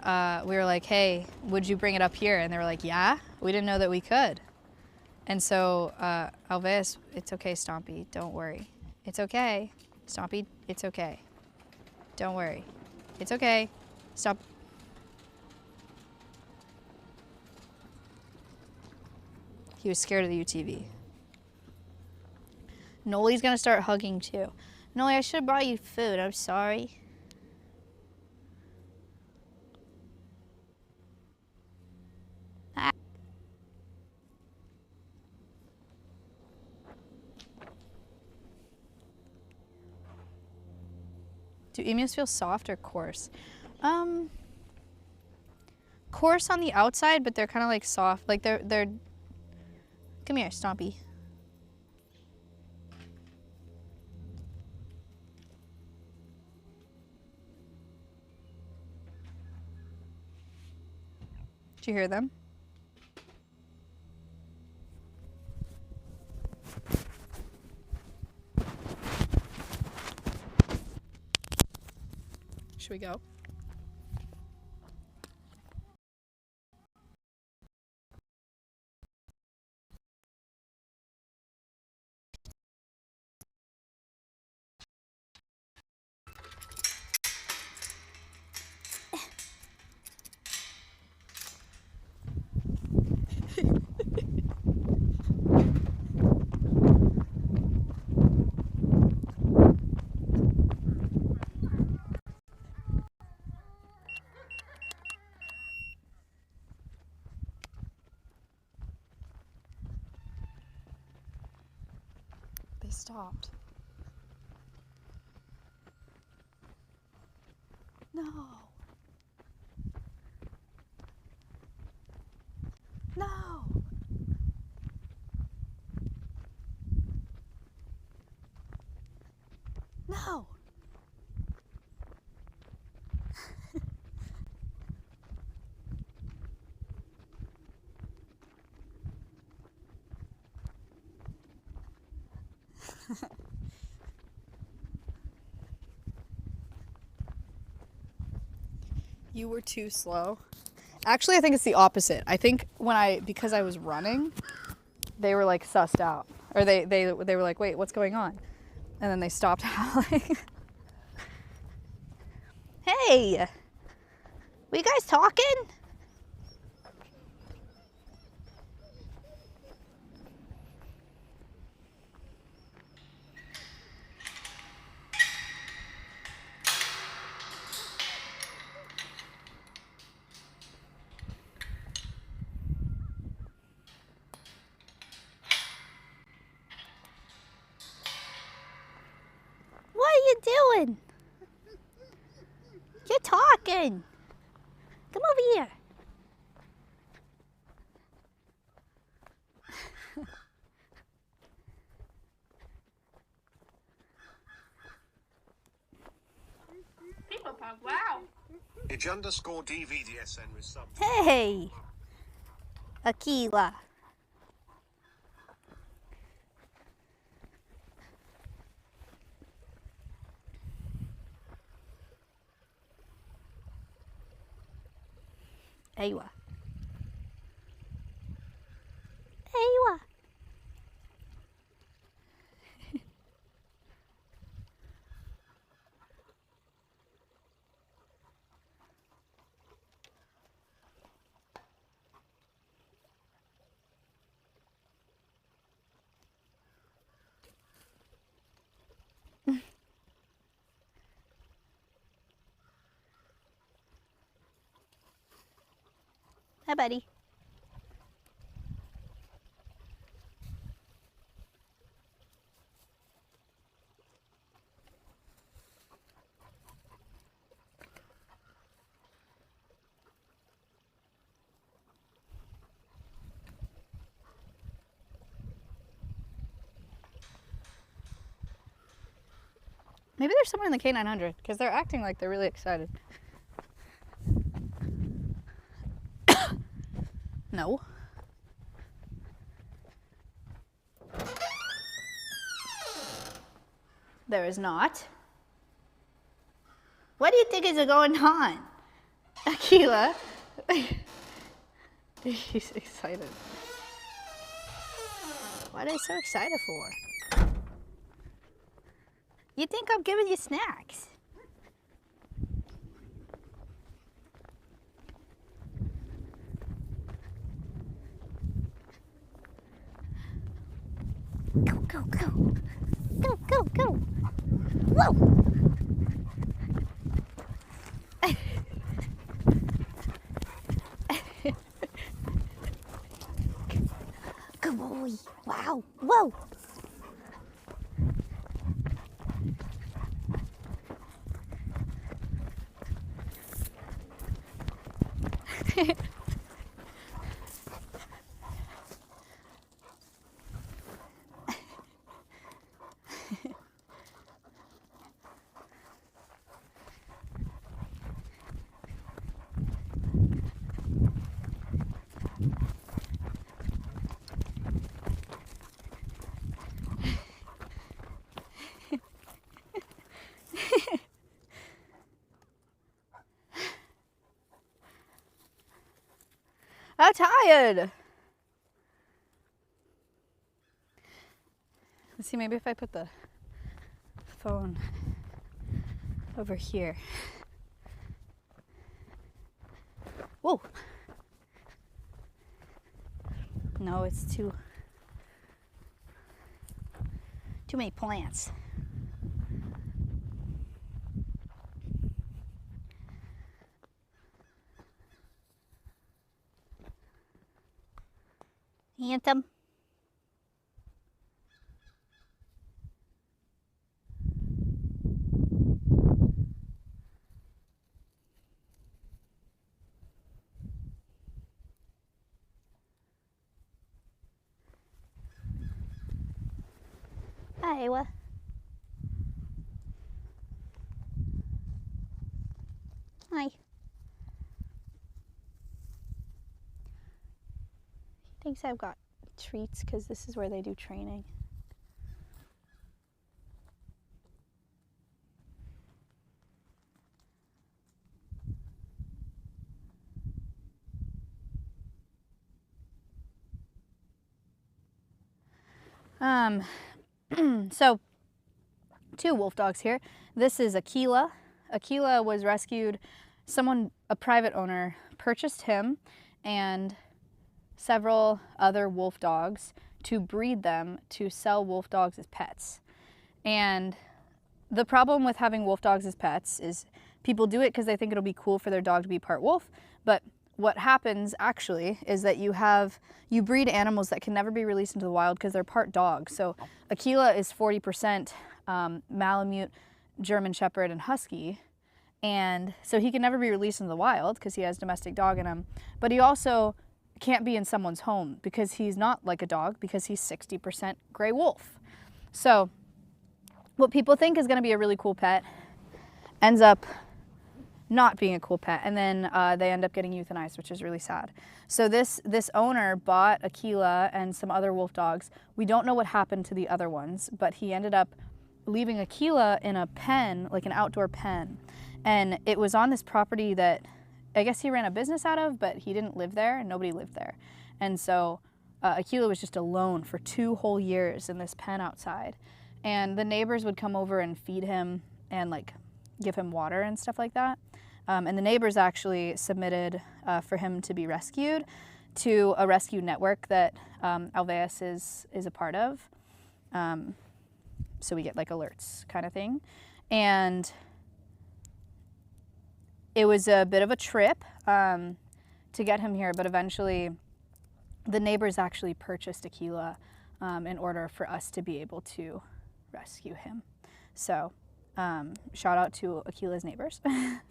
[SPEAKER 1] we were like, hey, would you bring it up here? And they were like, yeah, we didn't know that we could. And so Alveus, it's okay, Stompy, don't worry. It's okay. Stompy, it's okay. Don't worry. It's okay. Stop. He was scared of the UTV. Noli's gonna start hugging too. Noli, I should have brought you food. I'm sorry. Ah. Do emus feel soft or coarse? Coarse on the outside, but they're kind of like soft. Like they're. Come here, Stompy. Did you hear them? Should we go? They stopped. No. No. No. You were too slow. Actually, I think it's the opposite. I think because I was running, they were like sussed out. Or they were like, wait, what's going on? And then they stopped howling. Hey! Were you guys talking? What are you doing? You're talking. Come over here.
[SPEAKER 10] People pop, wow.
[SPEAKER 2] Ij_DVDSN with sub.
[SPEAKER 1] Hey! Aquila. Aywa. Aywa. Hi, buddy. Maybe there's someone in the K900 because they're acting like they're really excited. No. There is not. What do you think is going on? Akila. He's excited. What are you so excited for? You think I'm giving you snacks? Go, go, go. Go, go, go. Whoa! Good boy. Wow. Whoa. I'm tired. Let's see, maybe if I put the phone over here. Whoa. No, it's too many plants. Anthem. Hi, what? Hi. Thinks I've got treats because this is where they do training. So 2 wolf dogs here. This is Akila. Akila was rescued. A private owner, purchased him and several other wolf dogs to breed them to sell wolf dogs as pets. And the problem with having wolf dogs as pets is people do it because they think it'll be cool for their dog to be part wolf, but what happens actually is that you breed animals that can never be released into the wild because they're part dog. So Akila is 40% Malamute, German Shepherd, and Husky. And so he can never be released into the wild because he has domestic dog in him. But he also can't be in someone's home because he's not like a dog because he's 60% gray wolf. So what people think is going to be a really cool pet ends up not being a cool pet, and then they end up getting euthanized, which is really sad. So this owner bought Akila and some other wolf dogs. We don't know what happened to the other ones, but he ended up leaving Akila in a pen, like an outdoor pen. And it was on this property that I guess he ran a business out of, but he didn't live there and nobody lived there. And so Akila was just alone for 2 whole years in this pen outside. And the neighbors would come over and feed him and like give him water and stuff like that. And the neighbors actually submitted for him to be rescued to a rescue network that Alveus is a part of. So we get like alerts kind of thing. And it was a bit of a trip to get him here, but eventually the neighbors actually purchased Akila in order for us to be able to rescue him. So shout out to Akila's neighbors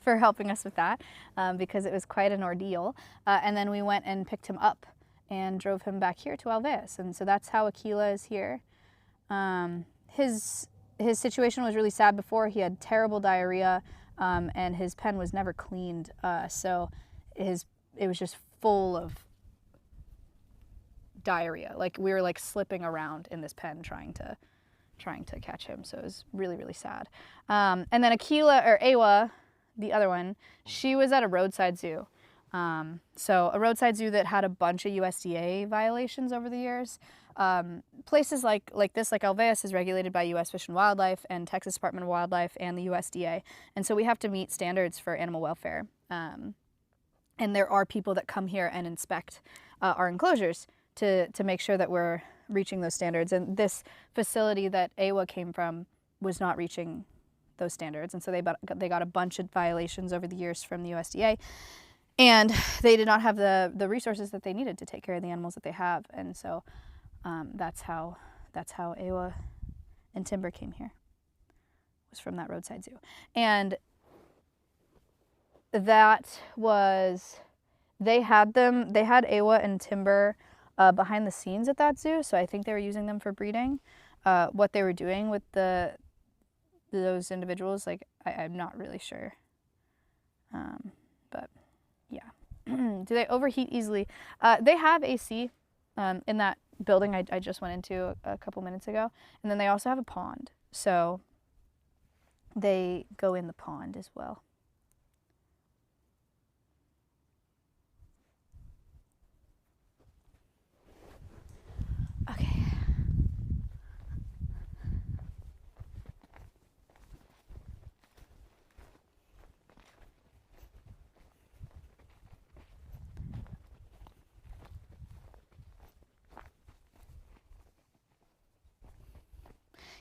[SPEAKER 1] for helping us with that because it was quite an ordeal. And then we went and picked him up and drove him back here to Alveus. And so that's how Akila is here. His situation was really sad before. He had terrible diarrhea and his pen was never cleaned. So it was just full of diarrhea. Like we were like slipping around in this pen trying to catch him. So it was really, really sad. And then Awa, the other one, she was at a roadside zoo. So a roadside zoo that had a bunch of USDA violations over the years. Places like this, like Alveus, is regulated by U.S. Fish and Wildlife and Texas Department of Wildlife and the USDA. And so we have to meet standards for animal welfare. And there are people that come here and inspect our enclosures to make sure that we're reaching those standards. And this facility that Awa came from was not reaching those standards. And so they got a bunch of violations over the years from the USDA. And they did not have the resources that they needed to take care of the animals that they have. And so that's how Awa and Timber came here, was from that roadside zoo. And that was, they had Awa and Timber behind the scenes at that zoo, so I think they were using them for breeding. What they were doing with those individuals, like, I'm not really sure. But yeah. Do they overheat easily? They have AC in that building I just went into a couple minutes ago, and then they also have a pond, so they go in the pond as well. Okay.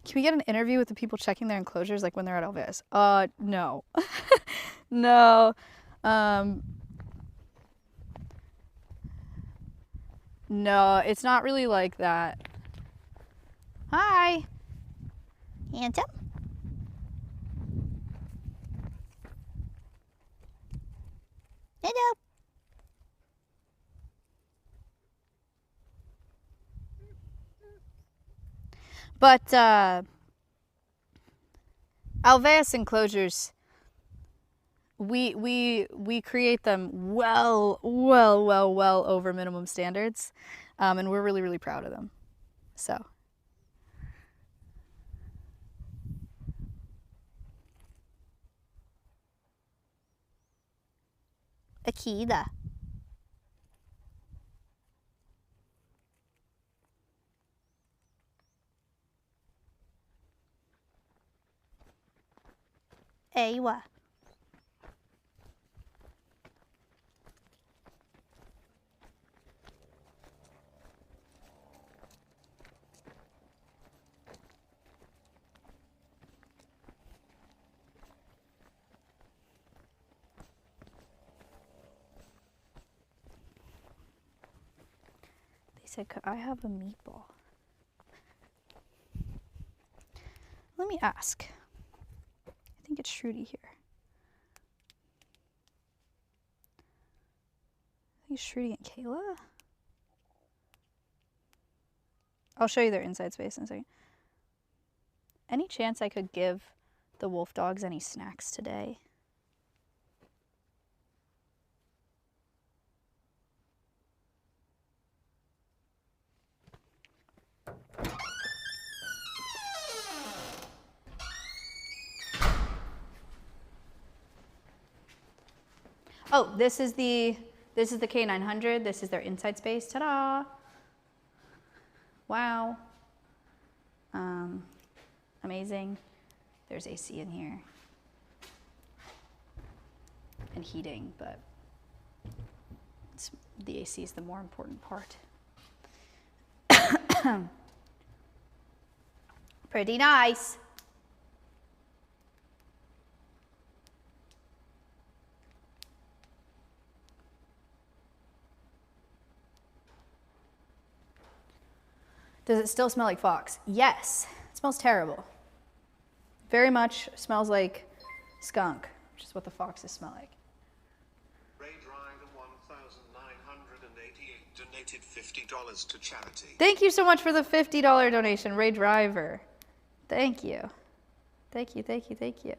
[SPEAKER 1] Can we get an interview with the people checking their enclosures, like when they're at Alveus? No. No. No, it's not really like that. Hi. Handsome. Hello. But Alveus enclosures, we create them well over minimum standards, and we're really, really proud of them. So. Akida. Awa. They said, could I have a meatball? Let me ask. I think it's Shruti here. I think it's Shruti and Kayla. I'll show you their inside space in a second. Any chance I could give the wolf dogs any snacks today? Oh, this is the K900. This is their inside space. Ta-da! Wow. Amazing. There's AC in here. And heating, but the AC is the more important part. Pretty nice. Does it still smell like fox? Yes. It smells terrible. Very much smells like skunk, which is what the foxes smell like.
[SPEAKER 2] Ray Driver 1988 donated $50 to charity.
[SPEAKER 1] Thank you so much for the $50 donation, Ray Driver. Thank you. Thank you, thank you, thank you.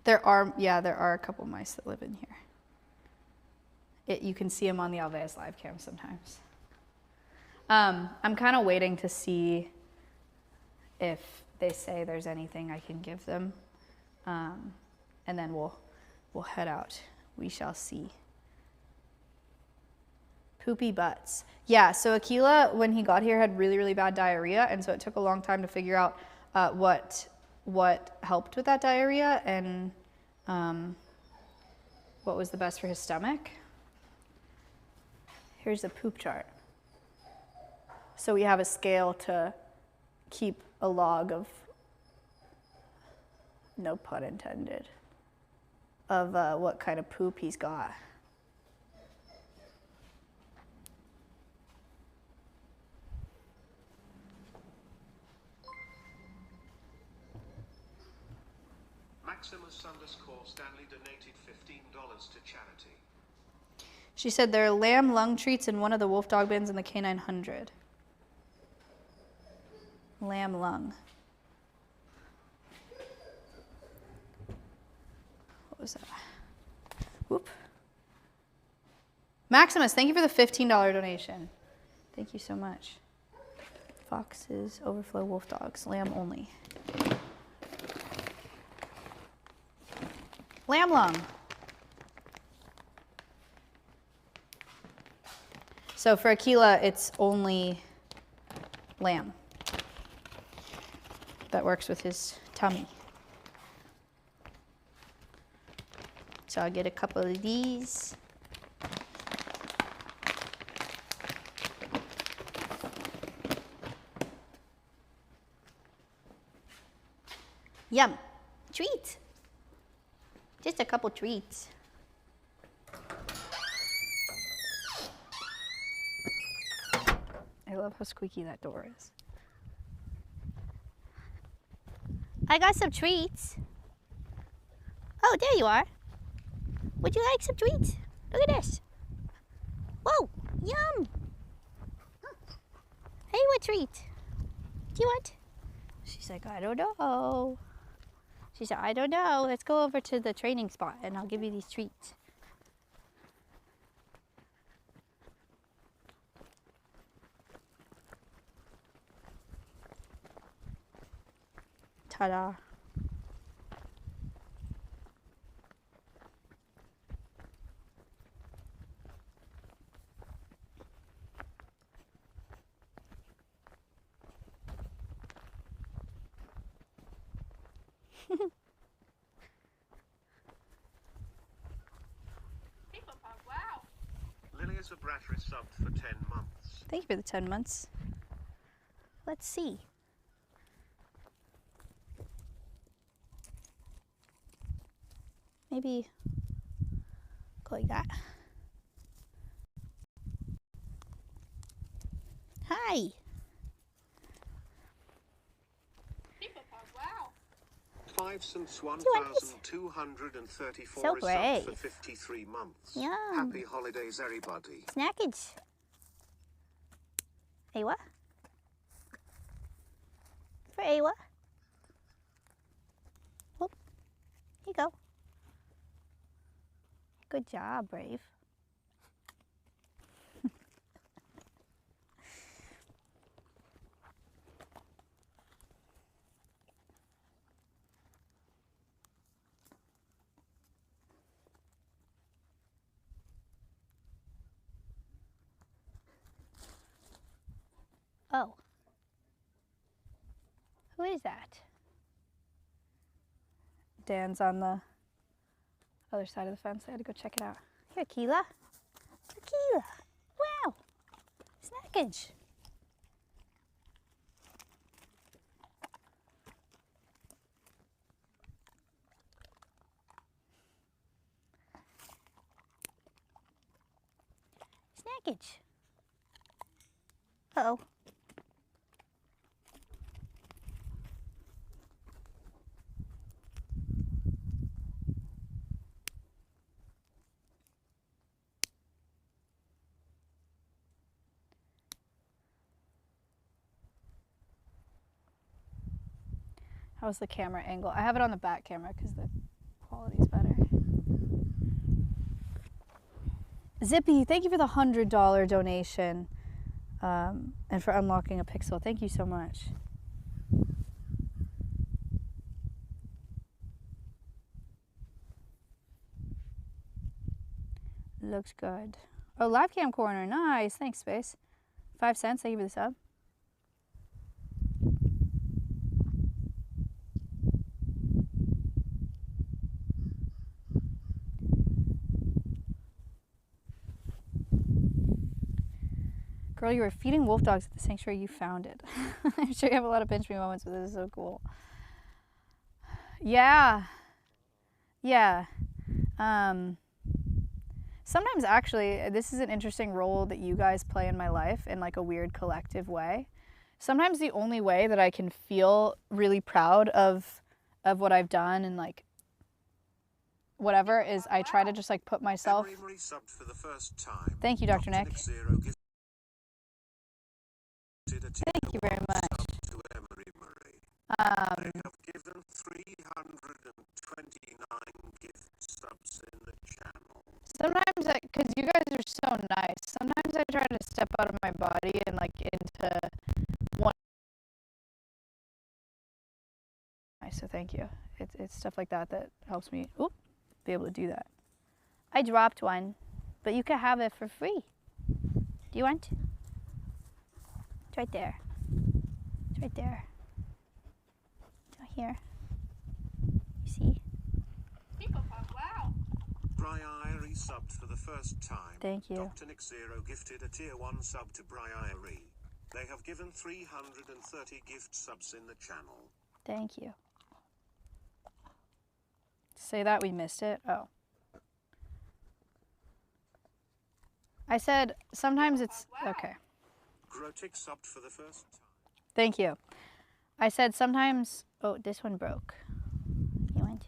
[SPEAKER 1] There are a couple mice that live in here. You can see them on the Alveus live cam sometimes. I'm kind of waiting to see if they say there's anything I can give them, and then we'll head out. We shall see. Poopy butts. Yeah, so Aquila, when he got here, had really, really bad diarrhea, and so it took a long time to figure out what helped with that diarrhea and what was the best for his stomach. Here's the poop chart. So we have a scale to keep a log of, no pun intended, of what kind of poop he's got.
[SPEAKER 2] Maximus_Stanley donated $15 to charity.
[SPEAKER 1] She said there are lamb lung treats in one of the wolf dog bins in the K900. Lamb lung. What was that? Whoop. Maximus, thank you for the $15 donation. Thank you so much. Foxes, overflow wolf dogs, lamb only. Lamb lung. So for Aquila, it's only lamb. That works with his tummy. So I'll get a couple of these. Yum. Treat. Just a couple treats. I love how squeaky that door is. I got some treats. Oh, there you are. Would you like some treats? Look at this. Whoa, yum. Hey, what treat? Do you want? She's like, I don't know. She said, I don't know. Let's go over to the training spot and I'll give you these treats. Ta-da.
[SPEAKER 2] Lilias of Brattery subbed for 10 months.
[SPEAKER 1] Thank you for the 10 months. Let's see. Maybe go like that. Hi.
[SPEAKER 2] Five since 1,234
[SPEAKER 1] So great.
[SPEAKER 2] for 53 months.
[SPEAKER 1] Yum.
[SPEAKER 2] Happy holidays, everybody.
[SPEAKER 1] Snackage. Awa? For Awa? Oh, here you go. Good job, Brave. Oh. Who is that? Dan's on the other side of the fence. I had to go check it out. Here, Aquila. Aquila. Wow. Snackage. Snackage. Uh-oh. How's the camera angle? I have it on the back camera because the quality's better. Zippy, thank you for the $100 donation and for unlocking a pixel. Thank you so much. Looks good. Oh, live cam corner. Nice. Thanks, Space. 5 cents. Thank you for the sub. Girl, you were feeding wolf dogs at the sanctuary. You found it. I'm sure you have a lot of pinch me moments, but this is so cool. Yeah. Yeah. Sometimes actually, this is an interesting role that you guys play in my life in like a weird collective way. Sometimes the only way that I can feel really proud of what I've done and like whatever is I try to just like put myself.
[SPEAKER 2] For the first time.
[SPEAKER 1] Thank you, Dr. Nick. Thank you very much.
[SPEAKER 2] They have given 329 gift subs in the channel.
[SPEAKER 1] Sometimes, because you guys are so nice, sometimes I try to step out of my body and like into one. So thank you. It's stuff like that that helps me be able to do that. I dropped one, but you can have it for free. Do you want? It's right there. It's right there. It's right here. You see?
[SPEAKER 10] Wow.
[SPEAKER 2] Briary subbed for the first time.
[SPEAKER 1] Thank you.
[SPEAKER 2] Dr. Nick Zero gifted a tier 1 sub to Briary. They have given 330 gift subs in the channel.
[SPEAKER 1] Thank you. Say that we missed it. Oh. I said sometimes it's okay.
[SPEAKER 2] Grotic subbed for the first time.
[SPEAKER 1] Thank you. I said sometimes, oh, this one broke. You want?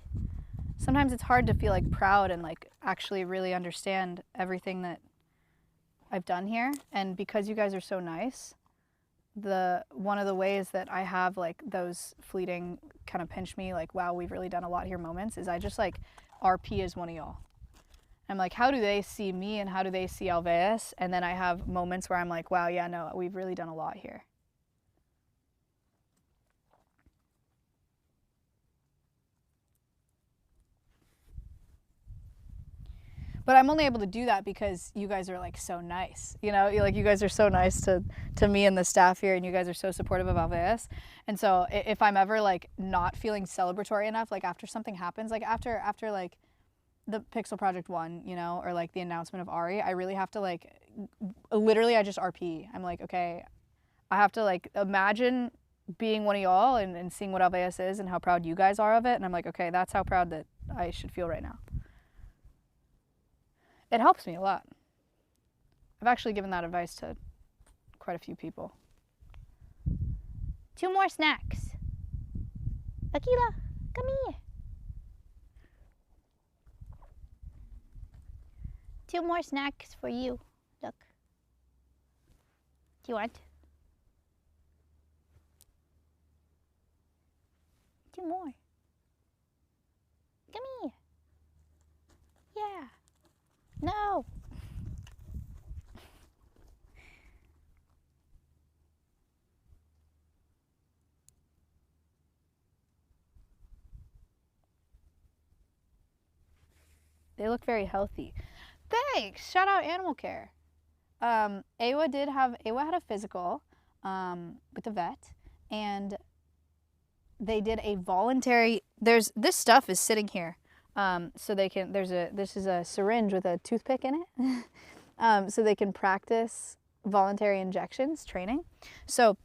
[SPEAKER 1] Sometimes it's hard to feel like proud and like actually really understand everything that I've done here. And because you guys are so nice, one of the ways that I have like those fleeting kind of pinch me, like, wow, we've really done a lot here moments is I just like RP as one of y'all. I'm like, how do they see me and how do they see Alveus? And then I have moments where I'm like, wow, yeah, no, we've really done a lot here. But I'm only able to do that because you guys are like so nice, you know, like you guys are so nice to me and the staff here, and you guys are so supportive of Alveus. And so if I'm ever like not feeling celebratory enough, like after something happens, like after like the Pixel Project 1, you know, or like the announcement of Ari, I really have to like, literally I just RP. I'm like, okay, I have to like imagine being one of y'all and seeing what Alveus is and how proud you guys are of it. And I'm like, okay, that's how proud that I should feel right now. It helps me a lot. I've actually given that advice to quite a few people. 2 more snacks. Akila, come here. 2 more snacks for you. Look. Do you want? 2 more. Come here. Yeah. No. They look very healthy. Thanks. Shout out Animal Care. Awa had a physical with the vet, and they did a voluntary. This stuff is sitting here. So they can, this is a syringe with a toothpick in it. So they can practice voluntary injections training. So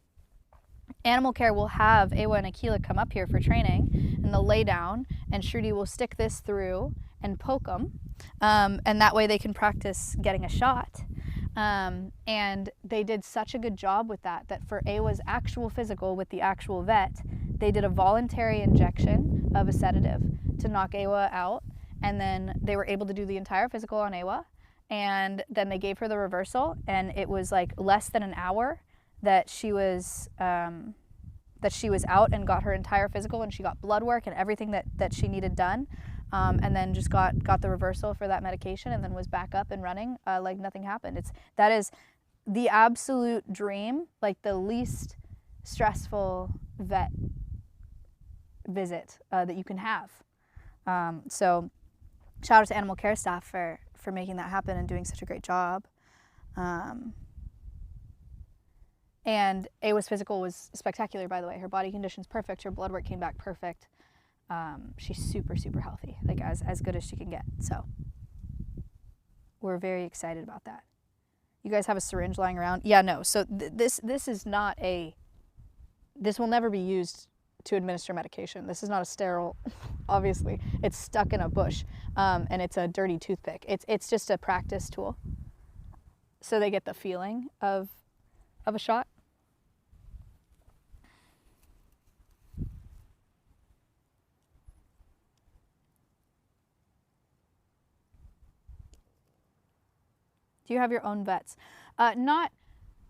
[SPEAKER 1] Animal Care will have Awa and Akila come up here for training, and they'll lay down, and Shruti will stick this through and poke them. And that way they can practice getting a shot. And they did such a good job with that for Awa's actual physical with the actual vet, they did a voluntary injection of a sedative to knock Awa out, and then they were able to do the entire physical on Awa, and then they gave her the reversal, and it was like less than an hour that she was out and got her entire physical, and she got blood work and everything that she needed done. and then just got the reversal for that medication, and then was back up and running like nothing happened. That is the absolute dream, like the least stressful vet visit that you can have. So shout out to animal care staff for making that happen and doing such a great job. And Awa's physical was spectacular, by the way. Her body condition's perfect. Her blood work came back perfect. She's super, super healthy, like as good as she can get. So we're very excited about that. You guys have a syringe lying around? Yeah, no. So this is not this will never be used to administer medication. This is not a sterile, obviously. It's stuck in a bush, and it's a dirty toothpick. It's just a practice tool. So they get the feeling of a shot. Do you have your own vets?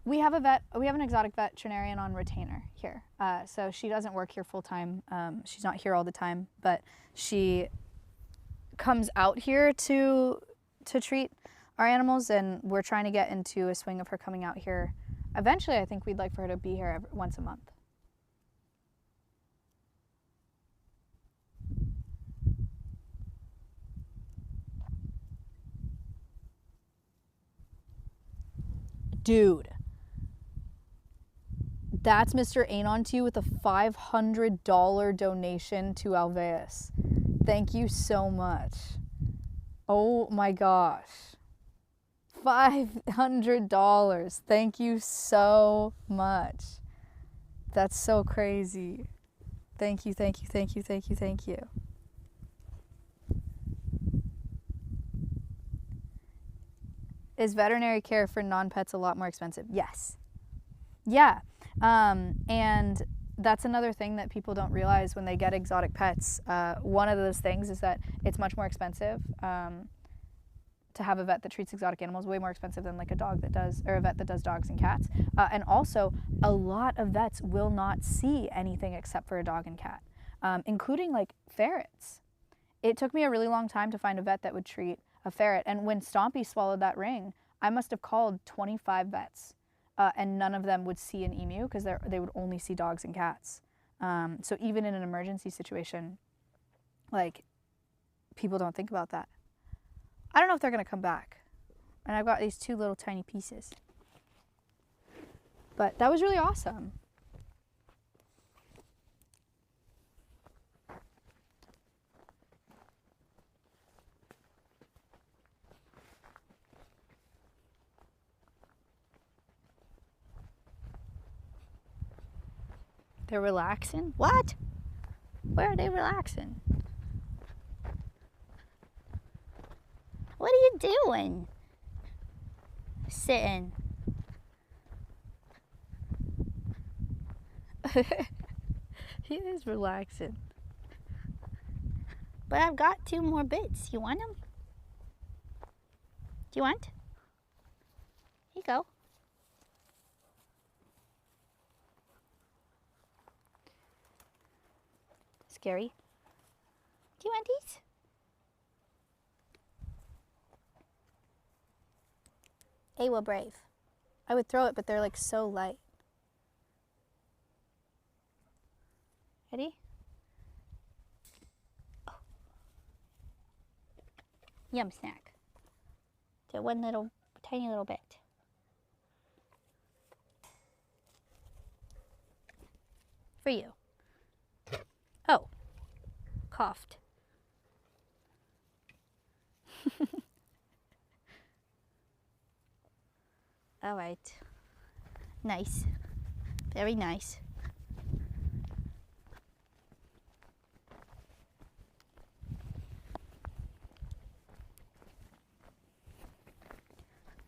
[SPEAKER 1] We have an exotic veterinarian on retainer here. So she doesn't work here full time. She's not here all the time, but she comes out here to treat our animals, and we're trying to get into a swing of her coming out here. Eventually, I think we'd like for her to be here once a month. Dude, that's Mr. Anon to you with a $500 donation to Alveus. Thank you so much. Oh my gosh. $500. Thank you so much. That's so crazy. Thank you, thank you, thank you, thank you, thank you. Is veterinary care for non-pets a lot more expensive? Yes. Yeah. And that's another thing that people don't realize when they get exotic pets. One of those things is that it's much more expensive to have a vet that treats exotic animals, way more expensive than like a vet that does dogs and cats. And also, a lot of vets will not see anything except for a dog and cat, including like ferrets. It took me a really long time to find a vet that would treat a ferret. And when Stompy swallowed that ring, I must have called 25 vets, and none of them would see an emu because they would only see dogs and cats. So even in an emergency situation, like, people don't think about that. I don't know if they're going to come back. And I've got these two little tiny pieces. But that was really awesome. They're relaxing? What? Where are they relaxing? What are you doing? Sitting. He is relaxing. But I've got 2 more bits. You want them? Do you want? Here you go. Scary. Do you want these? Awa Brave. I would throw it, but they're like so light. Ready? Oh. Yum snack. To one little, tiny little bit. For you. Oh. Coughed. All right. Nice. Very nice.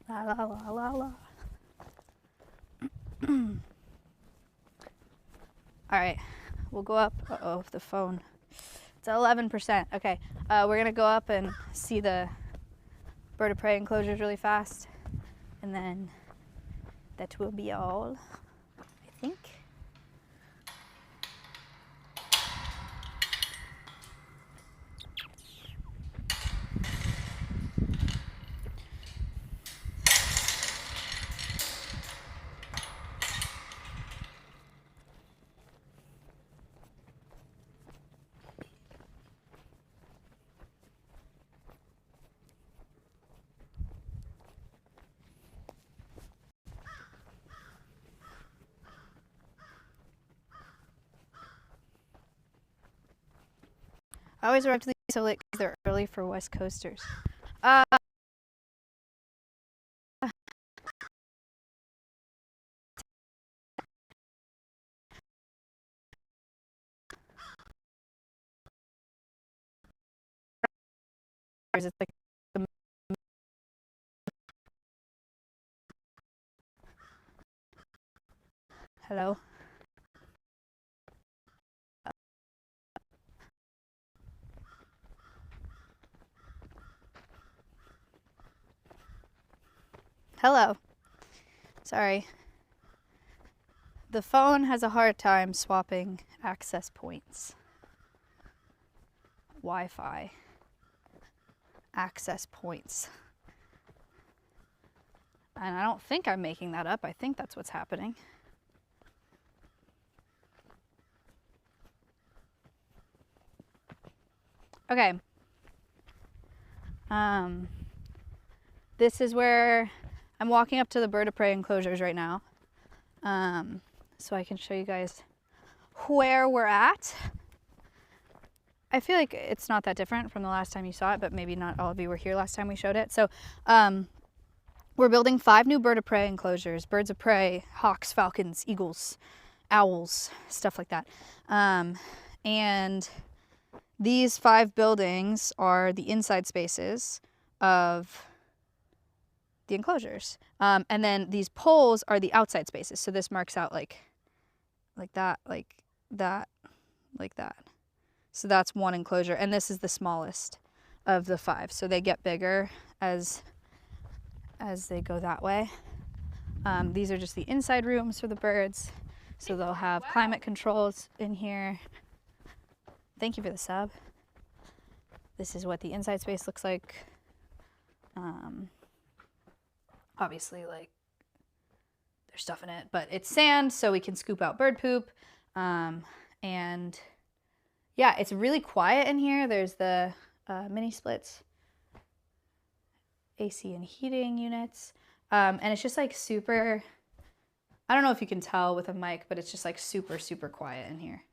[SPEAKER 1] La la la la la. All right. We'll go up. Uh-oh, the phone. It's 11%. Okay. We're going to go up and see the bird of prey enclosures really fast. And then that will be all, I think. I always arrive to these so late because they're early for West Coasters. It's like the hello. Hello. Sorry. The phone has a hard time swapping access points. Wi-Fi access points. And I don't think I'm making that up. I think that's what's happening. Okay. This is where I'm walking up to the bird of prey enclosures right now. So I can show you guys where we're at. I feel like it's not that different from the last time you saw it, but maybe not all of you were here last time we showed it. So we're building 5 new bird of prey enclosures, birds of prey, hawks, falcons, eagles, owls, stuff like that. And these 5 buildings are the inside spaces of the enclosures. And then these poles are the outside spaces. So this marks out like that, like that, like that. So that's one enclosure. And this is the smallest of the 5. So they get bigger as they go that way. These are just the inside rooms for the birds. So they'll have climate controls in here. Thank you for the sub. This is what the inside space looks like. Obviously, like, there's stuff in it, but it's sand, so we can scoop out bird poop. And yeah, it's really quiet in here. There's the mini splits, AC and heating units. And it's just like super, I don't know if you can tell with a mic, but it's just like super, super quiet in here.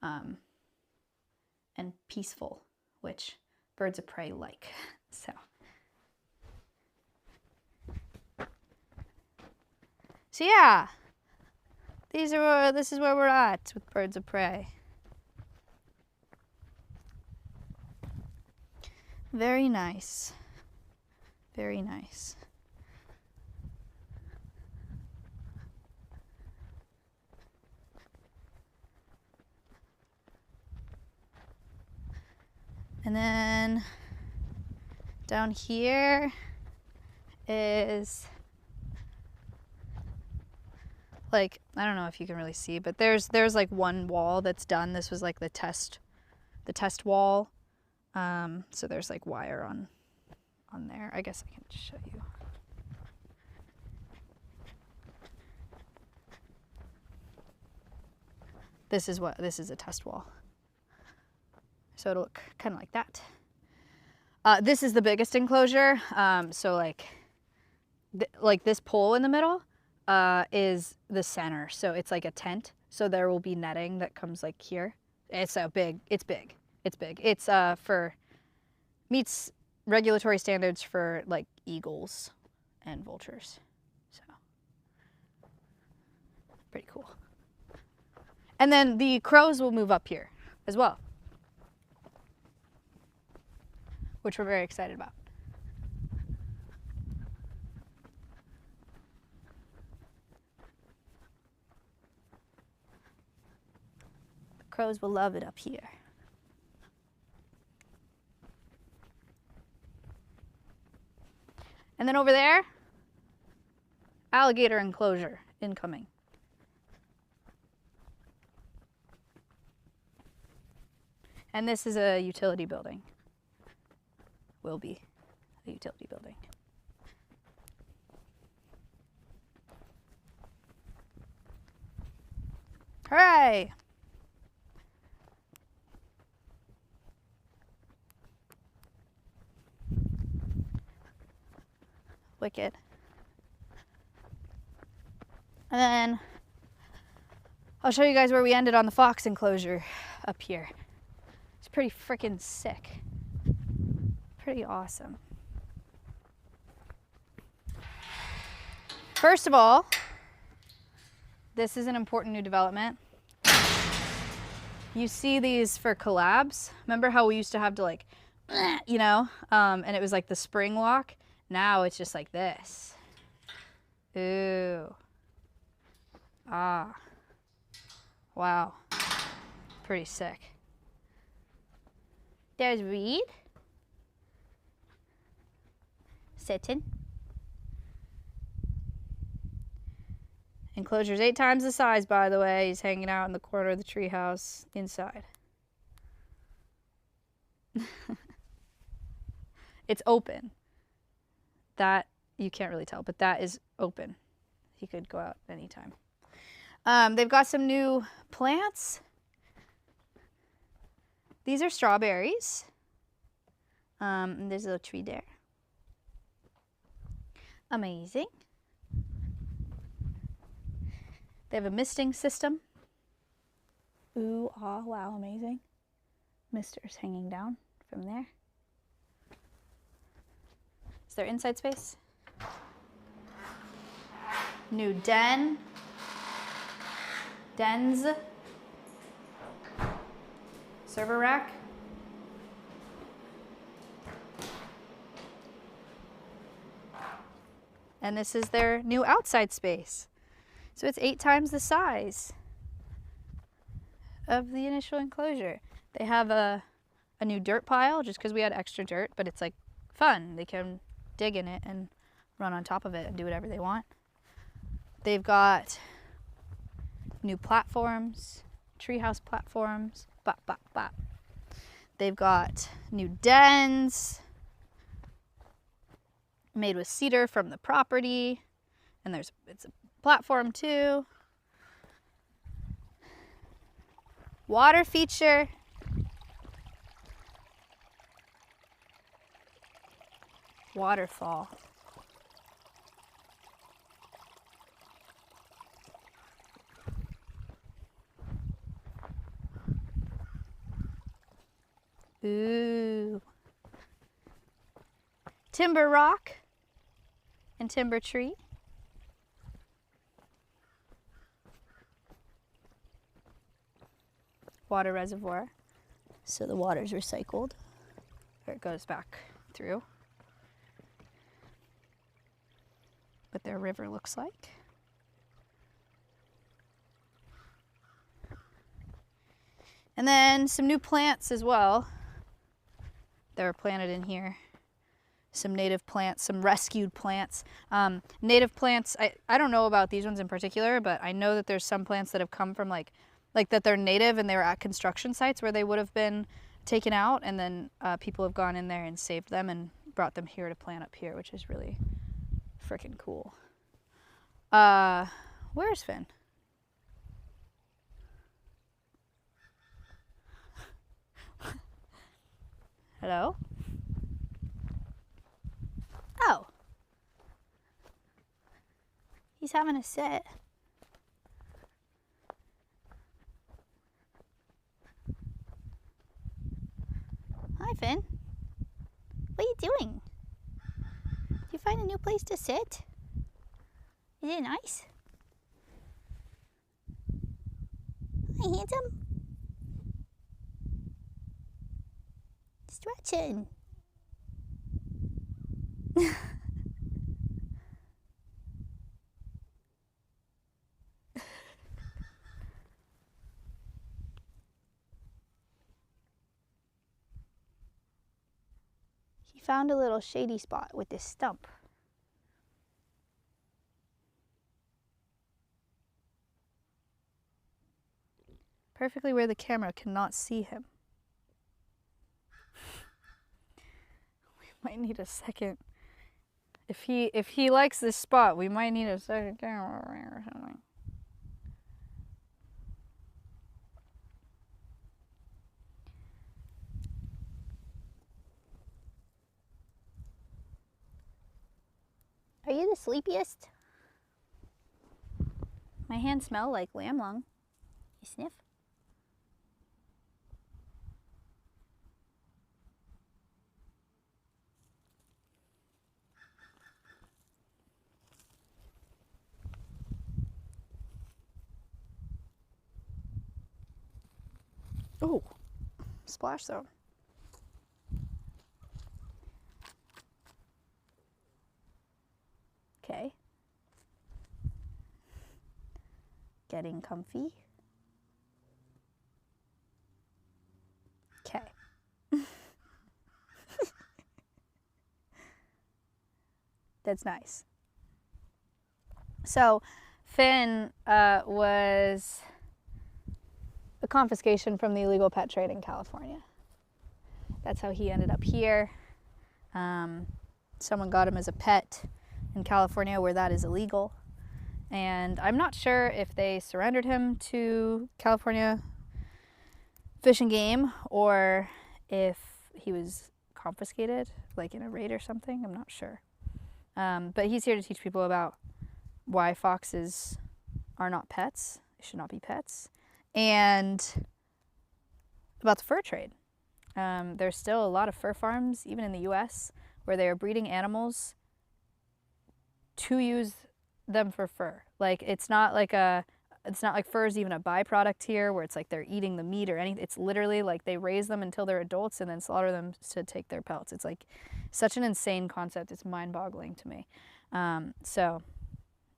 [SPEAKER 1] And peaceful, which birds of prey like. So yeah, this is where we're at with birds of prey. Very nice. Very nice. And then down here is, like, I don't know if you can really see, but there's like one wall that's done. This was like the test wall. So there's like wire on there. I guess I can show you. This is a test wall. So it'll look kind of like that. This is the biggest enclosure. So like this pole in the middle is the center. So it's like a tent. So there will be netting that comes like here. It's big. It's big. It's big. It's meets regulatory standards for like eagles and vultures. So pretty cool. And then the crows will move up here as well, which we're very excited about. The crows will love it up here. And then over there, alligator enclosure incoming. And this is a utility building. Will be a utility building. Hooray! Wicked. And then I'll show you guys where we ended on the fox enclosure up here. It's pretty freaking sick. Pretty awesome. First of all, this is an important new development. You see these for collabs. Remember how we used to have to like, you know, and it was like the spring lock? Now it's just like this. Ooh. Ah. Wow. Pretty sick. There's Reed. Sitting. Enclosure's 8 times the size, by the way. He's hanging out in the corner of the treehouse inside. It's open. That, you can't really tell, but that is open. He could go out anytime. They've got some new plants. These are strawberries. And there's a little tree there. Amazing. They have a misting system. Ooh, ah, wow, amazing. Misters hanging down from there. Is there inside space? New den. Dens. Server rack. And this is their new outside space. So it's 8 times the size of the initial enclosure. They have a new dirt pile just because we had extra dirt, but it's like fun. They can dig in it and run on top of it and do whatever they want. They've got new platforms, treehouse platforms, bop, bop, bop. They've got new dens made with cedar from the property, and it's a platform too. Water feature. Waterfall. Ooh. Timber rock and timber tree. Water reservoir, so the water's recycled, or it goes back through. What their river looks like. And then some new plants as well. That were planted in here. Some native plants, some rescued plants. Native plants, I don't know about these ones in particular, but I know that there's some plants that have come from like that they're native and they were at construction sites where they would have been taken out, and then people have gone in there and saved them and brought them here to plant up here, which is really freaking cool. Where's Finn? Hello? Oh. He's having a sit. Hi, Finn. What are you doing? Did you find a new place to sit? Is it nice? Hi, handsome. Stretching. He found a little shady spot with this stump. Perfectly where the camera cannot see him. We might need a second. If he likes this spot, we might need a second camera or something. Are you the sleepiest? My hands smell like lamb lung. You sniff? Oh, splash zone. Okay. Getting comfy. Okay. That's nice. So, Finn was a confiscation from the illegal pet trade in California. That's how he ended up here. Someone got him as a pet in California where that is illegal. And I'm not sure if they surrendered him to California Fish and Game or if he was confiscated, like in a raid or something. I'm not sure. But he's here to teach people about why foxes are not pets. They should not be pets. And about the fur trade. There's still a lot of fur farms, even in the US, where they are breeding animals to use them for fur. Like, it's not like fur is even a byproduct here where it's like they're eating the meat or anything. It's literally like they raise them until they're adults and then slaughter them to take their pelts. It's like such an insane concept. It's mind-boggling to me. So,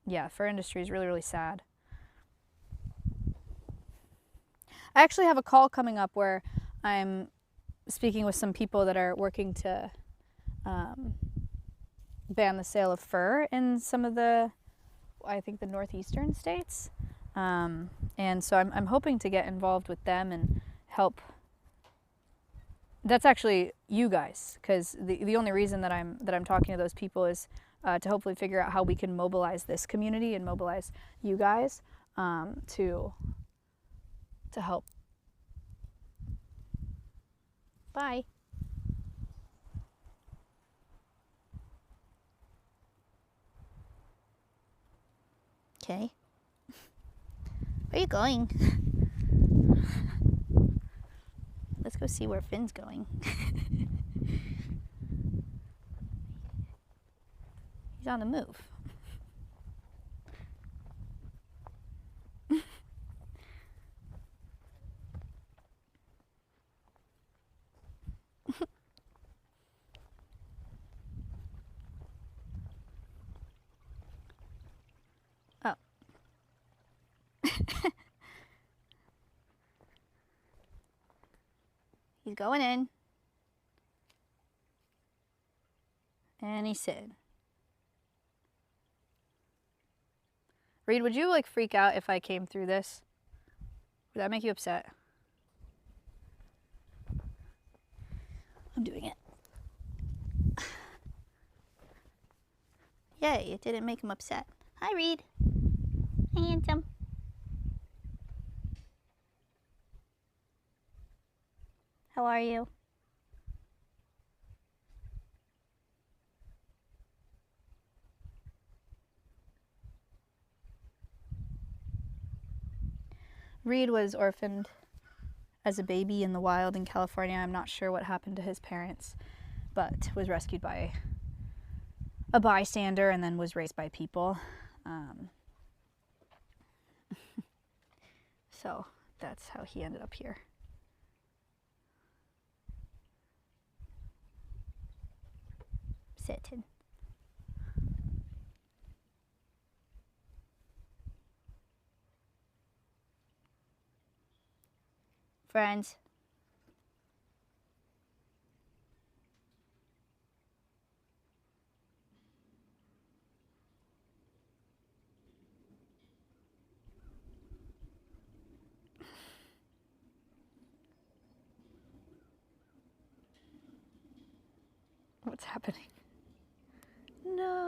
[SPEAKER 1] yeah, fur industry is really, really sad. I actually have a call coming up where I'm speaking with some people that are working to ban the sale of fur in some of the, I think, the northeastern states. And so I'm hoping to get involved with them and help. That's actually you guys, because the only reason that I'm talking to those people is to hopefully figure out how we can mobilize this community and mobilize you guys to help. Bye. Okay. Where are you going? Let's go see where Finn's going. He's on the move. Oh. He's going in. And he's sitting. Reed, would you like freak out if I came through this? Would that make you upset? I'm doing it. Yay, it didn't make him upset. Hi, Reed. Hi, handsome. How are you? Reed was orphaned as a baby in the wild in California. I'm not sure what happened to his parents, but was rescued by a bystander and then was raised by people. So that's how he ended up here. Sitting. Friends. What's happening? No.